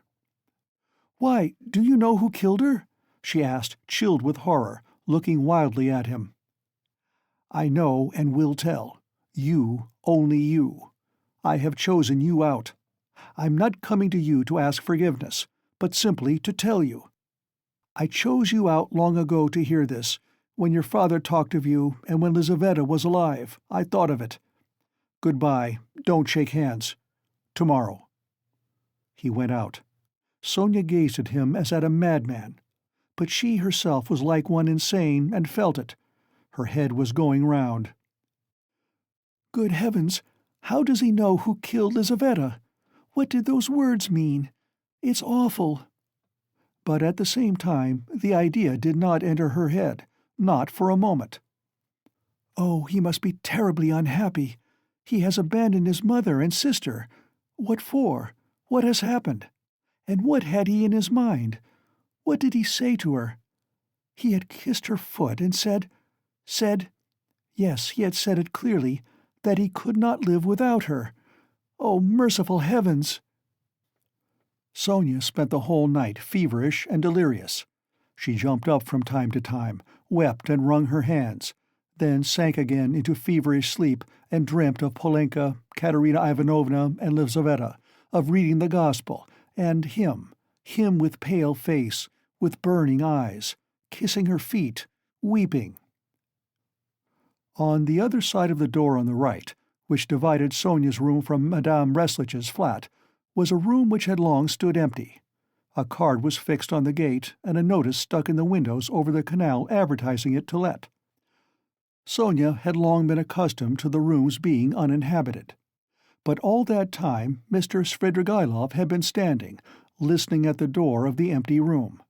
"Why, do you know who killed her?" she asked, chilled with horror, looking wildly at him. I know and will tell. You, only you. I have chosen you out. I'm not coming to you to ask forgiveness, but simply to tell you. I chose you out long ago to hear this. When your father talked of you, and when Lizaveta was alive, I thought of it. Goodbye. Don't shake hands. Tomorrow." He went out. Sonia gazed at him as at a madman. But she herself was like one insane and felt it. Her head was going round. "Good heavens! How does he know who killed Lizaveta? What did those words mean? It's awful." But at the same time the idea did not enter her head, not for a moment. "Oh, he must be terribly unhappy. He has abandoned his mother and sister. What for? What has happened? And what had he in his mind? What did he say to her? He had kissed her foot and said, yes, he had said it clearly, that he could not live without her. Oh, merciful heavens!" Sonia spent the whole night feverish and delirious. She jumped up from time to time, wept and wrung her hands, then sank again into feverish sleep and dreamt of Polenka, Katerina Ivanovna, and Lizaveta, of reading the Gospel, and him with pale face, with burning eyes, kissing her feet, weeping. On the other side of the door on the right, which divided Sonia's room from Madame Reslich's flat, was a room which had long stood empty. A card was fixed on the gate, and a notice stuck in the windows over the canal advertising it to let. Sonia had long been accustomed to the rooms being uninhabited. But all that time Mr. Svidrigailov had been standing, listening at the door of the empty room.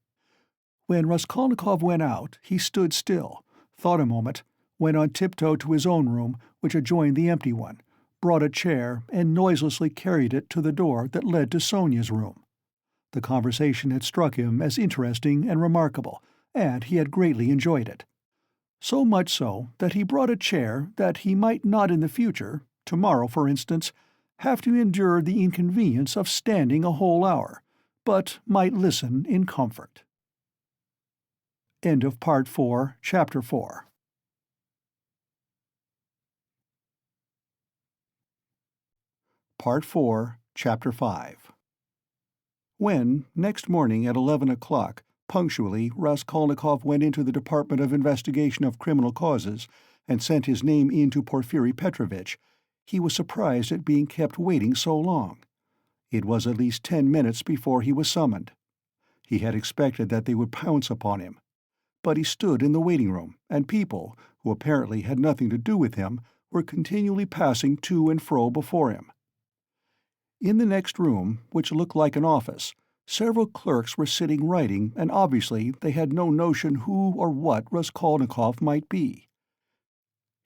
When Raskolnikov went out, he stood still, thought a moment, went on tiptoe to his own room, which adjoined the empty one, brought a chair, and noiselessly carried it to the door that led to Sonia's room. The conversation had struck him as interesting and remarkable, and he had greatly enjoyed it. So much so that he brought a chair that he might not in the future, tomorrow for instance, have to endure the inconvenience of standing a whole hour, but might listen in comfort. End of Part 4, Chapter 4. Part 4, Chapter 5. When, next morning at 11 o'clock, punctually, Raskolnikov went into the Department of Investigation of Criminal Causes and sent his name in to Porfiri Petrovitch, he was surprised at being kept waiting so long. It was at least 10 minutes before he was summoned. He had expected that they would pounce upon him. But he stood in the waiting room, and people, who apparently had nothing to do with him, were continually passing to and fro before him. In the next room, which looked like an office, several clerks were sitting writing, and obviously they had no notion who or what Raskolnikov might be.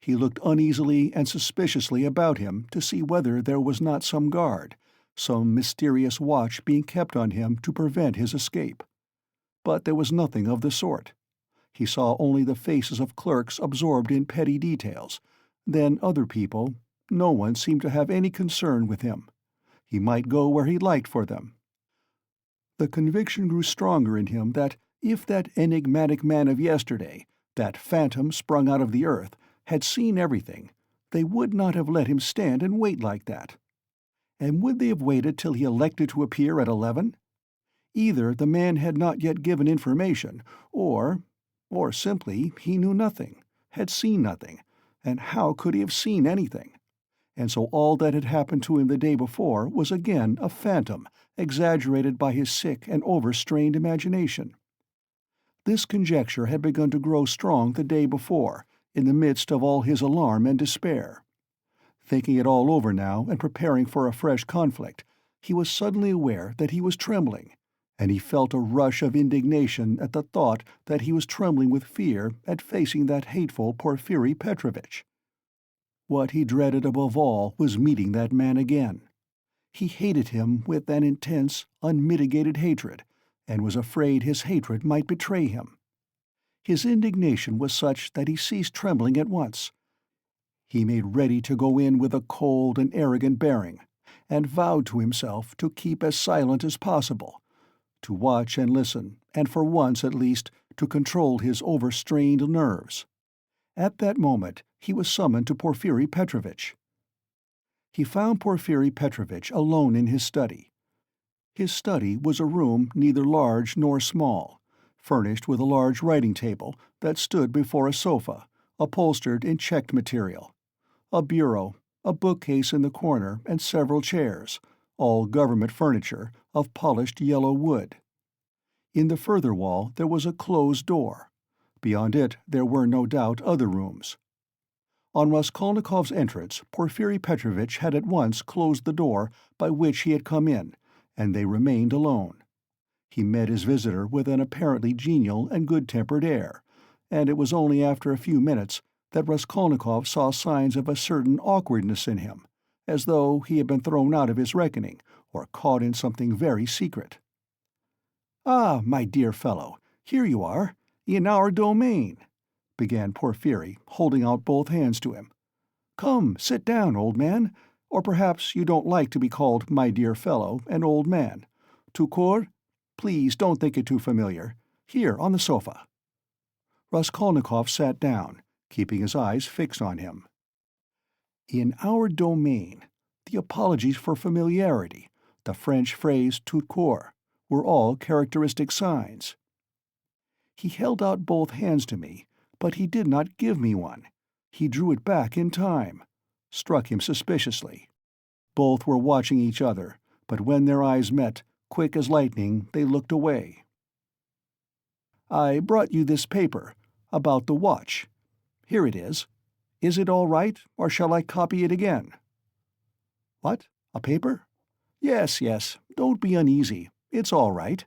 He looked uneasily and suspiciously about him to see whether there was not some guard, some mysterious watch being kept on him to prevent his escape. But there was nothing of the sort. He saw only the faces of clerks absorbed in petty details, then other people. No one seemed to have any concern with him. He might go where he liked for them. The conviction grew stronger in him that if that enigmatic man of yesterday, that phantom sprung out of the earth, had seen everything, they would not have let him stand and wait like that. And would they have waited till he elected to appear at 11? Either the man had not yet given information, or simply he knew nothing, had seen nothing, and how could he have seen anything? And so all that had happened to him the day before was again a phantom, exaggerated by his sick and overstrained imagination. This conjecture had begun to grow strong the day before, in the midst of all his alarm and despair. Thinking it all over now and preparing for a fresh conflict, he was suddenly aware that he was trembling, and he felt a rush of indignation at the thought that he was trembling with fear at facing that hateful Porfiri Petrovitch. What he dreaded above all was meeting that man again. He hated him with an intense, unmitigated hatred, and was afraid his hatred might betray him. His indignation was such that he ceased trembling at once. He made ready to go in with a cold and arrogant bearing, and vowed to himself to keep as silent as possible, to watch and listen, and for once at least to control his overstrained nerves. At that moment he was summoned to Porfiri Petrovitch. He found Porfiri Petrovitch alone in his study. His study was a room neither large nor small, furnished with a large writing table that stood before a sofa, upholstered in checked material, a bureau, a bookcase in the corner, and several chairs, all government furniture of polished yellow wood. In the further wall there was a closed door. Beyond it there were no doubt other rooms. On Raskolnikov's entrance, Porfiri Petrovitch had at once closed the door by which he had come in, and they remained alone. He met his visitor with an apparently genial and good-tempered air, and it was only after a few minutes that Raskolnikov saw signs of a certain awkwardness in him, as though he had been thrown out of his reckoning or caught in something very secret. "Ah, my dear fellow, here you are, in our domain," began Porfiri, holding out both hands to him. "Come, sit down, old man, or perhaps you don't like to be called my dear fellow and old man. Tout court? Please don't think it too familiar. Here, on the sofa." Raskolnikov sat down, keeping his eyes fixed on him. "In our domain, the apologies for familiarity, the French phrase tout court, were all characteristic signs. He held out both hands to me, but he did not give me one. He drew it back in time. Struck him suspiciously. Both were watching each other, but when their eyes met, quick as lightning, they looked away. I brought you this paper, about the watch. Here it is. Is it all right, or shall I copy it again?" "What? A paper?" Yes, don't be uneasy. It's all right,"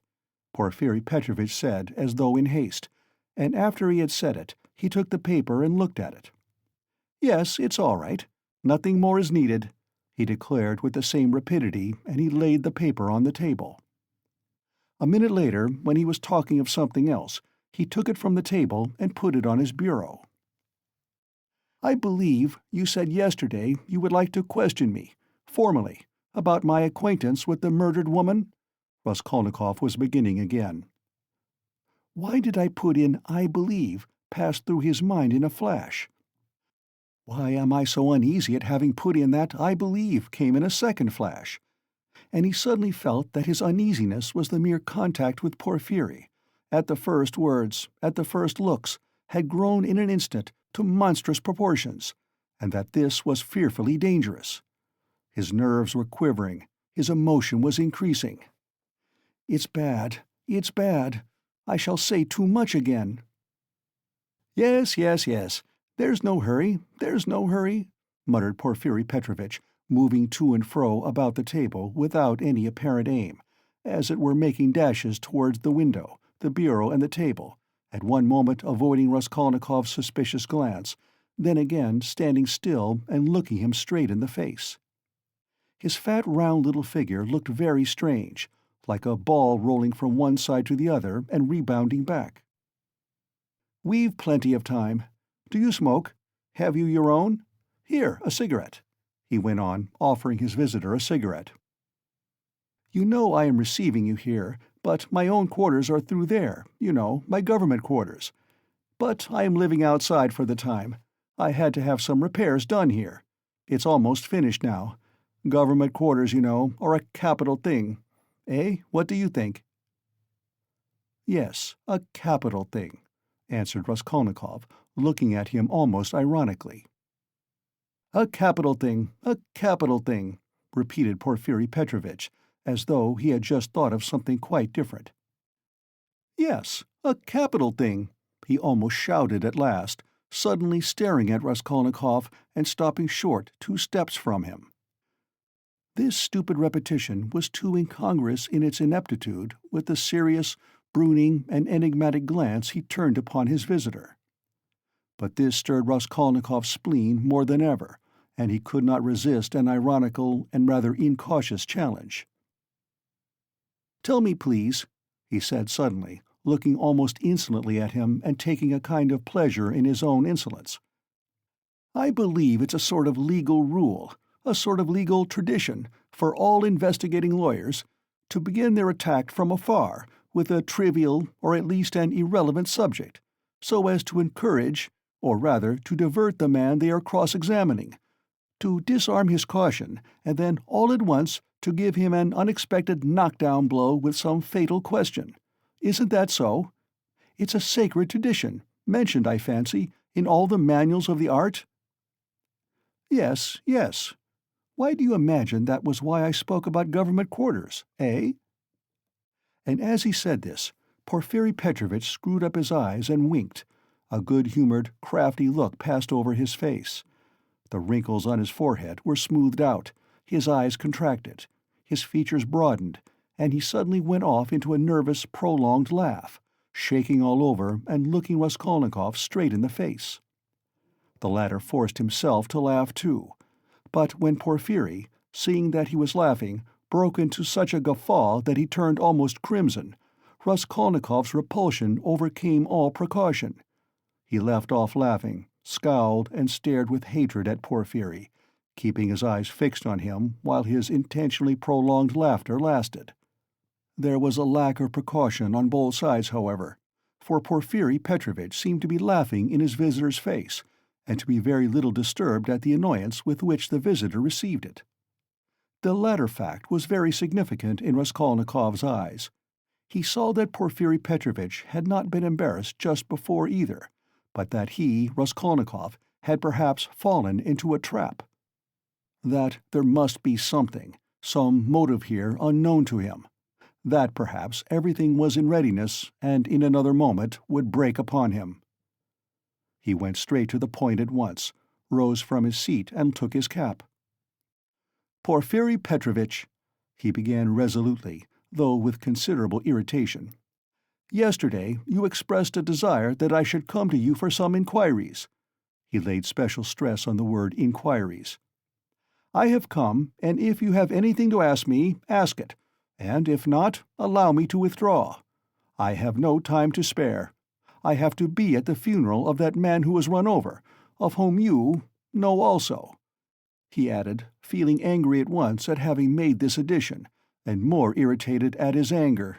Porfiri Petrovitch said as though in haste, and after he had said it, he took the paper and looked at it. "Yes, it's all right. Nothing more is needed," he declared with the same rapidity, and he laid the paper on the table. A minute later, when he was talking of something else, he took it from the table and put it on his bureau. "I believe you said yesterday you would like to question me, formally, about my acquaintance with the murdered woman?" Raskolnikov was beginning again. Why did I put in "I believe" passed through his mind in a flash. Why am I so uneasy at having put in that "I believe" came in a second flash. And he suddenly felt that his uneasiness was the mere contact with Porfiri, at the first words, at the first looks, had grown in an instant to monstrous proportions, and that this was fearfully dangerous. His nerves were quivering, his emotion was increasing. It's bad. I shall say too much again." Yes. There's no hurry, muttered Porfiri Petrovitch, moving to and fro about the table without any apparent aim, as it were making dashes towards the window, the bureau, and the table, at one moment avoiding Raskolnikov's suspicious glance, then again standing still and looking him straight in the face. His fat round little figure looked very strange, like a ball rolling from one side to the other and rebounding back. "We've plenty of time. Do you smoke? Have you your own? Here, a cigarette," he went on, offering his visitor a cigarette. "You know I am receiving you here, but my own quarters are through there, you know, my government quarters. But I am living outside for the time. I had to have some repairs done here. It's almost finished now. Government quarters, you know, are a capital thing. Eh, what do you think?" "Yes, a capital thing," answered Raskolnikov, looking at him almost ironically. A capital thing," repeated Porfiri Petrovitch, as though he had just thought of something quite different. "Yes, a capital thing," he almost shouted at last, suddenly staring at Raskolnikov and stopping short 2 steps from him. This stupid repetition was too incongruous in its ineptitude with the serious, brooning, and enigmatic glance he turned upon his visitor. But this stirred Raskolnikov's spleen more than ever, and he could not resist an ironical and rather incautious challenge. "Tell me, please," he said suddenly, looking almost insolently at him and taking a kind of pleasure in his own insolence. "I believe it's a sort of legal rule, a sort of legal tradition, for all investigating lawyers to begin their attack from afar, with a trivial or at least an irrelevant subject, so as to encourage, or rather to divert the man they are cross-examining, to disarm his caution, and then all at once to give him an unexpected knockdown blow with some fatal question. Isn't that so? It's a sacred tradition, mentioned, I fancy, in all the manuals of the art?" "Yes, yes. Why do you imagine that was why I spoke about government quarters, eh?" And as he said this, Porfiri Petrovitch screwed up his eyes and winked. A good-humored, crafty look passed over his face. The wrinkles on his forehead were smoothed out, his eyes contracted, his features broadened, and he suddenly went off into a nervous, prolonged laugh, shaking all over and looking Raskolnikov straight in the face. The latter forced himself to laugh too, but when Porfiri, seeing that he was laughing, broke into such a guffaw that he turned almost crimson, Raskolnikov's repulsion overcame all precaution. He left off laughing, scowled, and stared with hatred at Porfiri, keeping his eyes fixed on him while his intentionally prolonged laughter lasted. There was a lack of precaution on both sides, however, for Porfiri Petrovitch seemed to be laughing in his visitor's face, and to be very little disturbed at the annoyance with which the visitor received it. The latter fact was very significant in Raskolnikov's eyes. He saw that Porfiri Petrovitch had not been embarrassed just before either, but that he, Raskolnikov, had perhaps fallen into a trap. That there must be something, some motive here unknown to him. That perhaps everything was in readiness and in another moment would break upon him. He went straight to the point at once, rose from his seat and took his cap. "Porfiri Petrovitch," he began resolutely, though with considerable irritation, "yesterday you expressed a desire that I should come to you for some inquiries." He laid special stress on the word inquiries. "I have come, and if you have anything to ask me, ask it, and if not, allow me to withdraw. I have no time to spare. I have to be at the funeral of that man who was run over, of whom you know also," he added, feeling angry at once at having made this addition, and more irritated at his anger.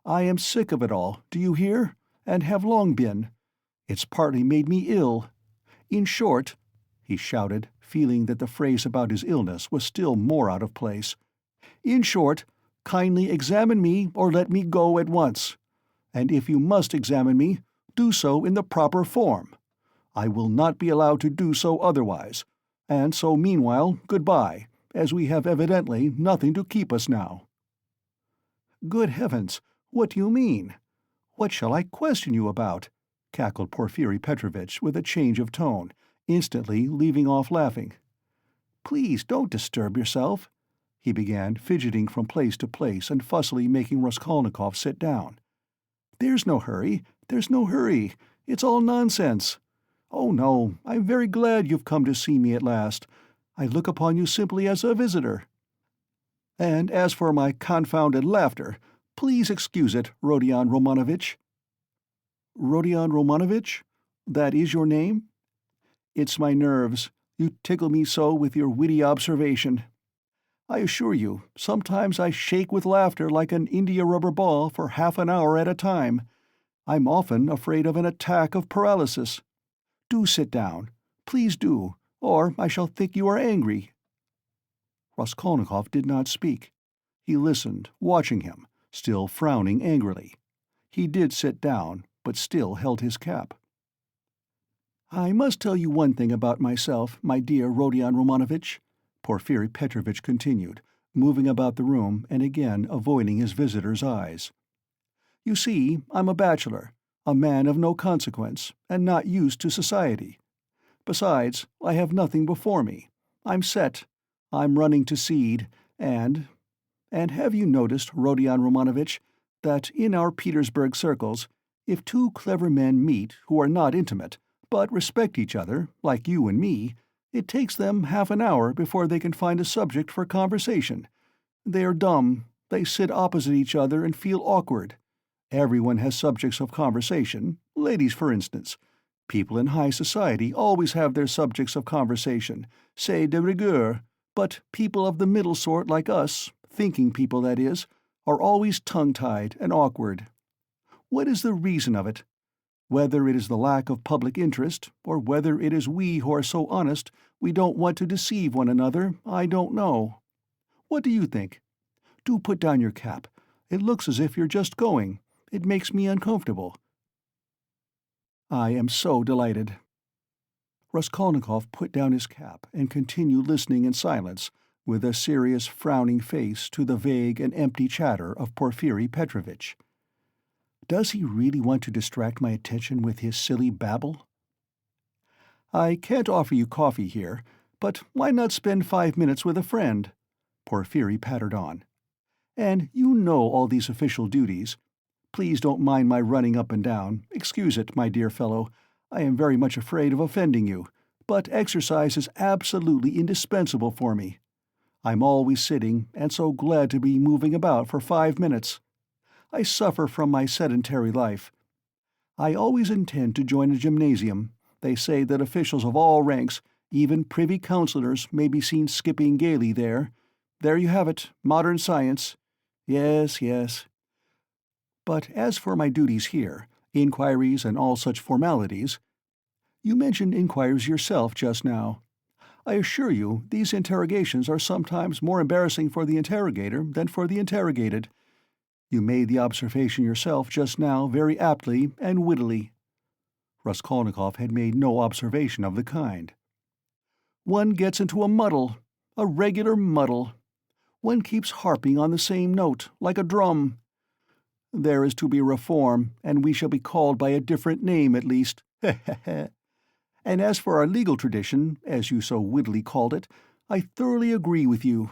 "I am sick of it all, do you hear? And have long been. It's partly made me ill. In short," he shouted, feeling that the phrase about his illness was still more out of place, "in short, kindly examine me or let me go at once. And if you must examine me, do so in the proper form. I will not be allowed to do so otherwise, and so meanwhile good-bye, as we have evidently nothing to keep us now." "Good heavens, what do you mean? What shall I question you about?" cackled Porfiri Petrovitch with a change of tone, instantly leaving off laughing. "Please don't disturb yourself," he began, fidgeting from place to place and fussily making Raskolnikov sit down. "There's no hurry, there's no hurry. It's all nonsense. Oh no, I'm very glad you've come to see me at last. I look upon you simply as a visitor. And as for my confounded laughter, please excuse it, Rodion Romanovitch." "Rodion Romanovitch? That is your name?" "It's my nerves. You tickle me so with your witty observation. I assure you, sometimes I shake with laughter like an india-rubber ball for half an hour at a time. I'm often afraid of an attack of paralysis. Do sit down. Please do, or I shall think you are angry." Raskolnikov did not speak. He listened, watching him, still frowning angrily. He did sit down, but still held his cap. "I must tell you one thing about myself, my dear Rodion Romanovitch," Porfiri Petrovitch continued, moving about the room and again avoiding his visitor's eyes. "You see, I'm a bachelor, a man of no consequence, and not used to society. Besides, I have nothing before me. I'm set. I'm running to seed, and have you noticed, Rodion Romanovitch, that in our Petersburg circles, if two clever men meet who are not intimate, but respect each other, like you and me, it takes them half an hour before they can find a subject for conversation. They are dumb. They sit opposite each other and feel awkward. Everyone has subjects of conversation, ladies for instance. People in high society always have their subjects of conversation, c'est de rigueur, but people of the middle sort like us, thinking people that is, are always tongue-tied and awkward. What is the reason of it? Whether it is the lack of public interest, or whether it is we who are so honest we don't want to deceive one another, I don't know. What do you think? Do put down your cap. It looks as if you're just going. It makes me uncomfortable." "I am so delighted." Raskolnikov put down his cap and continued listening in silence, with a serious, frowning face, to the vague and empty chatter of Porfiri Petrovitch. Does he really want to distract my attention with his silly babble? "I can't offer you coffee here, but why not spend 5 minutes with a friend?" Porfiri pattered on. "And you know all these official duties. Please don't mind my running up and down. Excuse it, my dear fellow. I am very much afraid of offending you, but exercise is absolutely indispensable for me. I'm always sitting, and so glad to be moving about for 5 minutes. I suffer from my sedentary life. I always intend to join a gymnasium. They say that officials of all ranks, even privy councillors, may be seen skipping gaily there. There you have it, modern science. Yes, yes. But as for my duties here, inquiries and all such formalities— You mentioned inquiries yourself just now. I assure you these interrogations are sometimes more embarrassing for the interrogator than for the interrogated. You made the observation yourself just now very aptly and wittily." Raskolnikov had made no observation of the kind. "One gets into a muddle, a regular muddle. One keeps harping on the same note, like a drum. There is to be reform, and we shall be called by a different name at least. And as for our legal tradition, as you so wittily called it, I thoroughly agree with you.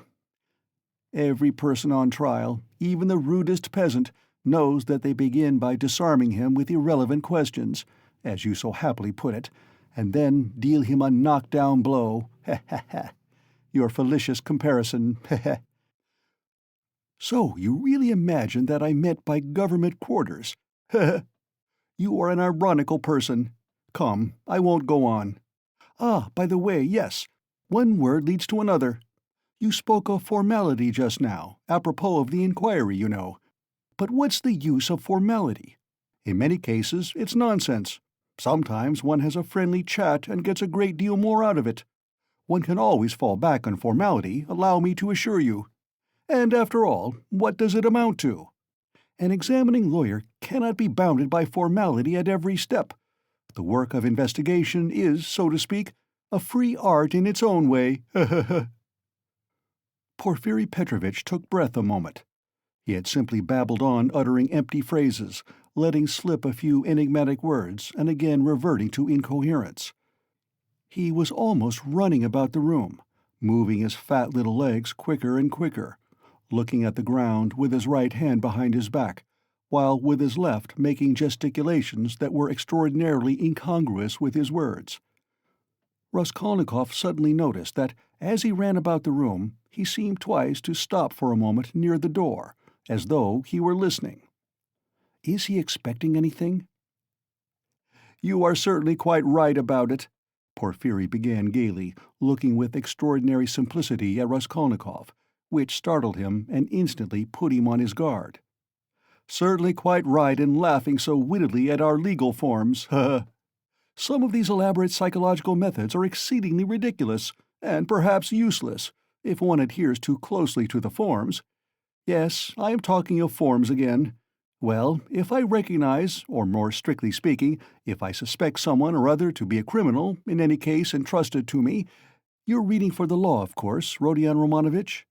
Every person on trial, even the rudest peasant, knows that they begin by disarming him with irrelevant questions, as you so happily put it, and then deal him a knock-down blow. Your fallacious comparison. So you really imagine that I meant by government quarters? You are an ironical person. Come, I won't go on. Ah, by the way, yes, one word leads to another. You spoke of formality just now, apropos of the inquiry, you know. But what's the use of formality? In many cases it's nonsense. Sometimes one has a friendly chat and gets a great deal more out of it. One can always fall back on formality, allow me to assure you. And after all, what does it amount to? An examining lawyer cannot be bounded by formality at every step. The work of investigation is, so to speak, a free art in its own way. Porfiri Petrovitch took breath a moment. He had simply babbled on, uttering empty phrases, letting slip a few enigmatic words, and again reverting to incoherence. He was almost running about the room, moving his fat little legs quicker and quicker, looking at the ground with his right hand behind his back, while with his left making gesticulations that were extraordinarily incongruous with his words. Raskolnikov suddenly noticed that, as he ran about the room, he seemed twice to stop for a moment near the door, as though he were listening. Is he expecting anything? "You are certainly quite right about it," Porfiri began gaily, looking with extraordinary simplicity at Raskolnikov, which startled him and instantly put him on his guard. "Certainly quite right in laughing so wittily at our legal forms. Some of these elaborate psychological methods are exceedingly ridiculous, and perhaps useless, if one adheres too closely to the forms. Yes, I am talking of forms again. Well, if I recognize, or more strictly speaking, if I suspect someone or other to be a criminal in any case entrusted to me— You're reading for the law, of course, Rodion Romanovitch?"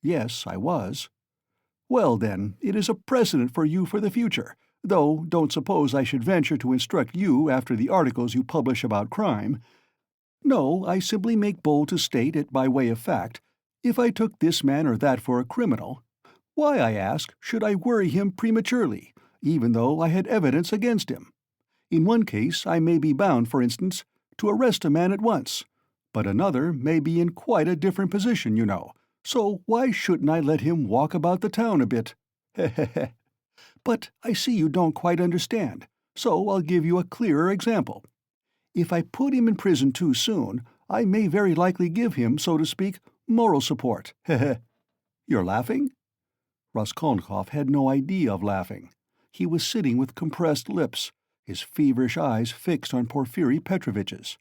"Yes, I was." "Well, then, it is a precedent for you for the future, though don't suppose I should venture to instruct you after the articles you publish about crime. No, I simply make bold to state it by way of fact. If I took this man or that for a criminal, why, I ask, should I worry him prematurely, even though I had evidence against him? In one case I may be bound, for instance, to arrest a man at once, but another may be in quite a different position, you know, so why shouldn't I let him walk about the town a bit? But I see you don't quite understand, so I'll give you a clearer example. If I put him in prison too soon, I may very likely give him, so to speak, moral support. You're laughing?" Raskolnikov had no idea of laughing. He was sitting with compressed lips, his feverish eyes fixed on Porfiry Petrovitch's.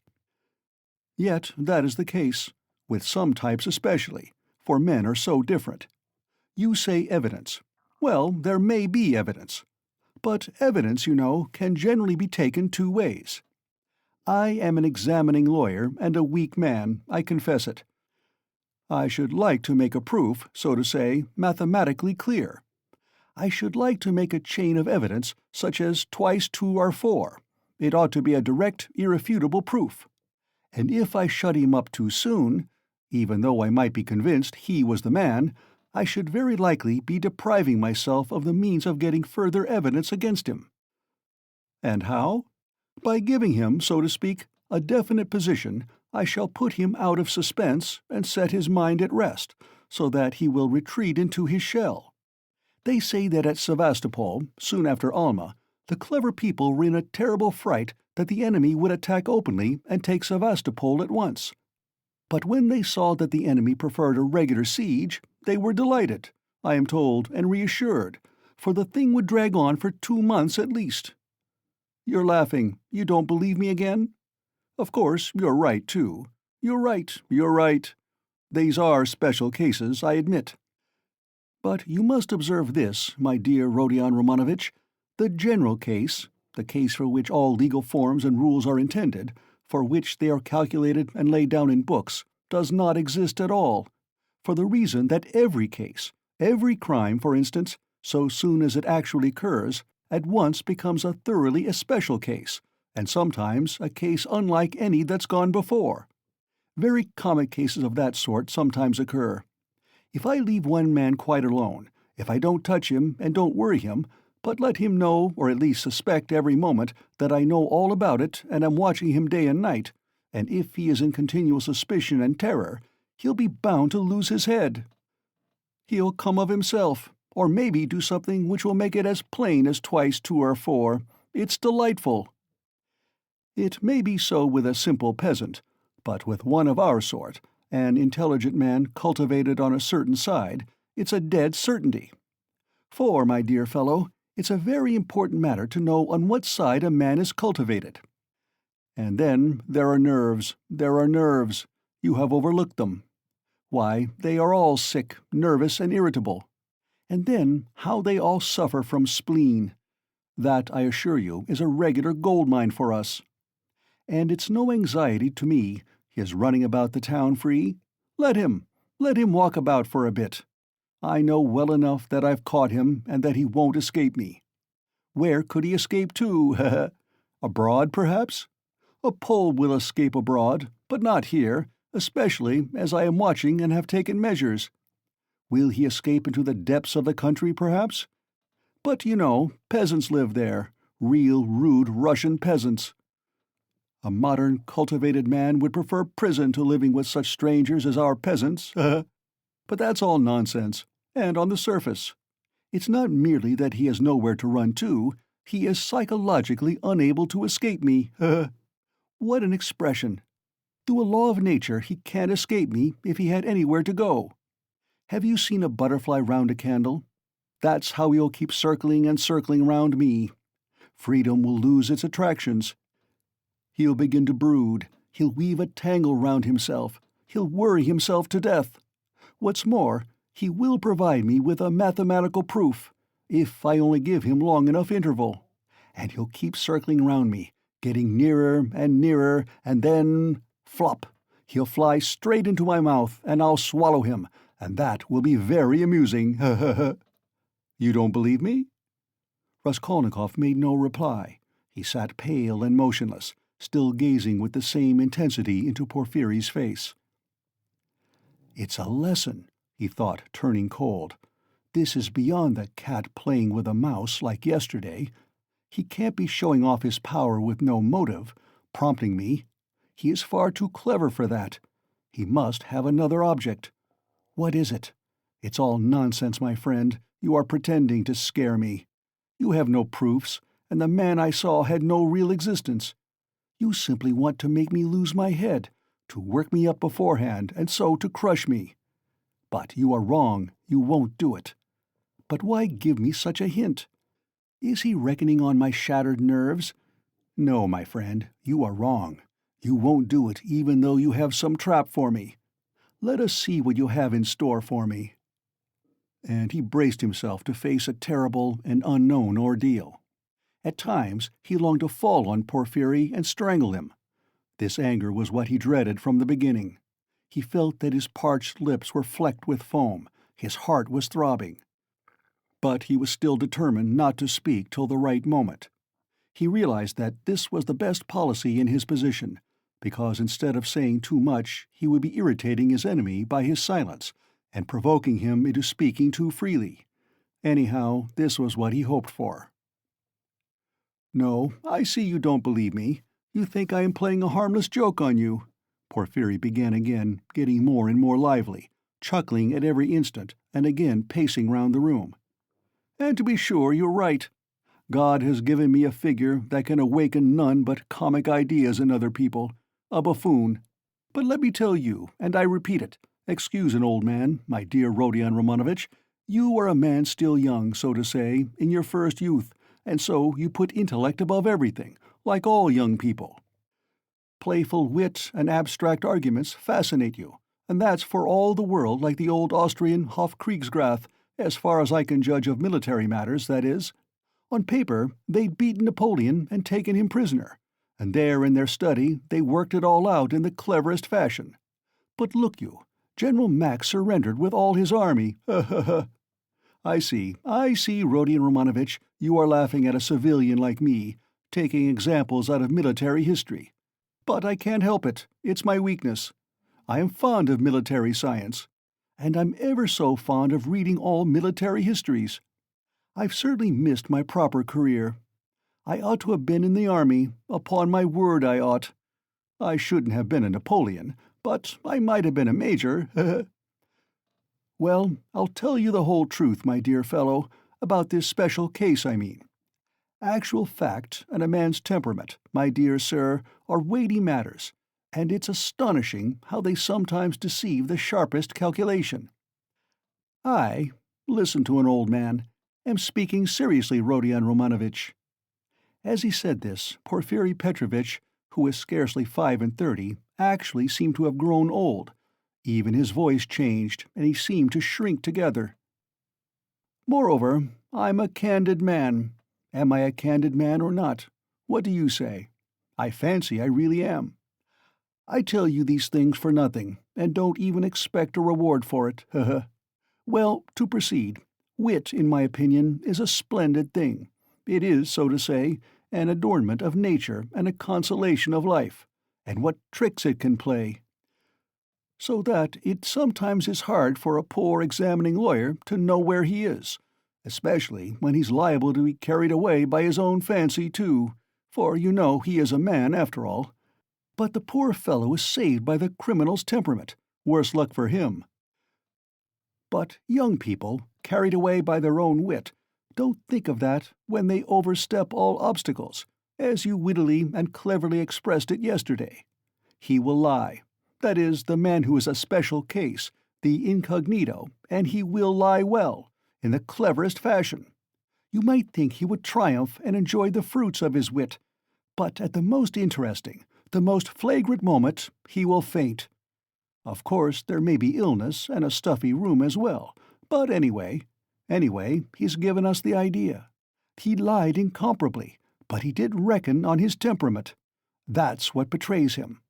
Yet that is the case, with some types especially, for men are so different. You say evidence. Well, there may be evidence. But evidence, you know, can generally be taken two ways. I am an examining lawyer and a weak man, I confess it. I should like to make a proof, so to say, mathematically clear. I should like to make a chain of evidence such as twice two are four. It ought to be a direct, irrefutable proof. And if I shut him up too soon, even though I might be convinced he was the man, I should very likely be depriving myself of the means of getting further evidence against him. And how? By giving him, so to speak, a definite position, I shall put him out of suspense and set his mind at rest, so that he will retreat into his shell. They say that at Sevastopol, soon after Alma, the clever people were in a terrible fright that the enemy would attack openly and take Sevastopol at once. But when they saw that the enemy preferred a regular siege, they were delighted, I am told, and reassured, for the thing would drag on for 2 months at least. You're laughing. You don't believe me again? Of course, you're right, too. You're right. These are special cases, I admit. But you must observe this, my dear Rodion Romanovitch, the general case, the case for which all legal forms and rules are intended, for which they are calculated and laid down in books, does not exist at all, for the reason that every case, every crime, for instance, so soon as it actually occurs, at once becomes a thoroughly especial case, and sometimes a case unlike any that's gone before. Very comic cases of that sort sometimes occur. If I leave one man quite alone, if I don't touch him and don't worry him, but let him know, or at least suspect every moment, that I know all about it and am watching him day and night, and if he is in continual suspicion and terror, he'll be bound to lose his head. He'll come of himself, or maybe do something which will make it as plain as twice two are four. It's delightful. It may be so with a simple peasant, but with one of our sort, an intelligent man cultivated on a certain side, it's a dead certainty. For, my dear fellow, it's a very important matter to know on what side a man is cultivated. And then there are nerves. You have overlooked them. Why, they are all sick, nervous, and irritable. And then how they all suffer from spleen. That, I assure you, is a regular gold mine for us. And it's no anxiety to me, his running about the town free. Let him walk about for a bit. I know well enough that I've caught him and that he won't escape me. Where could he escape to? Abroad, perhaps? A Pole will escape abroad, but not here, especially as I am watching and have taken measures. Will he escape into the depths of the country, perhaps? But, you know, peasants live there, real rude Russian peasants. A modern, cultivated man would prefer prison to living with such strangers as our peasants, But that's all nonsense, and on the surface. It's not merely that he has nowhere to run to, he is psychologically unable to escape me, What an expression! Through a law of nature he can't escape me if he had anywhere to go. Have you seen a butterfly round a candle? That's how he'll keep circling and circling round me. Freedom will lose its attractions. He'll begin to brood, he'll weave a tangle round himself, he'll worry himself to death. What's more, he will provide me with a mathematical proof, if I only give him long enough interval. And he'll keep circling round me, getting nearer, and then, flop, he'll fly straight into my mouth, and I'll swallow him, and that will be very amusing. You don't believe me? Raskolnikov made no reply. He sat pale and motionless, still gazing with the same intensity into Porfiry's face. It's a lesson, he thought, turning cold. This is beyond the cat playing with a mouse like yesterday. He can't be showing off his power with no motive, prompting me. He is far too clever for that. He must have another object. What is it? It's all nonsense, my friend. You are pretending to scare me. You have no proofs, and the man I saw had no real existence. You simply want to make me lose my head, to work me up beforehand, and so to crush me. But you are wrong. You won't do it. But why give me such a hint? Is he reckoning on my shattered nerves? No, my friend, you are wrong. You won't do it even though you have some trap for me. Let us see what you have in store for me." And he braced himself to face a terrible and unknown ordeal. At times he longed to fall on Porphyry and strangle him. This anger was what he dreaded from the beginning. He felt that his parched lips were flecked with foam, his heart was throbbing. But he was still determined not to speak till the right moment. He realized that this was the best policy in his position, because instead of saying too much, he would be irritating his enemy by his silence, and provoking him into speaking too freely. Anyhow, this was what he hoped for. "No, I see you don't believe me. You think I am playing a harmless joke on you," Porphyry began again, getting more and more lively, chuckling at every instant, and again pacing round the room. "And to be sure, you're right. God has given me a figure that can awaken none but comic ideas in other people, a buffoon. But let me tell you, and I repeat it, excuse an old man, my dear Rodion Romanovitch, you are a man still young, so to say, in your first youth, and so you put intellect above everything, like all young people. Playful wit and abstract arguments fascinate you, and that's for all the world like the old Austrian Hofkriegsgraf, as far as I can judge of military matters, that is. On paper, they'd beaten Napoleon and taken him prisoner, and there in their study they worked it all out in the cleverest fashion. But look you, General Max surrendered with all his army. I see, Rodion Romanovitch, you are laughing at a civilian like me, taking examples out of military history. But I can't help it, it's my weakness. I am fond of military science, and I'm ever so fond of reading all military histories. I've certainly missed my proper career. I ought to have been in the army, upon my word I ought. I shouldn't have been a Napoleon, but I might have been a major. Well, I'll tell you the whole truth, my dear fellow, about this special case, I mean. Actual fact and a man's temperament, my dear sir, are weighty matters, and it's astonishing how they sometimes deceive the sharpest calculation. I, listen to an old man, am speaking seriously, Rodion Romanovitch." As he said this, Porphyry Petrovitch, who was scarcely 35, actually seemed to have grown old. Even his voice changed, and he seemed to shrink together. "Moreover, I'm a candid man. Am I a candid man or not? What do you say? I fancy I really am. I tell you these things for nothing, and don't even expect a reward for it. Well, to proceed, wit, in my opinion, is a splendid thing. It is, so to say, an adornment of nature and a consolation of life, and what tricks it can play! So that it sometimes is hard for a poor examining lawyer to know where he is, especially when he's liable to be carried away by his own fancy, too, for you know he is a man, after all. But the poor fellow is saved by the criminal's temperament, worse luck for him. But young people, carried away by their own wit, don't think of that when they overstep all obstacles, as you wittily and cleverly expressed it yesterday. He will lie. That is, the man who is a special case, the incognito, and he will lie well, in the cleverest fashion. You might think he would triumph and enjoy the fruits of his wit, but at the most interesting, the most flagrant moment, he will faint. Of course, there may be illness and a stuffy room as well, but anyway, he's given us the idea. He lied incomparably, but he did reckon on his temperament. That's what betrays him.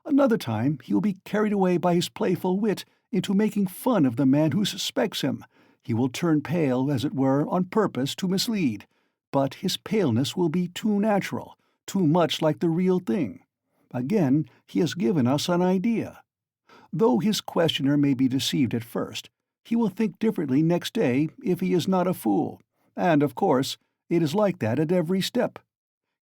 Another time he will be carried away by his playful wit into making fun of the man who suspects him. He will turn pale, as it were, on purpose to mislead, but his paleness will be too natural, too much like the real thing. Again, he has given us an idea. Though his questioner may be deceived at first, he will think differently next day if he is not a fool, and, of course, it is like that at every step.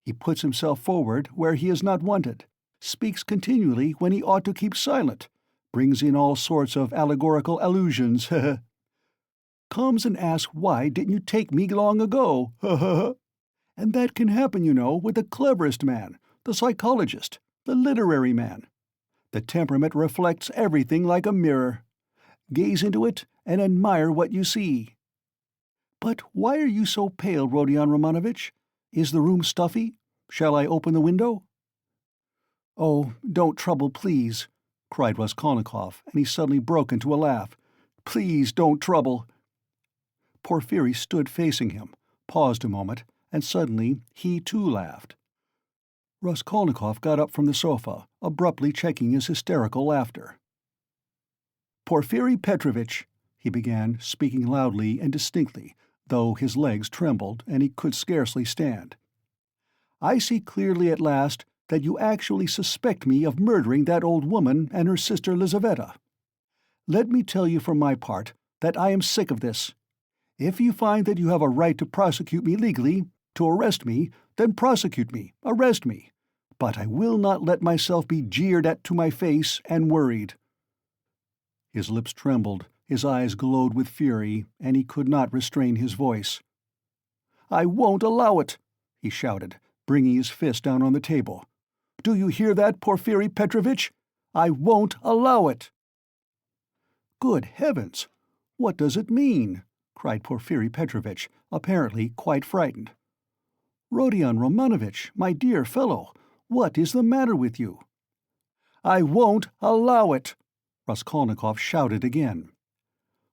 He puts himself forward where he is not wanted, speaks continually when he ought to keep silent, brings in all sorts of allegorical allusions, comes and asks why didn't you take me long ago, and that can happen, you know, with the cleverest man, the psychologist, the literary man. The temperament reflects everything like a mirror. Gaze into it and admire what you see. But why are you so pale, Rodion Romanovitch? Is the room stuffy? Shall I open the window?" "Oh, don't trouble, please," cried Raskolnikov, and he suddenly broke into a laugh. "Please don't trouble." Porfiry stood facing him, paused a moment, and suddenly he too laughed. Raskolnikov got up from the sofa, abruptly checking his hysterical laughter. "Porfiry Petrovitch," he began, speaking loudly and distinctly, though his legs trembled and he could scarcely stand. "I see clearly at last that you actually suspect me of murdering that old woman and her sister Lizaveta. Let me tell you for my part that I am sick of this. If you find that you have a right to prosecute me legally, to arrest me, then prosecute me, arrest me. But I will not let myself be jeered at to my face and worried." His lips trembled, his eyes glowed with fury, and he could not restrain his voice. "I won't allow it," he shouted, bringing his fist down on the table. "Do you hear that, Porfiry Petrovitch? I won't allow it!" "Good heavens! What does it mean?" cried Porfiry Petrovitch, apparently quite frightened. "Rodion Romanovitch, my dear fellow, what is the matter with you?" "I won't allow it!" Raskolnikov shouted again.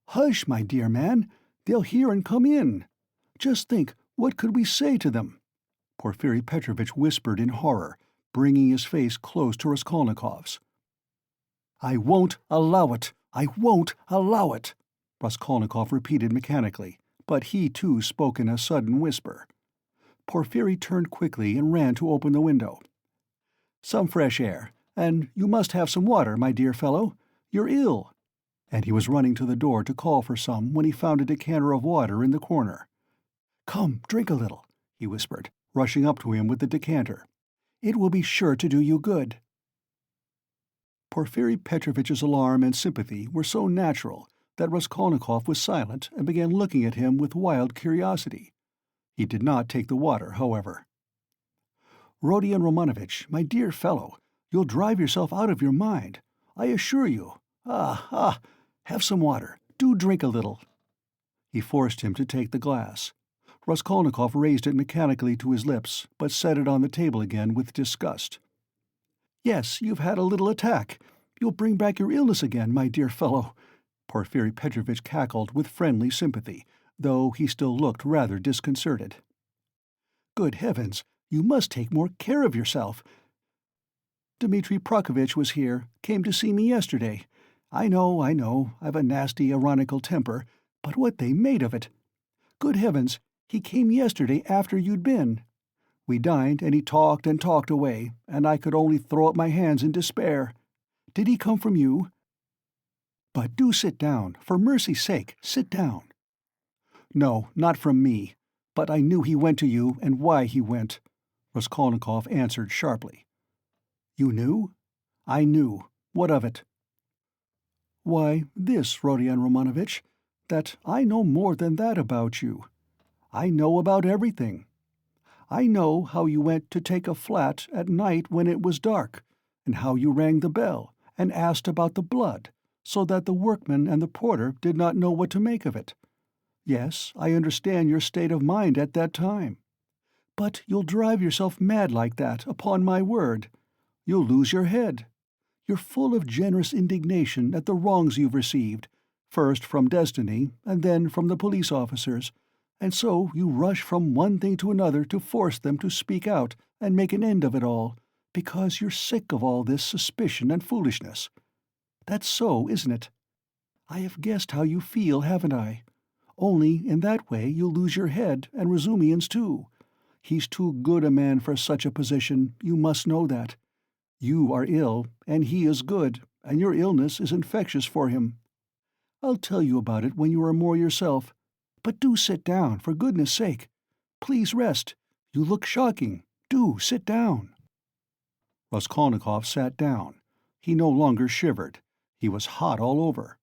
"Hush, my dear man! They'll hear and come in. Just think, what could we say to them?" Porfiry Petrovitch whispered in horror, bringing his face close to Raskolnikov's. "I won't allow it! I won't allow it!" Raskolnikov repeated mechanically, but he too spoke in a sudden whisper. Porfiry turned quickly and ran to open the window. "Some fresh air, and you must have some water, my dear fellow. You're ill." And he was running to the door to call for some when he found a decanter of water in the corner. "Come, drink a little," he whispered, rushing up to him with the decanter. "It will be sure to do you good." Porfiry Petrovitch's alarm and sympathy were so natural that Raskolnikov was silent and began looking at him with wild curiosity. He did not take the water, however. "Rodion Romanovitch, my dear fellow, you'll drive yourself out of your mind, I assure you. Ah! Have some water. Do drink a little." He forced him to take the glass. Raskolnikov raised it mechanically to his lips, but set it on the table again with disgust. "Yes, you've had a little attack. You'll bring back your illness again, my dear fellow." Porfiry Petrovitch cackled with friendly sympathy, though he still looked rather disconcerted. "Good heavens, you must take more care of yourself. Dmitri Prokofitch was here, came to see me yesterday. I know, I've a nasty, ironical temper, but what they made of it! Good heavens, he came yesterday after you'd been. We dined, and he talked and talked away, and I could only throw up my hands in despair. Did he come from you? But do sit down, for mercy's sake, sit down." "No, not from me. But I knew he went to you, and why he went," Raskolnikov answered sharply. "You knew?" "I knew. What of it?" "Why, this, Rodion Romanovitch, that I know more than that about you. I know about everything. I know how you went to take a flat at night when it was dark, and how you rang the bell and asked about the blood, so that the workman and the porter did not know what to make of it. Yes, I understand your state of mind at that time. But you'll drive yourself mad like that, upon my word. You'll lose your head. You're full of generous indignation at the wrongs you've received, first from destiny and then from the police officers, and so you rush from one thing to another to force them to speak out and make an end of it all, because you're sick of all this suspicion and foolishness. That's so, isn't it? I have guessed how you feel, haven't I? Only in that way you'll lose your head, and Razumian's too. He's too good a man for such a position, you must know that. You are ill, and he is good, and your illness is infectious for him. I'll tell you about it when you are more yourself. But do sit down, for goodness sake. Please rest. You look shocking. Do sit down." Raskolnikov sat down. He no longer shivered. He was hot all over.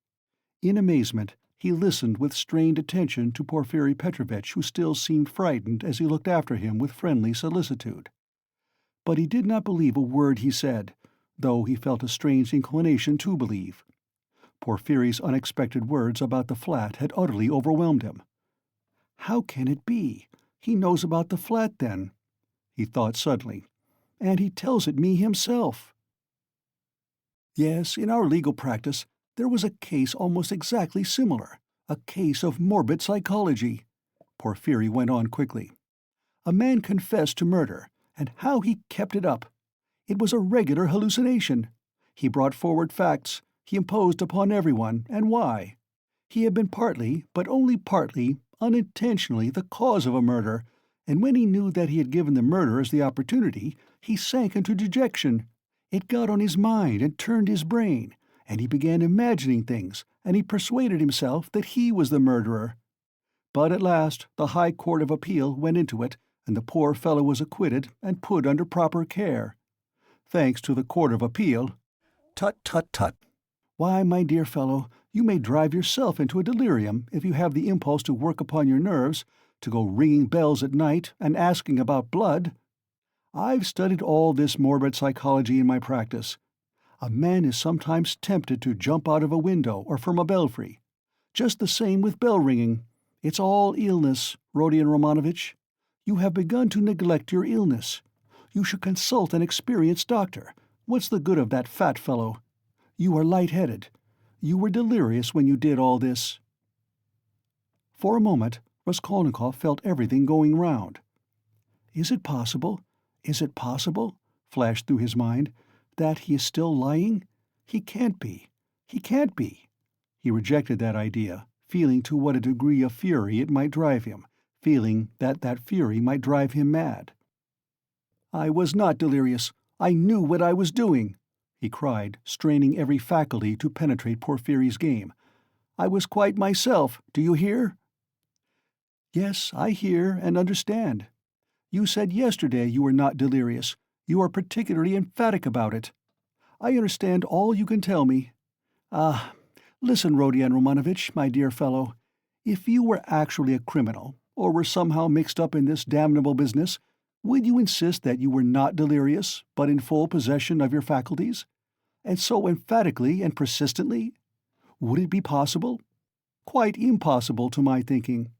In amazement, he listened with strained attention to Porfiry Petrovitch, who still seemed frightened as he looked after him with friendly solicitude. But he did not believe a word he said, though he felt a strange inclination to believe. Porfiry's unexpected words about the flat had utterly overwhelmed him. "How can it be? He knows about the flat, then?" he thought suddenly. And he tells it me himself. Yes, in our legal practice, there was a case almost exactly similar, a case of morbid psychology, Porphyry went on quickly. A man confessed to murder, and how he kept it up. It was a regular hallucination. He brought forward facts, he imposed upon everyone, and why. He had been partly, but only partly, unintentionally the cause of a murder, and when he knew that he had given the murderers the opportunity, he sank into dejection. It got on his mind and turned his brain, and he began imagining things, and he persuaded himself that he was the murderer. But at last the High Court of Appeal went into it, and the poor fellow was acquitted and put under proper care. Thanks to the Court of Appeal— Tut, tut, tut. Why, my dear fellow, you may drive yourself into a delirium if you have the impulse to work upon your nerves, to go ringing bells at night and asking about blood. I've studied all this morbid psychology in my practice. A man is sometimes tempted to jump out of a window or from a belfry. Just the same with bell-ringing. It's all illness, Rodion Romanovitch. You have begun to neglect your illness. You should consult an experienced doctor. What's the good of that fat fellow? You are light-headed. You were delirious when you did all this. For a moment, Raskolnikov felt everything going round. Is it possible? Is it possible, flashed through his mind, that he is still lying? He can't be. He can't be. He rejected that idea, feeling to what a degree of fury it might drive him, feeling that that fury might drive him mad. I was not delirious. I knew what I was doing, he cried, straining every faculty to penetrate Porphyry's game. I was quite myself, do you hear? Yes, I hear and understand. You said yesterday you were not delirious. You are particularly emphatic about it. I understand all you can tell me. Ah, listen, Rodion Romanovitch, my dear fellow. If you were actually a criminal, or were somehow mixed up in this damnable business, would you insist that you were not delirious, but in full possession of your faculties? And so emphatically and persistently? Would it be possible? Quite impossible to my thinking.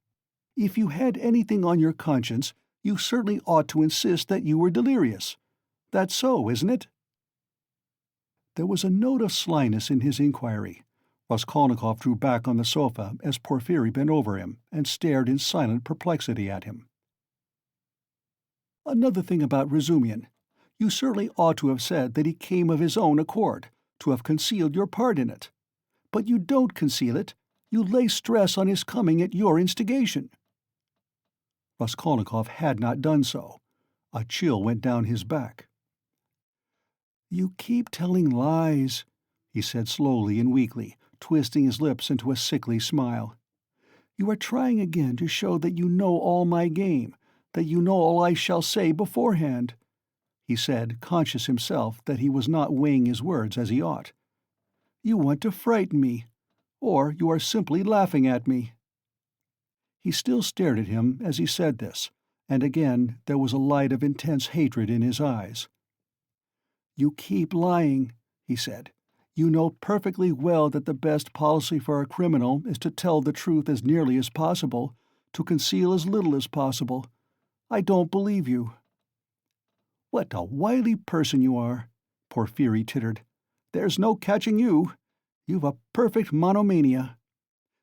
If you had anything on your conscience, you certainly ought to insist that you were delirious. That's so, isn't it? There was a note of slyness in his inquiry. Raskolnikov drew back on the sofa as Porphyry bent over him and stared in silent perplexity at him. Another thing about Razumian. You certainly ought to have said that he came of his own accord, to have concealed your part in it. But you don't conceal it. You lay stress on his coming at your instigation. Raskolnikov had not done so. A chill went down his back. You keep telling lies, he said slowly and weakly, twisting his lips into a sickly smile. You are trying again to show that you know all my game, that you know all I shall say beforehand, he said, conscious himself that he was not weighing his words as he ought. You want to frighten me, or you are simply laughing at me. He still stared at him as he said this, and again there was a light of intense hatred in his eyes. You keep lying, he said. You know perfectly well that the best policy for a criminal is to tell the truth as nearly as possible, to conceal as little as possible. I don't believe you. What a wily person you are, Porphyry tittered. There's no catching you. You've a perfect monomania.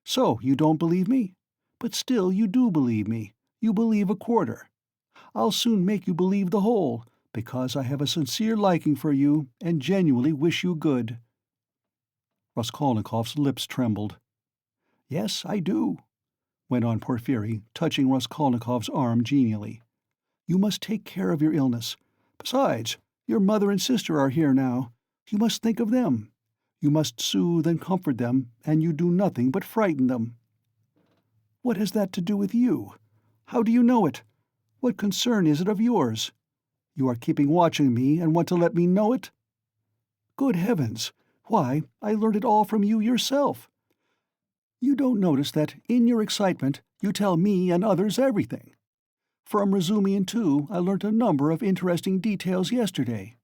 So you don't believe me? But still you do believe me. You believe a quarter. I'll soon make you believe the whole, because I have a sincere liking for you and genuinely wish you good. Raskolnikov's lips trembled. Yes, I do, went on Porphyry, touching Raskolnikov's arm genially. You must take care of your illness. Besides, your mother and sister are here now. You must think of them. You must soothe and comfort them, and you do nothing but frighten them. What has that to do with you? How do you know it? What concern is it of yours? You are keeping watch on me and want to let me know it? Good heavens! Why, I learned it all from you yourself. You don't notice that, in your excitement, you tell me and others everything. From Razumian, too, I learnt a number of interesting details yesterday.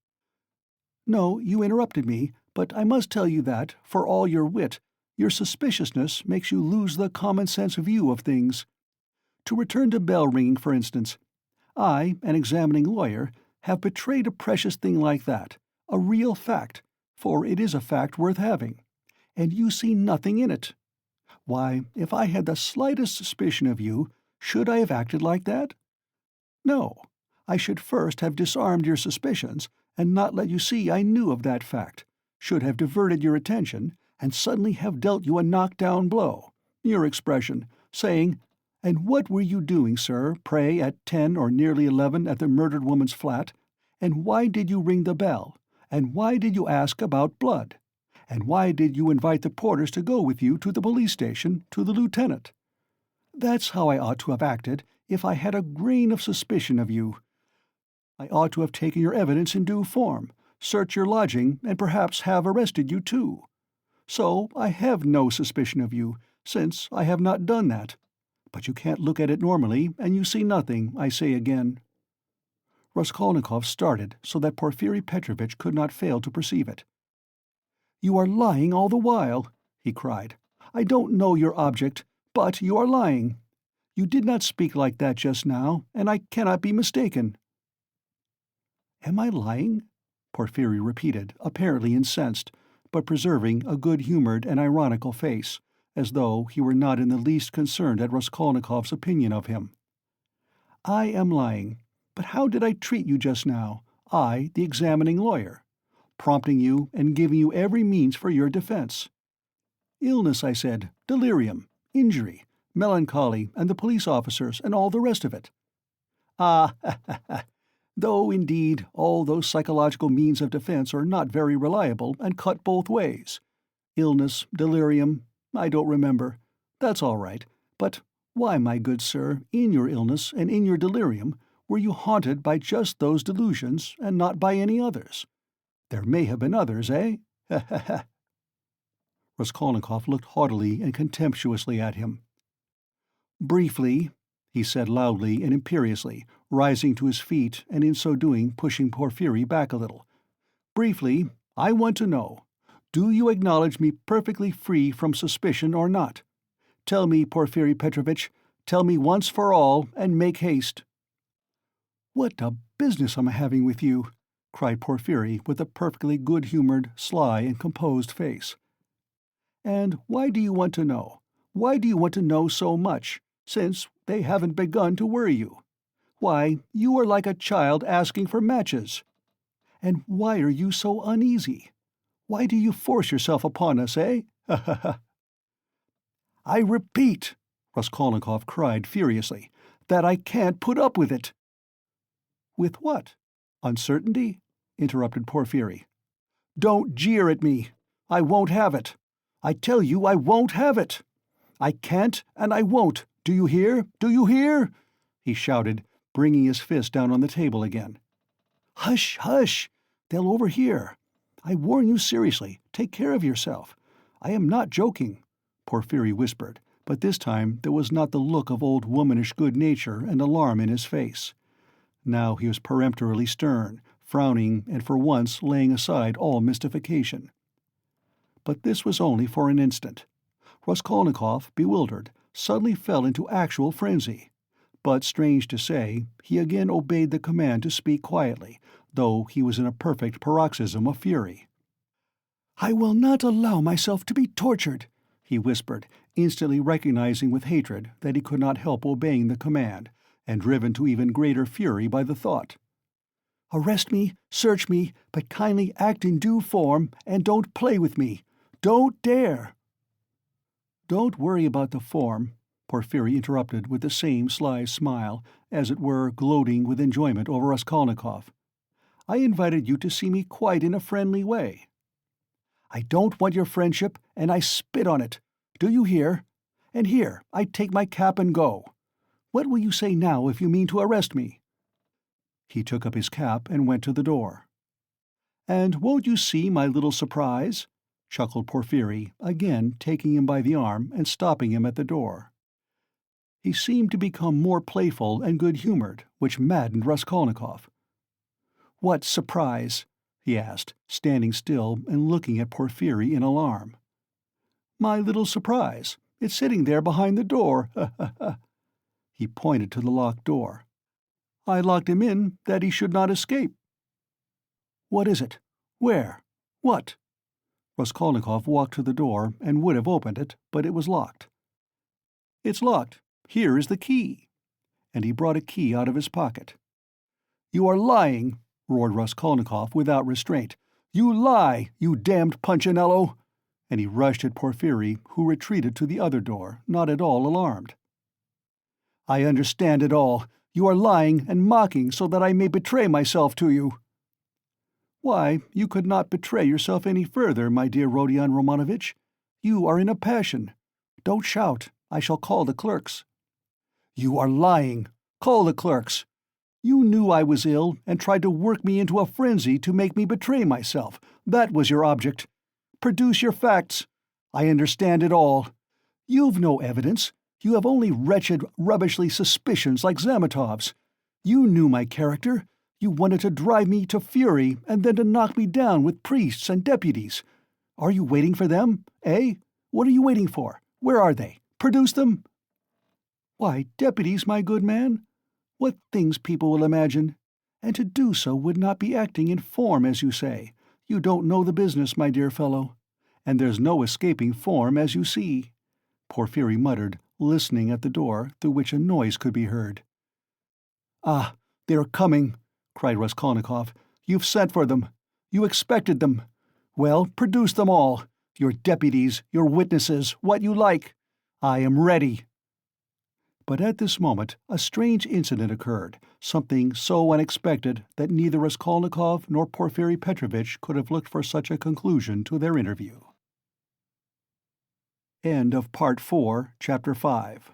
No, you interrupted me, but I must tell you that, for all your wit, your suspiciousness makes you lose the common-sense view of things. To return to bell-ringing, for instance. I, an examining lawyer, have betrayed a precious thing like that, a real fact, for it is a fact worth having, and you see nothing in it. Why, if I had the slightest suspicion of you, should I have acted like that? No. I should first have disarmed your suspicions and not let you see I knew of that fact, should have diverted your attention, and suddenly have dealt you a knock-down blow, your expression, saying, "And what were you doing, sir, pray, at 10 or nearly 11 at the murdered woman's flat? And why did you ring the bell? And why did you ask about blood? And why did you invite the porters to go with you to the police station, to the lieutenant? That's how I ought to have acted if I had a grain of suspicion of you. I ought to have taken your evidence in due form, searched your lodging, and perhaps have arrested you too. So I have no suspicion of you, since I have not done that. But you can't look at it normally, and you see nothing, I say again." Raskolnikov started so that Porfiri Petrovitch could not fail to perceive it. "You are lying all the while," he cried. "I don't know your object, but you are lying. You did not speak like that just now, and I cannot be mistaken." "Am I lying?" Porfiri repeated, apparently incensed, but preserving a good-humored and ironical face, as though he were not in the least concerned at Raskolnikov's opinion of him. "I am lying. But how did I treat you just now, I, the examining lawyer? Prompting you and giving you every means for your defense. Illness, I said, delirium, injury, melancholy, and the police officers, and all the rest of it. Ah, ha, ha, ha. Though, indeed, all those psychological means of defense are not very reliable and cut both ways. Illness, delirium, I don't remember. That's all right. But why, my good sir, in your illness and in your delirium, were you haunted by just those delusions and not by any others? There may have been others, eh? Ha ha ha." Raskolnikov looked haughtily and contemptuously at him. "Briefly," he said loudly and imperiously, rising to his feet and in so doing pushing Porfiri back a little. "Briefly, I want to know, do you acknowledge me perfectly free from suspicion or not? Tell me, Porfiri Petrovitch, tell me once for all, and make haste." "What a business I'm having with you!" cried Porfiri with a perfectly good-humored, sly, and composed face. "And why do you want to know? Why do you want to know so much, since they haven't begun to worry you? Why, you are like a child asking for matches. And why are you so uneasy? Why do you force yourself upon us, eh? Ha ha ha!" "I repeat," Raskolnikov cried furiously, "that I can't put up with it." "With what? Uncertainty?" interrupted Porfiri. "Don't jeer at me. I won't have it. I tell you I won't have it. I can't and I won't. Do you hear? Do you hear?" he shouted, bringing his fist down on the table again. "Hush, hush! They'll overhear. I warn you seriously, take care of yourself. I am not joking," Porfiri whispered, but this time there was not the look of old womanish good-nature and alarm in his face. Now he was peremptorily stern, frowning and for once laying aside all mystification. But this was only for an instant. Raskolnikov, bewildered, suddenly fell into actual frenzy. But, strange to say, he again obeyed the command to speak quietly, though he was in a perfect paroxysm of fury. "I will not allow myself to be tortured," he whispered, instantly recognizing with hatred that he could not help obeying the command, and driven to even greater fury by the thought. "Arrest me, search me, but kindly act in due form, and don't play with me. Don't dare!" "Don't worry about the form," Porfiri interrupted with the same sly smile, as it were gloating with enjoyment over Raskolnikov. "I invited you to see me quite in a friendly way." "I don't want your friendship, and I spit on it. Do you hear? And here, I take my cap and go. What will you say now if you mean to arrest me?" He took up his cap and went to the door. "And won't you see my little surprise?" chuckled Porfiri, again taking him by the arm and stopping him at the door. He seemed to become more playful and good-humored, which maddened Raskolnikov. "What surprise?" he asked, standing still and looking at Porfiri in alarm. "My little surprise. It's sitting there behind the door. Ha ha ha!" He pointed to the locked door. I locked him in that he should not escape." "What is it? Where? What?" Raskolnikov walked to the door and would have opened it, but it was locked. "It's locked. Here is the key." And he brought a key out of his pocket. "You are lying!" roared Raskolnikov without restraint. "You lie, you damned Punchinello!" And he rushed at Porfiry, who retreated to the other door, not at all alarmed. "I understand it all. You are lying and mocking so that I may betray myself to you." "Why, you could not betray yourself any further, my dear Rodion Romanovitch. You are in a passion. Don't shout. I shall call the clerks." "You are lying. Call the clerks. You knew I was ill and tried to work me into a frenzy to make me betray myself. That was your object. Produce your facts. I understand it all. You've no evidence. You have only wretched, rubbishly suspicions like Zamitov's. You knew my character. You wanted to drive me to fury and then to knock me down with priests and deputies. Are you waiting for them, eh? What are you waiting for? Where are they? Produce them." "Why, deputies, my good man? What things people will imagine! And to do so would not be acting in form, as you say. You don't know the business, my dear fellow. And there's no escaping form, as you see," Porfiry muttered, listening at the door, through which a noise could be heard. "Ah, they're coming!" cried Raskolnikov. "You've sent for them. You expected them. Well, produce them all. Your deputies, your witnesses, what you like. I am ready." But at this moment a strange incident occurred, something so unexpected that neither Raskolnikov nor Porfiry Petrovitch could have looked for such a conclusion to their interview. End of Part 4, Chapter 5.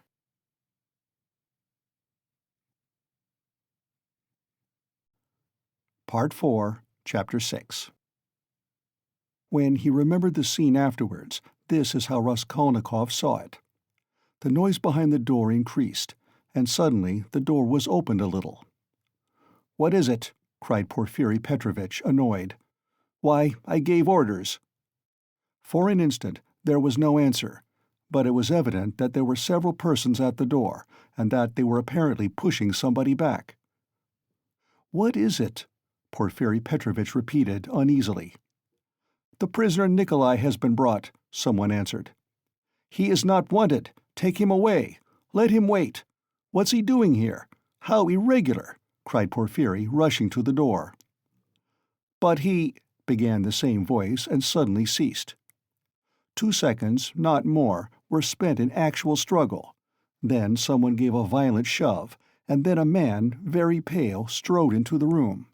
Part 4, Chapter 6. When he remembered the scene afterwards, this is how Raskolnikov saw it. The noise behind the door increased, and suddenly the door was opened a little. "What is it?" cried Porfiry Petrovitch, annoyed. "Why, I gave orders." For an instant there was no answer, but it was evident that there were several persons at the door, and that they were apparently pushing somebody back. "What is it?" Porfiry Petrovitch repeated uneasily. "The prisoner Nikolai has been brought," someone answered. "He is not wanted. Take him away. Let him wait. What's he doing here? How irregular!" cried Porfiry, rushing to the door. "But he—" began the same voice, and suddenly ceased. 2 seconds, not more, were spent in actual struggle. Then someone gave a violent shove, and then a man, very pale, strode into the room.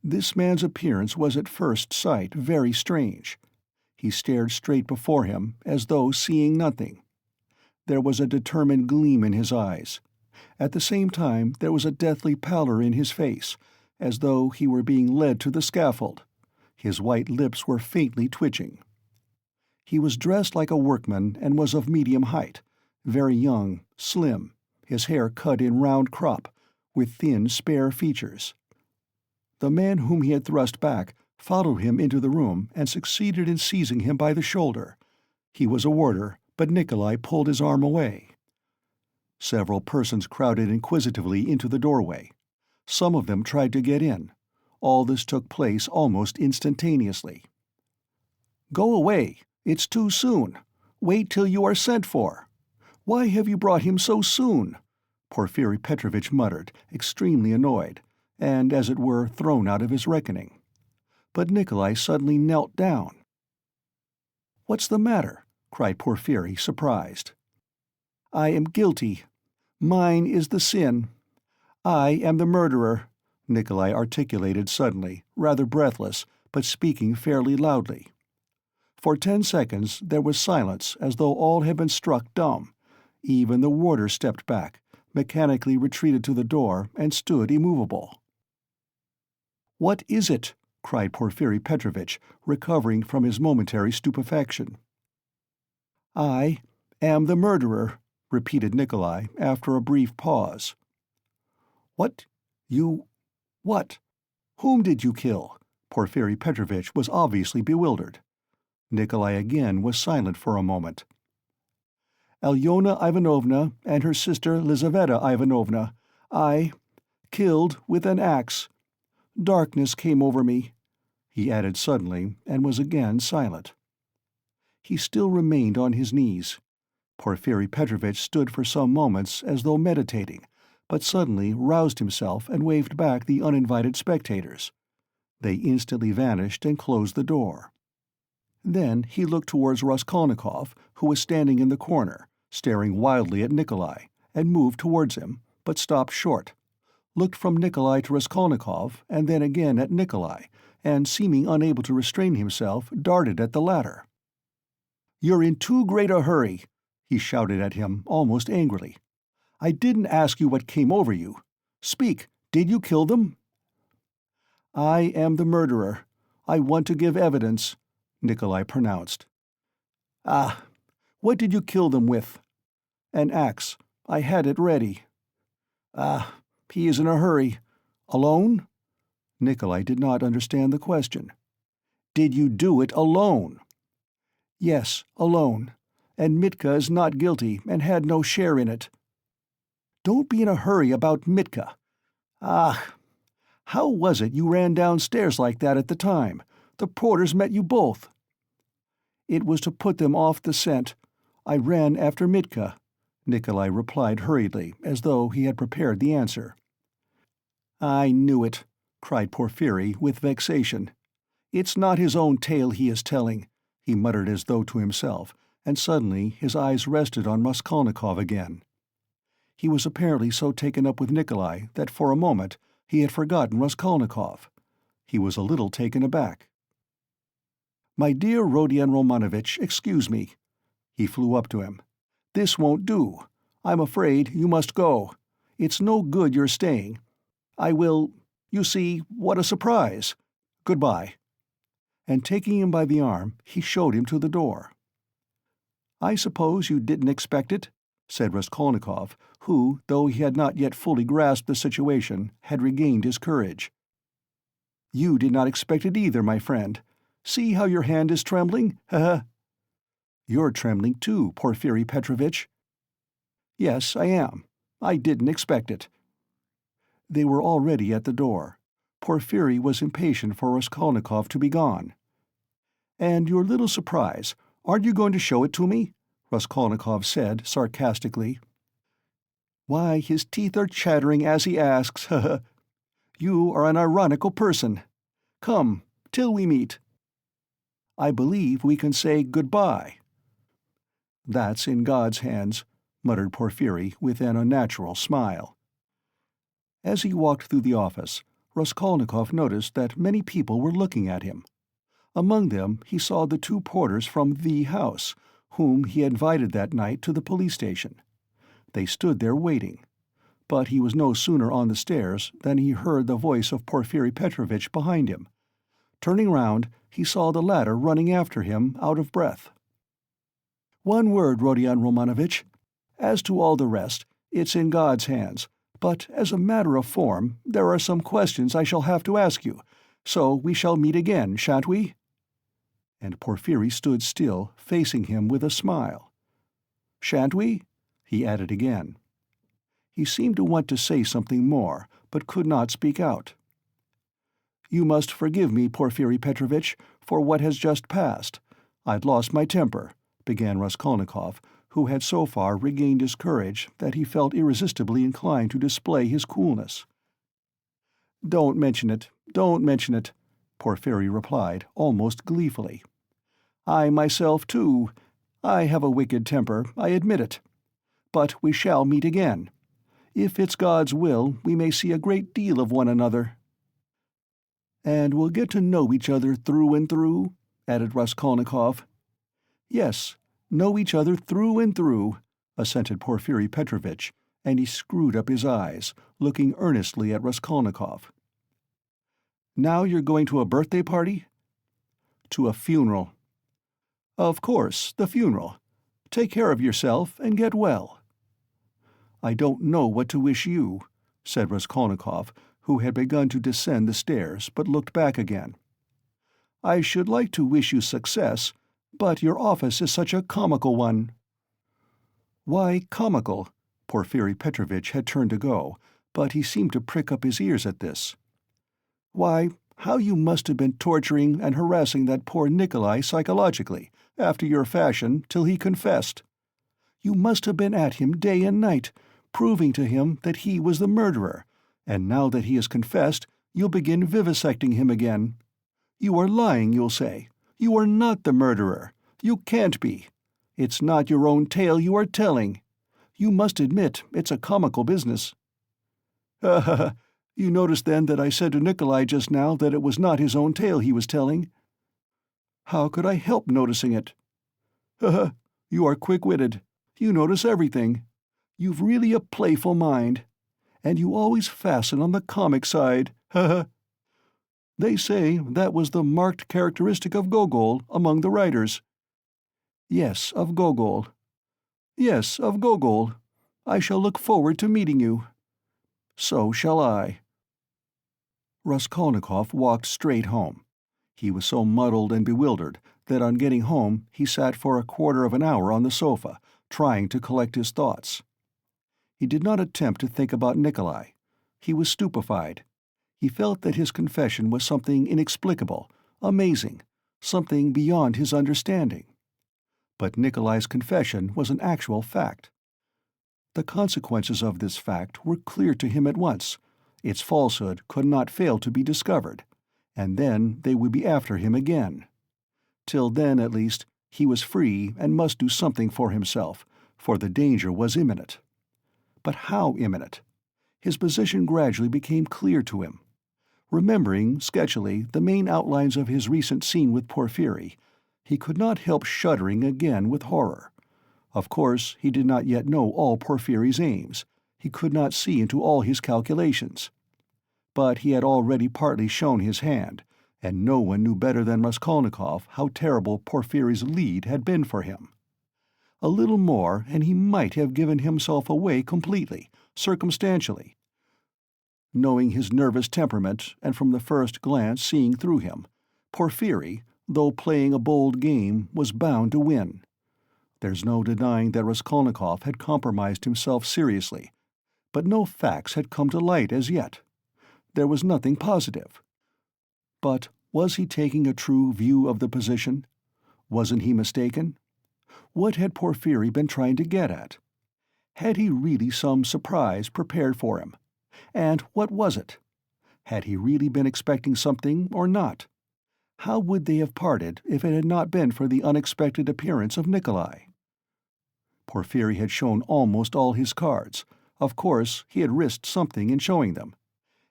This man's appearance was at first sight very strange. He stared straight before him, as though seeing nothing. There was a determined gleam in his eyes. At the same time there was a deathly pallor in his face, as though he were being led to the scaffold. His white lips were faintly twitching. He was dressed like a workman and was of medium height, very young, slim, his hair cut in round crop, with thin, spare features. The man whom he had thrust back followed him into the room and succeeded in seizing him by the shoulder. He was a warder, but Nikolai pulled his arm away. Several persons crowded inquisitively into the doorway. Some of them tried to get in. All this took place almost instantaneously. "Go away! It's too soon! Wait till you are sent for! Why have you brought him so soon?" Porfiry Petrovitch muttered, extremely annoyed, and, as it were, thrown out of his reckoning. But Nikolai suddenly knelt down. "What's the matter?" cried Porfiry, surprised. "I am guilty. Mine is the sin. I am the murderer," Nikolai articulated suddenly, rather breathless, but speaking fairly loudly. For 10 seconds there was silence, as though all had been struck dumb. Even the warder stepped back, mechanically retreated to the door, and stood immovable. "What is it?" cried Porfiry Petrovitch, recovering from his momentary stupefaction. "I am the murderer," repeated Nikolai, after a brief pause. "What? You... what? Whom did you kill?" Porfiry Petrovitch was obviously bewildered. Nikolai again was silent for a moment. "Alyona Ivanovna and her sister Lizaveta Ivanovna. Killed with an axe. Darkness came over me," he added suddenly, and was again silent. He still remained on his knees. Porfiri Petrovitch stood for some moments as though meditating, but suddenly roused himself and waved back the uninvited spectators. They instantly vanished and closed the door. Then he looked towards Raskolnikov, who was standing in the corner, staring wildly at Nikolai, and moved towards him, but stopped short, looked from Nikolai to Raskolnikov, and then again at Nikolai, and, seeming unable to restrain himself, darted at the latter. "You're in too great a hurry," he shouted at him, almost angrily. "I didn't ask you what came over you. Speak, did you kill them?" "I am the murderer. I want to give evidence," Nikolai pronounced. "Ah, what did you kill them with?" "An axe. I had it ready." "Ah, he is in a hurry. Alone?" Nikolai did not understand the question. "Did you do it alone?" "Yes, alone. And Mitka is not guilty and had no share in it." "Don't be in a hurry about Mitka. Ah, how was it you ran downstairs like that at the time? The porters met you both." "It was to put them off the scent. I ran after Mitka," Nikolai replied hurriedly, as though he had prepared the answer. "I knew it," cried Porfiri, with vexation. "It's not his own tale he is telling," he muttered as though to himself, and suddenly his eyes rested on Raskolnikov again. He was apparently so taken up with Nikolai that for a moment he had forgotten Raskolnikov. He was a little taken aback. "My dear Rodion Romanovitch, excuse me." He flew up to him. "This won't do. I'm afraid you must go. It's no good your staying. I will— You see, what a surprise! Goodbye." And taking him by the arm, he showed him to the door. "I suppose you didn't expect it?" said Raskolnikov, who, though he had not yet fully grasped the situation, had regained his courage. "You did not expect it either, my friend. See how your hand is trembling? Ha! You're trembling too, Porfiri Petrovitch." "Yes, I am. I didn't expect it." They were already at the door. Porfiri was impatient for Raskolnikov to be gone. "And your little surprise, aren't you going to show it to me?" Raskolnikov said sarcastically. "Why, his teeth are chattering as he asks, ha! You are an ironical person. Come, till we meet." "I believe we can say good-bye." "That's in God's hands," muttered Porfiri with an unnatural smile. As he walked through the office, Raskolnikov noticed that many people were looking at him. Among them he saw the two porters from the house, whom he had invited that night to the police station. They stood there waiting. But he was no sooner on the stairs than he heard the voice of Porfiri Petrovitch behind him. Turning round, he saw the latter running after him, out of breath. "One word, Rodion Romanovitch. As to all the rest, it's in God's hands, but as a matter of form, there are some questions I shall have to ask you, so we shall meet again, shan't we?" And Porfiri stood still, facing him with a smile. "Shan't we?" he added again. He seemed to want to say something more, but could not speak out. "You must forgive me, Porfiri Petrovitch, for what has just passed. I'd lost my temper," began Raskolnikov, who had so far regained his courage that he felt irresistibly inclined to display his coolness. "Don't mention it, Porfiri replied, almost gleefully. "I myself, too. I have a wicked temper, I admit it. But we shall meet again. If it's God's will, we may see a great deal of one another." "And we'll get to know each other through and through?" added Raskolnikov. "Yes, know each other through and through," assented Porfiri Petrovitch, and he screwed up his eyes, looking earnestly at Raskolnikov. "Now you're going to a birthday party?" "To a funeral." "Of course, the funeral. Take care of yourself and get well." "I don't know what to wish you," said Raskolnikov, who had begun to descend the stairs, but looked back again. "I should like to wish you success, but your office is such a comical one." "Why comical?" Porfiri Petrovitch had turned to go, but he seemed to prick up his ears at this. "Why, how you must have been torturing and harassing that poor Nikolai psychologically, after your fashion, till he confessed. You must have been at him day and night, proving to him that he was the murderer, and now that he has confessed, you'll begin vivisecting him again. You are lying, you'll say. You are not the murderer. You can't be. It's not your own tale you are telling. You must admit it's a comical business." "Ha ha ha. You noticed then that I said to Nikolai just now that it was not his own tale he was telling?" "How could I help noticing it?" "Ha ha. You are quick-witted. You notice everything. You've really a playful mind. And you always fasten on the comic side. Ha ha. They say that was the marked characteristic of Gogol among the writers." "Yes, of Gogol." "Yes, of Gogol. I shall look forward to meeting you." "So shall I." Raskolnikov walked straight home. He was so muddled and bewildered that on getting home he sat for a quarter of an hour on the sofa, trying to collect his thoughts. He did not attempt to think about Nikolai. He was stupefied. He felt that his confession was something inexplicable, amazing, something beyond his understanding. But Nikolai's confession was an actual fact. The consequences of this fact were clear to him at once. Its falsehood could not fail to be discovered, and then they would be after him again. Till then, at least, he was free and must do something for himself, for the danger was imminent. But how imminent? His position gradually became clear to him. Remembering, sketchily, the main outlines of his recent scene with Porphyry, he could not help shuddering again with horror. Of course, he did not yet know all Porphyry's aims. He could not see into all his calculations. But he had already partly shown his hand, and no one knew better than Raskolnikov how terrible Porphyry's lead had been for him. A little more, and he might have given himself away completely, circumstantially. Knowing his nervous temperament, and from the first glance seeing through him, Porphyry, though playing a bold game, was bound to win. There's no denying that Raskolnikov had compromised himself seriously, but no facts had come to light as yet. There was nothing positive. But was he taking a true view of the position? Wasn't he mistaken? What had Porphyry been trying to get at? Had he really some surprise prepared for him? And what was it? Had he really been expecting something or not? How would they have parted if it had not been for the unexpected appearance of Nikolai? Porphyry had shown almost all his cards. Of course, he had risked something in showing them.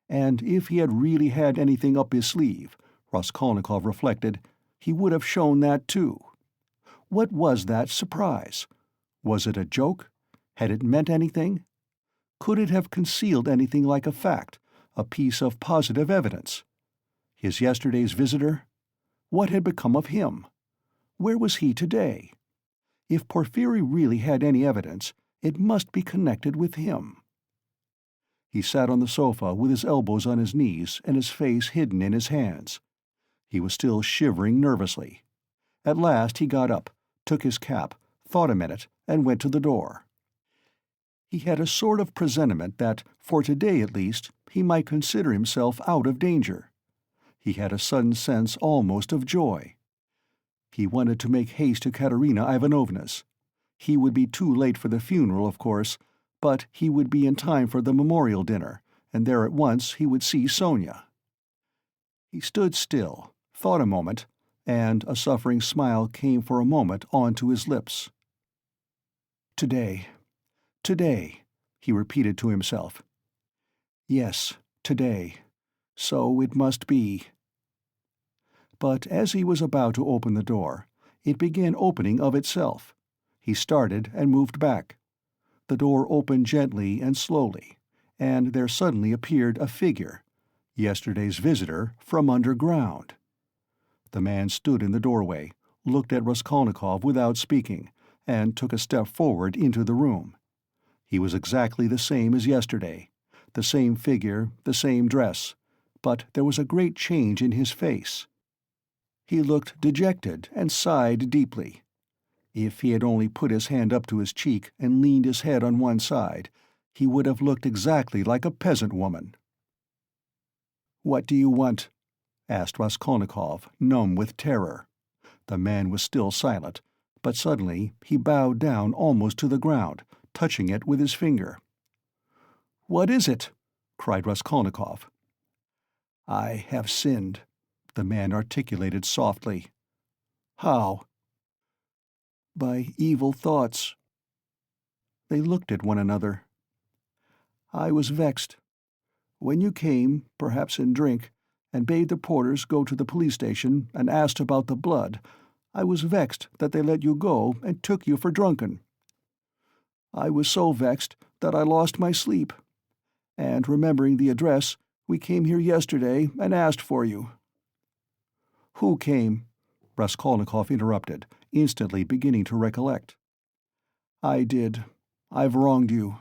And if he had really had anything up his sleeve, Raskolnikov reflected, he would have shown that too. What was that surprise? Was it a joke? Had it meant anything? Could it have concealed anything like a fact, a piece of positive evidence? His yesterday's visitor? What had become of him? Where was he today? If Porphyry really had any evidence, it must be connected with him. He sat on the sofa with his elbows on his knees and his face hidden in his hands. He was still shivering nervously. At last he got up, took his cap, thought a minute, and went to the door. He had a sort of presentiment that, for today at least, he might consider himself out of danger. He had a sudden sense almost of joy. He wanted to make haste to Katerina Ivanovna's. He would be too late for the funeral, of course, but he would be in time for the memorial dinner, and there at once he would see Sonia. He stood still, thought a moment, and a suffering smile came for a moment onto his lips. "Today, today," he repeated to himself. "Yes, today. So it must be." But as he was about to open the door, it began opening of itself. He started and moved back. The door opened gently and slowly, and there suddenly appeared a figure, yesterday's visitor from underground. The man stood in the doorway, looked at Raskolnikov without speaking, and took a step forward into the room. He was exactly the same as yesterday, the same figure, the same dress, but there was a great change in his face. He looked dejected and sighed deeply. If he had only put his hand up to his cheek and leaned his head on one side, he would have looked exactly like a peasant woman. "What do you want?" asked Raskolnikov, numb with terror. The man was still silent, but suddenly he bowed down almost to the ground, touching it with his finger. "What is it?" cried Raskolnikov. "I have sinned," the man articulated softly. "How?" "By evil thoughts." They looked at one another. "I was vexed. When you came, perhaps in drink, and bade the porters go to the police station and asked about the blood, I was vexed that they let you go and took you for drunken. I was so vexed that I lost my sleep. And remembering the address, we came here yesterday and asked for you." "Who came?" Raskolnikov interrupted, instantly beginning to recollect. "I did. I've wronged you."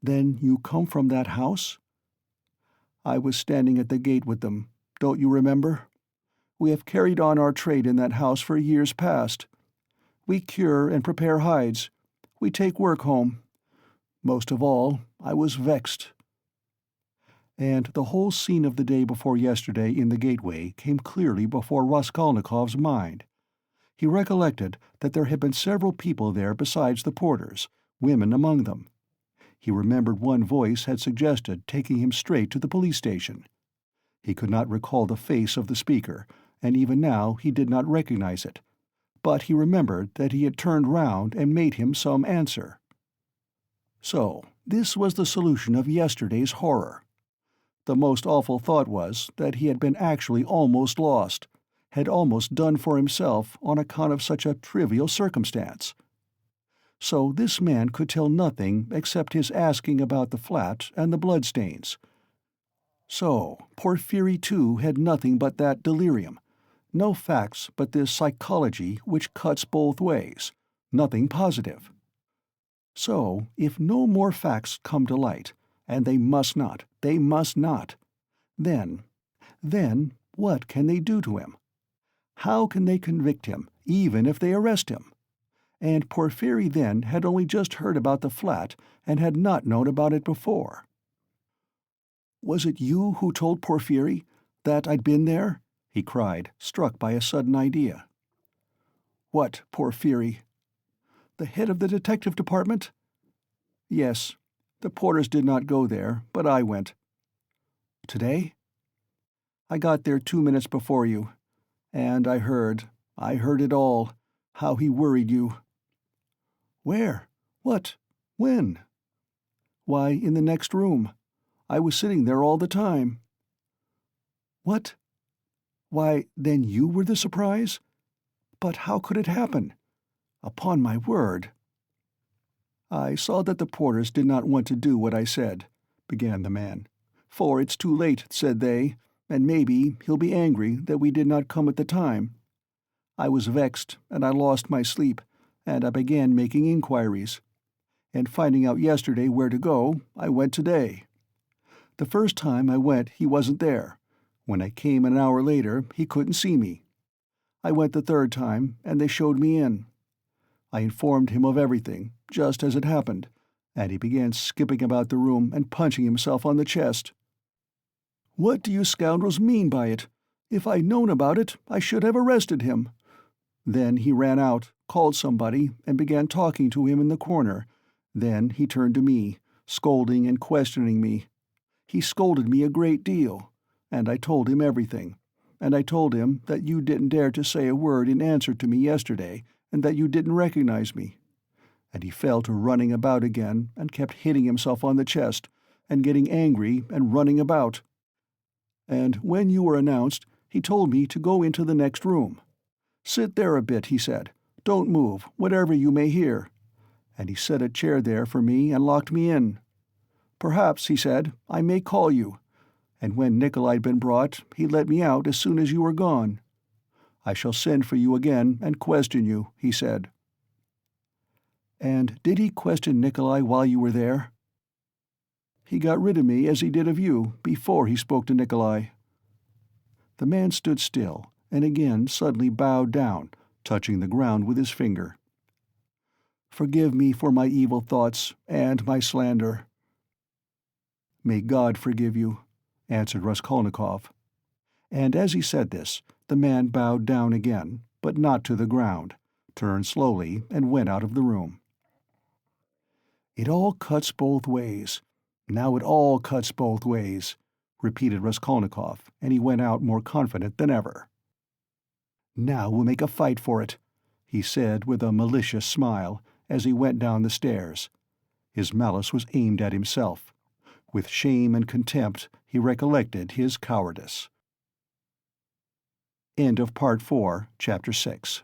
"Then you come from that house?" "I was standing at the gate with them. Don't you remember? We have carried on our trade in that house for years past. We cure and prepare hides. We take work home. Most of all, I was vexed." And the whole scene of the day before yesterday in the gateway came clearly before Raskolnikov's mind. He recollected that there had been several people there besides the porters, women among them. He remembered one voice had suggested taking him straight to the police station. He could not recall the face of the speaker, and even now he did not recognize it, but he remembered that he had turned round and made him some answer. So this was the solution of yesterday's horror. The most awful thought was that he had been actually almost lost, had almost done for himself on account of such a trivial circumstance. So this man could tell nothing except his asking about the flat and the bloodstains. So Porphyry too had nothing but that delirium, no facts but this psychology which cuts both ways, nothing positive. So if no more facts come to light, and they must not, then what can they do to him? How can they convict him, even if they arrest him? And Porphyry then had only just heard about the flat and had not known about it before. "Was it you who told Porphyry that I'd been there?" he cried, struck by a sudden idea. "What Porphyry?" "The head of the detective department?" "Yes. The porters did not go there, but I went." "Today?" "I got there 2 minutes before you, and I heard it all, how he worried you." "Where? What? When?" "Why, in the next room. I was sitting there all the time." "What? Why, then you were the surprise? But how could it happen? Upon my word—" "I saw that the porters did not want to do what I said," began the man. "For it's too late, said they, and maybe he'll be angry that we did not come at the time. I was vexed, and I lost my sleep, and I began making inquiries. And finding out yesterday where to go, I went today. The first time I went he wasn't there. When I came an hour later, he couldn't see me. I went the third time, and they showed me in. I informed him of everything, just as it happened, and he began skipping about the room and punching himself on the chest. What do you scoundrels mean by it? If I'd known about it, I should have arrested him. Then he ran out, called somebody, and began talking to him in the corner. Then he turned to me, scolding and questioning me. He scolded me a great deal, and I told him everything. And I told him that you didn't dare to say a word in answer to me yesterday, and that you didn't recognize me. And he fell to running about again and kept hitting himself on the chest, and getting angry and running about. And when you were announced, he told me to go into the next room. 'Sit there a bit,' he said. 'Don't move, whatever you may hear.' And he set a chair there for me and locked me in. 'Perhaps,' he said, 'I may call you.' And when Nikolai'd been brought, he let me out as soon as you were gone. 'I shall send for you again and question you,' he said." "And did he question Nikolai while you were there?" "He got rid of me as he did of you, before he spoke to Nikolai." The man stood still, and again suddenly bowed down, touching the ground with his finger. Forgive me for my evil thoughts and my slander." "May God forgive you," answered Raskolnikov. And as he said this, the man bowed down again, but not to the ground, turned slowly, and went out of the room. "It all cuts both ways. Now it all cuts both ways," repeated Raskolnikov, and he went out more confident than ever. "Now we'll make a fight for it," he said with a malicious smile, as he went down the stairs. His malice was aimed at himself. With shame and contempt he recollected his cowardice. End of Part 4, Chapter 6.